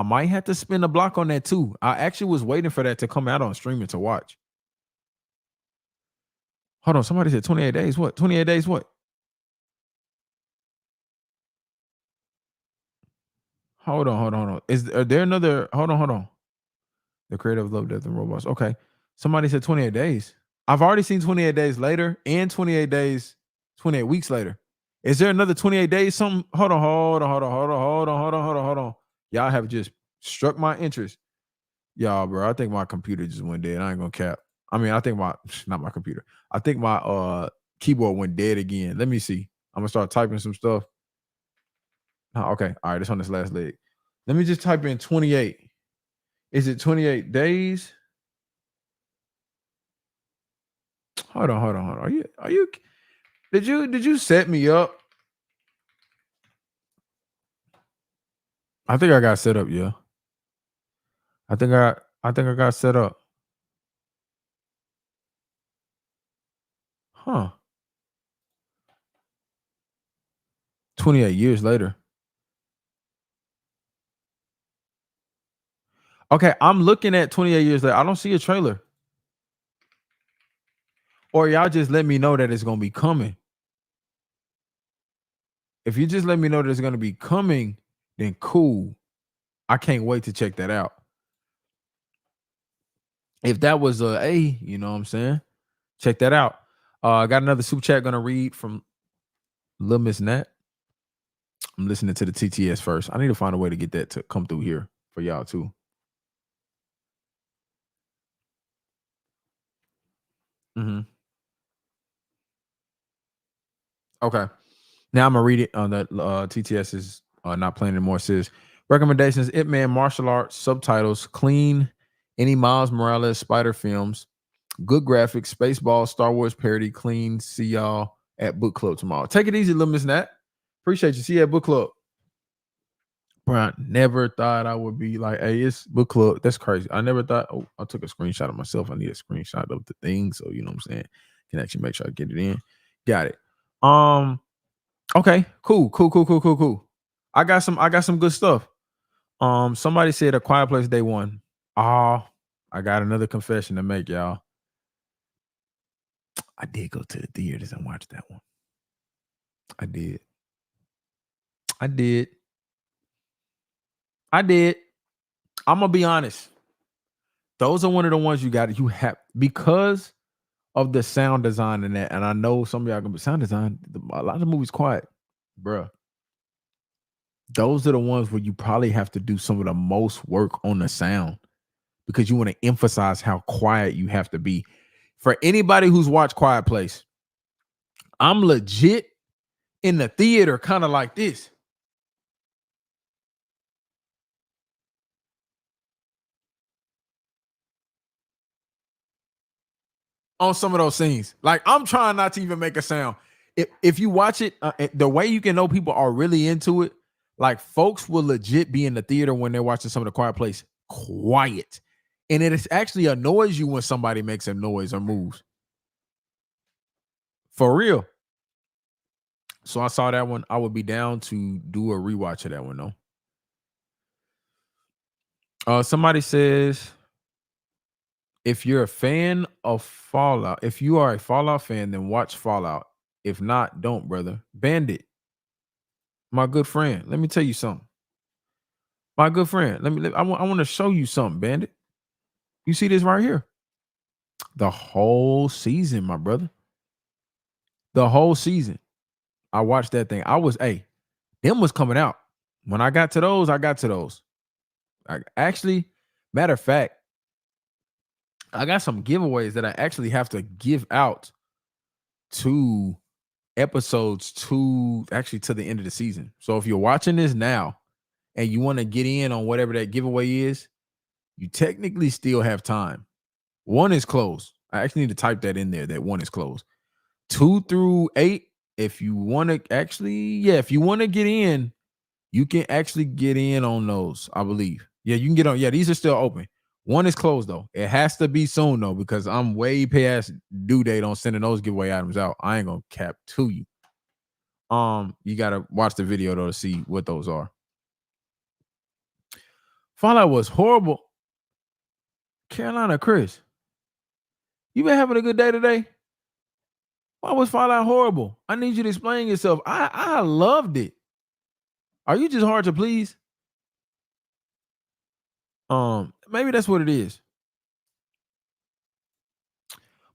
might have to spin a block on that too. I actually was waiting for that to come out on streaming to watch. Hold on, somebody said 28 days. What? 28 days what? Hold on. Are there another? Hold on. The creator of Love, Death, and Robots. Okay. Somebody said 28 days. I've already seen 28 days later and 28 weeks later. Is there another 28 days? Something? Hold on. Y'all have just struck my interest. Y'all, bro. I think my computer just went dead. I ain't gonna cap. I mean, I think not my computer. I think my keyboard went dead again. Let me see. I'm gonna start typing some stuff. Oh, okay. All right, it's on this last leg. Let me just type in 28. Is it 28 days? Hold on. Are you did you set me up? I think I got set up, yeah. I think I got set up. Huh. 28 years later. Okay, I'm looking at 28 years later. I don't see a trailer. Or y'all just let me know that it's gonna be coming. If you just let me know that it's gonna be coming, then cool. I can't wait to check that out. If that was you know what I'm saying? Check that out. I got another super chat gonna read from Lil Miss Nat. I'm listening to the TTS first. I need to find a way to get that to come through here for y'all too. Okay. Now I'm gonna read it on the TTS is not playing anymore. It says recommendations: Ip Man martial arts subtitles, clean Any Miles Morales Spider films, good graphics, Spaceball, Star Wars parody, clean. See y'all at book club tomorrow. Take it easy, little Miss Nat. Appreciate you. See you at book club. Bro, I never thought I would be like, hey, it's book club. That's crazy. I never thought. Oh, I took a screenshot of myself. I need a screenshot of the thing. So you know what I'm saying? Can actually make sure I get it in. Got it. Okay, cool. I got some good stuff. Somebody said A Quiet Place Day 1. I got another confession to make, y'all. I did go to the theaters and watch that one. I did. I'm gonna be honest. Those are one of the ones you have because of the sound design in that. And I know some of y'all gonna be sound design. A lot of the movies quiet, bruh. Those are the ones where you probably have to do some of the most work on the sound because you want to emphasize how quiet you have to be. For anybody who's watched Quiet Place, I'm legit in the theater kind of like this. On some of those scenes. Like, I'm trying not to even make a sound. If you watch it, the way you can know people are really into it, like folks will legit be in the theater when they're watching some of the Quiet Place quiet. And it is actually annoys you when somebody makes a noise or moves. For real. So I saw that one. I would be down to do a rewatch of that one though. Somebody says, if you're a fan of Fallout, if you are a Fallout fan, then watch Fallout. If not, don't, brother. Bandit, my good friend. Let me tell you something. My good friend, I want to show you something, Bandit. You see this right here? The whole season, my brother. The whole season. I watched that thing. Them was coming out. When I got to those, I got to those. Matter of fact, I got some giveaways that I actually have to give out to episodes to the end of the season. So if you're watching this now and you want to get in on whatever that giveaway is, you technically still have time. 1 is closed. I actually need to type that in there, that 1 is closed. 2 through 8, if you want to if you want to get in, you can actually get in on those, I believe. Yeah, you can get on. Yeah, these are still open. 1 is closed though. It has to be soon though, because I'm way past due date on sending those giveaway items out. I ain't gonna cap to you. You gotta watch the video though to see what those are. Fallout was horrible. Carolina Chris, you been having a good day today? Why was Fallout horrible? I need you to explain yourself. I loved it. Are you just hard to please? Maybe that's what it is.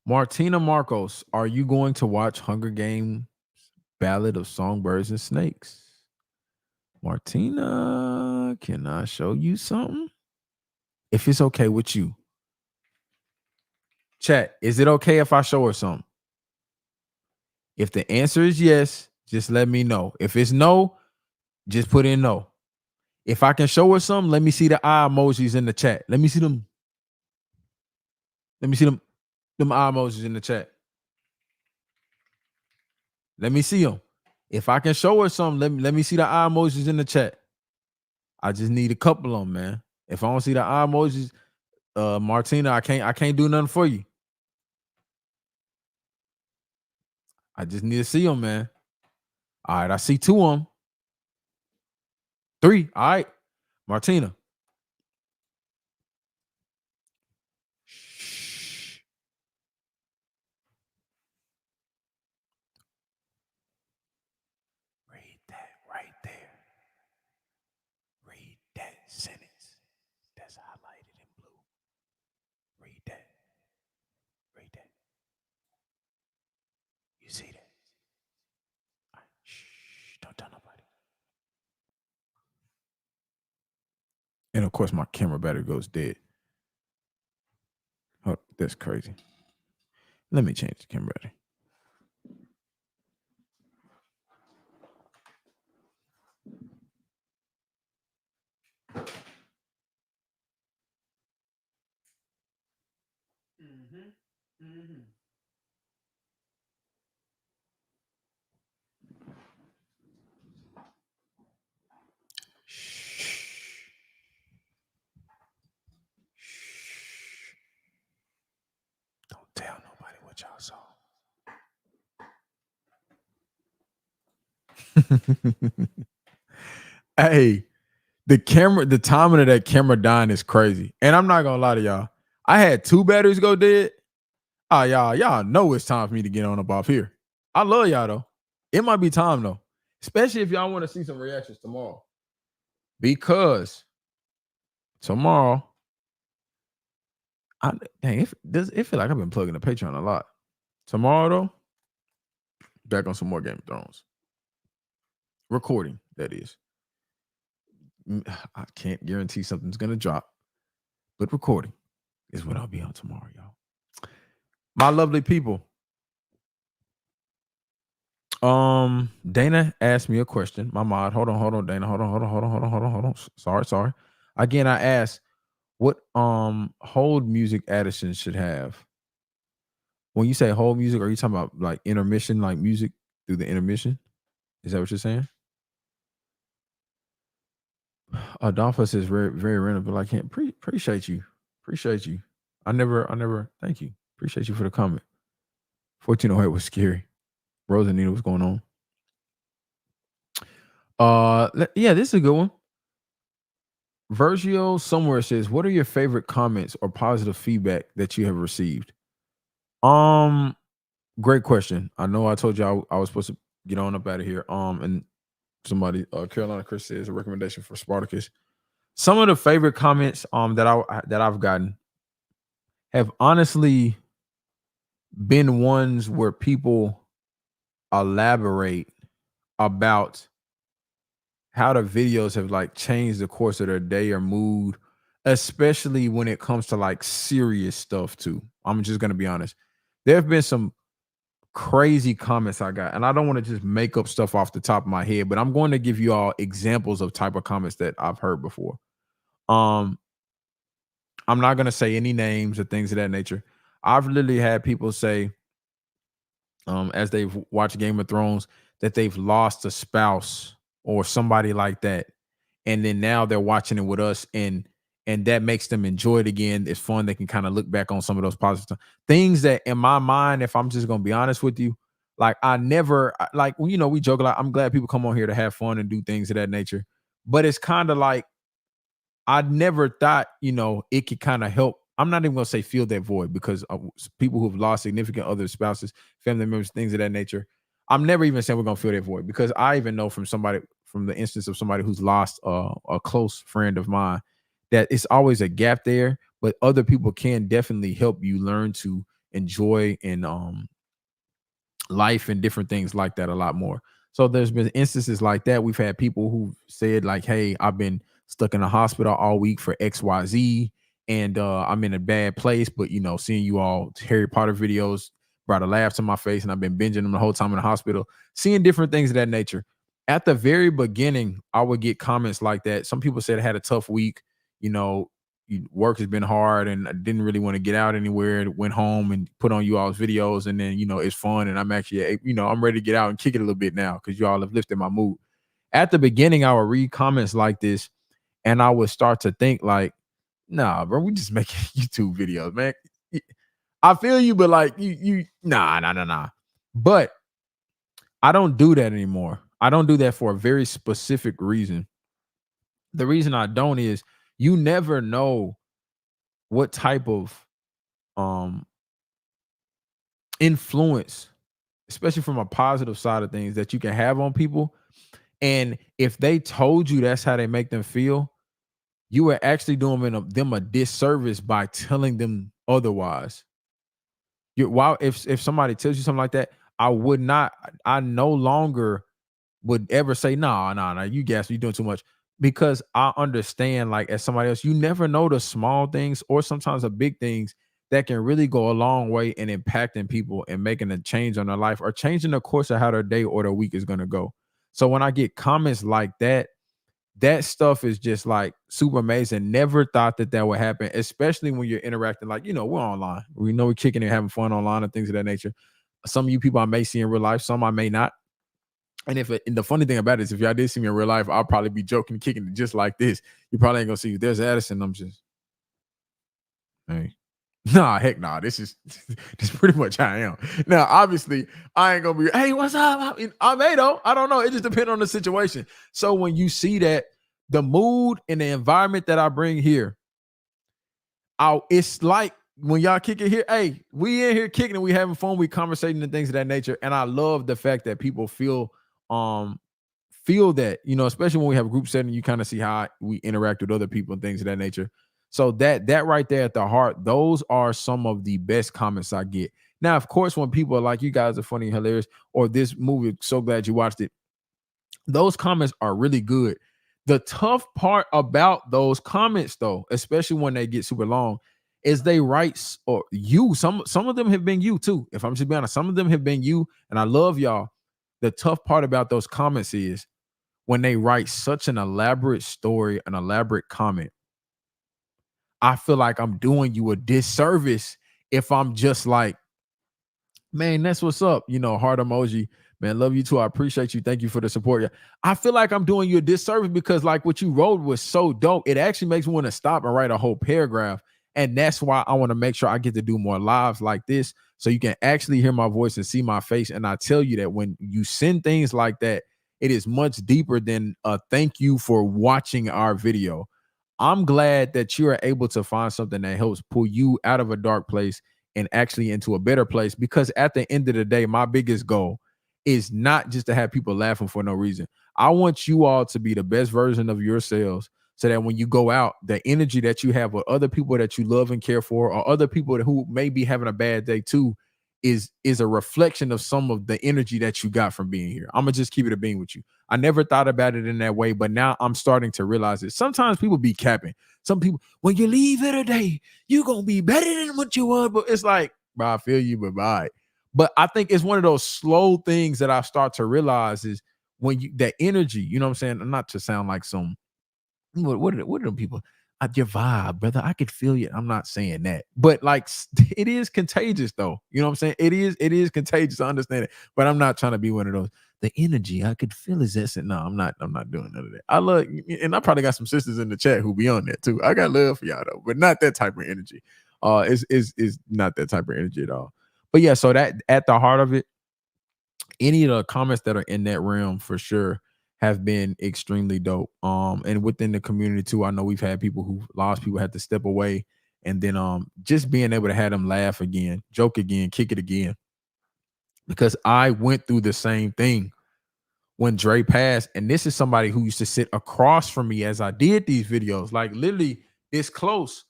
Martina Marcos, are you going to watch Hunger Games Ballad of Songbirds and Snakes? Martina, can I show you something? If it's okay with you. Chat, is it okay if I show her something? If the answer is yes, just let me know. If it's no, just put in no. If I can show her something, let me see the eye emojis in the chat. Let me see them. Let me see them eye emojis in the chat. Let me see them. If I can show her something, let me see the eye emojis in the chat. I just need a couple of them, man. If I don't see the eye emojis, Martina, I can't do nothing for you. I just need to see them, man. All right, I see 2 of them. 3. All right, Martina. Shh. Read that right there. Read that sentence that's highlighted in blue. Read that. Read that. You see that? All right. Shh. Don't tell nobody. And of course, my camera battery goes dead. Oh, that's crazy. Let me change the camera battery. Don't tell nobody what y'all saw. Hey, the timing of that camera dying is crazy. And I'm not gonna lie to y'all. I had 2 batteries go dead. Ah, y'all know it's time for me to get on up off here. I love y'all though. It might be time though, especially if y'all want to see some reactions tomorrow. Because tomorrow, it feel like I've been plugging the Patreon a lot. Tomorrow though, back on some more Game of Thrones. Recording, that is. I can't guarantee something's gonna drop, but recording is what I'll be on tomorrow, y'all. My lovely people. Dana asked me a question. My mod, hold on, Dana, hold on. Sorry. Again, I asked what hold music Addison should have. When you say hold music, are you talking about like intermission, like music through the intermission? Is that what you're saying? Adolphus is very, very random, but I can't appreciate you. Appreciate you. I never thank you. Appreciate you for the comment. 1408 was scary. Rosanita, what's going on? Yeah, this is a good one. Virgil somewhere says, what are your favorite comments or positive feedback that you have received? Great question. I know I told you I was supposed to get on up out of here. And somebody, Carolina Chris says a recommendation for Spartacus. Some of the favorite comments that I've gotten have honestly been ones where people elaborate about how the videos have like changed the course of their day or mood, especially when it comes to like serious stuff too. I'm just gonna be honest. There have been some crazy comments I got, and I don't want to just make up stuff off the top of my head, but I'm going to give you all examples of type of comments that I've heard before. I'm not gonna say any names or things of that nature. I've literally had people say, as they've watched Game of Thrones, that they've lost a spouse or somebody like that, and then now they're watching it with us, and that makes them enjoy it again. It's fun. They can kind of look back on some of those positive things that, in my mind, if I'm just gonna be honest with you, like I never like we joke a lot. I'm glad people come on here to have fun and do things of that nature, but it's kind of like I never thought it could kind of help. I'm not even gonna say fill that void, because people who've lost significant other spouses, family members, things of that nature. I'm never even saying we're gonna fill that void, because I even know from the instance of somebody who's lost a close friend of mine, that it's always a gap there, but other people can definitely help you learn to enjoy and life and different things like that a lot more. So there's been instances like that. We've had people who said like, hey, I've been stuck in the hospital all week for XYZ, and I'm in a bad place, but seeing you all Harry Potter videos brought a laugh to my face, and I've been binging them the whole time in the hospital, seeing different things of that nature. At the very beginning, I would get comments like that. Some people said I had a tough week, work has been hard and I didn't really want to get out anywhere. Went home and put on you all's videos, and then it's fun, and I'm actually I'm ready to get out and kick it a little bit now because you all have lifted my mood. At the beginning, I would read comments like this, and I would start to think like, nah, bro, we just making YouTube videos, man. I feel you, but like nah. But I don't do that anymore. I don't do that for a very specific reason. The reason I don't is you never know what type of influence, especially from a positive side of things, that you can have on people. And if they told you that's how they make them feel, you are actually doing them a disservice by telling them otherwise. If somebody tells you something like that, I no longer would ever say, nah, you gas, you doing too much. Because I understand, like, as somebody else, you never know the small things or sometimes the big things that can really go a long way in impacting people and making a change on their life or changing the course of how their day or their week is going to go. So when I get comments like that, That stuff is just like super amazing. Never thought that that would happen, especially when you're interacting. Like, we're online. We know we're kicking and having fun online and things of that nature. Some of you people I may see in real life, some I may not. And the funny thing about it is, if y'all did see me in real life, I'll probably be joking, kicking it just like this. You probably ain't gonna see, there's Addison. I'm just, hey, nah, heck nah. This is this is pretty much how I am. Now, obviously, I ain't gonna be, hey, what's up? I may though. I don't know. It just depends on the situation. So when you see that, the mood and the environment that I bring here, it's like when y'all kick it here, hey, we in here kicking and we having fun, we conversating and things of that nature. And I love the fact that people feel that, especially when we have a group setting, you kind of see how we interact with other people and things of that nature. So that right there at the heart, those are some of the best comments I get. Now, of course, when people are like, you guys are funny and hilarious, or this movie, so glad you watched it, those comments are really good. The tough part about those comments, though, especially when they get super long, is they write, or you, some of them have been you too. If I'm just being honest, some of them have been you, and I love y'all. The tough part about those comments is when they write such an elaborate story, an elaborate comment. I feel like I'm doing you a disservice if I'm just like, man, that's what's up. Heart emoji. Man, love you too. I appreciate you. Thank you for the support. Yeah. I feel like I'm doing you a disservice because like what you wrote was so dope. It actually makes me want to stop and write a whole paragraph. And that's why I want to make sure I get to do more lives like this so you can actually hear my voice and see my face. And I tell you that when you send things like that, it is much deeper than a thank you for watching our video. I'm glad that you are able to find something that helps pull you out of a dark place and actually into a better place, because at the end of the day, my biggest goal is not just to have people laughing for no reason. I want you all to be the best version of yourselves so that when you go out, the energy that you have with other people that you love and care for, or other people who may be having a bad day too, is a reflection of some of the energy that you got from being here. I'm gonna just keep it a being with you. I never thought about it in that way, but now I'm starting to realize it. Sometimes people be capping. Some people, when you leave here today, you're gonna be better than what you were. But it's like, bro, I feel you, but bye. But I think it's one of those slow things that I start to realize is when you that energy, you know what I'm saying? Not to sound like some what are them people? Your vibe, brother. I could feel you. I'm not saying that, but like it is contagious, though. You know what I'm saying? It is contagious. I understand it, but I'm not trying to be one of those. The energy I could feel is this. No, I'm not doing none of that. I love, and I probably got some sisters in the chat who be on that too. I got love for y'all though, but not that type of energy. Is not that type of energy at all. But yeah, so that at the heart of it, any of the comments that are in that realm for sure have been extremely dope. And within the community too, I know we've had people who lost people had to step away, and then just being able to have them laugh again, joke again, kick it again. Because I went through the same thing when Dre passed, and this is somebody who used to sit across from me as I did these videos, like literally this close.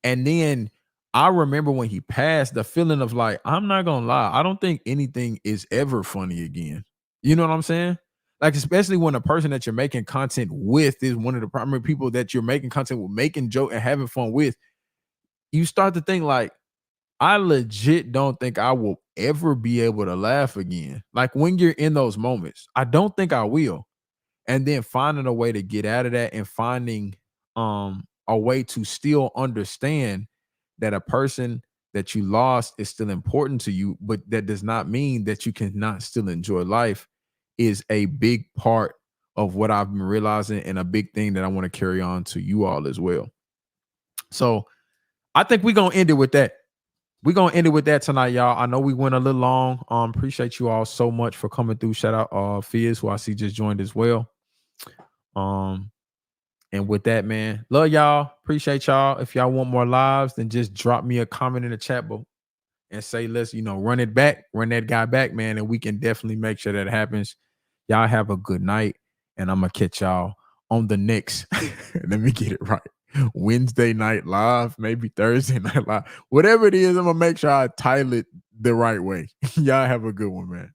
And then I remember when he passed, the feeling of like, I'm not gonna lie, I don't think anything is ever funny again. You know what I'm saying? Like, especially when the person that you're making content with is one of the primary people that you're making content with, making joke and having fun with, you start to think like, I legit don't think I will ever be able to laugh again. Like when you're in those moments, I don't think I will. And then finding a way to get out of that and finding a way to still understand that a person that you lost is still important to you, but that does not mean that you cannot still enjoy life, is a big part of what I've been realizing, and a big thing that I want to carry on to you all as well. So I think we're gonna end it with that. We're gonna end it with that tonight, y'all. I know we went a little long. Appreciate you all so much for coming through. Shout out Fizz, who I see just joined as well. And with that, man, love y'all. Appreciate y'all. If y'all want more lives, then just drop me a comment in the chat book and say, let's, run it back, run that guy back, man. And we can definitely make sure that happens. Y'all have a good night. And I'm going to catch y'all on the next, let me get it right, Wednesday night live, maybe Thursday night live. Whatever it is, I'm going to make sure I title it the right way. Y'all have a good one, man.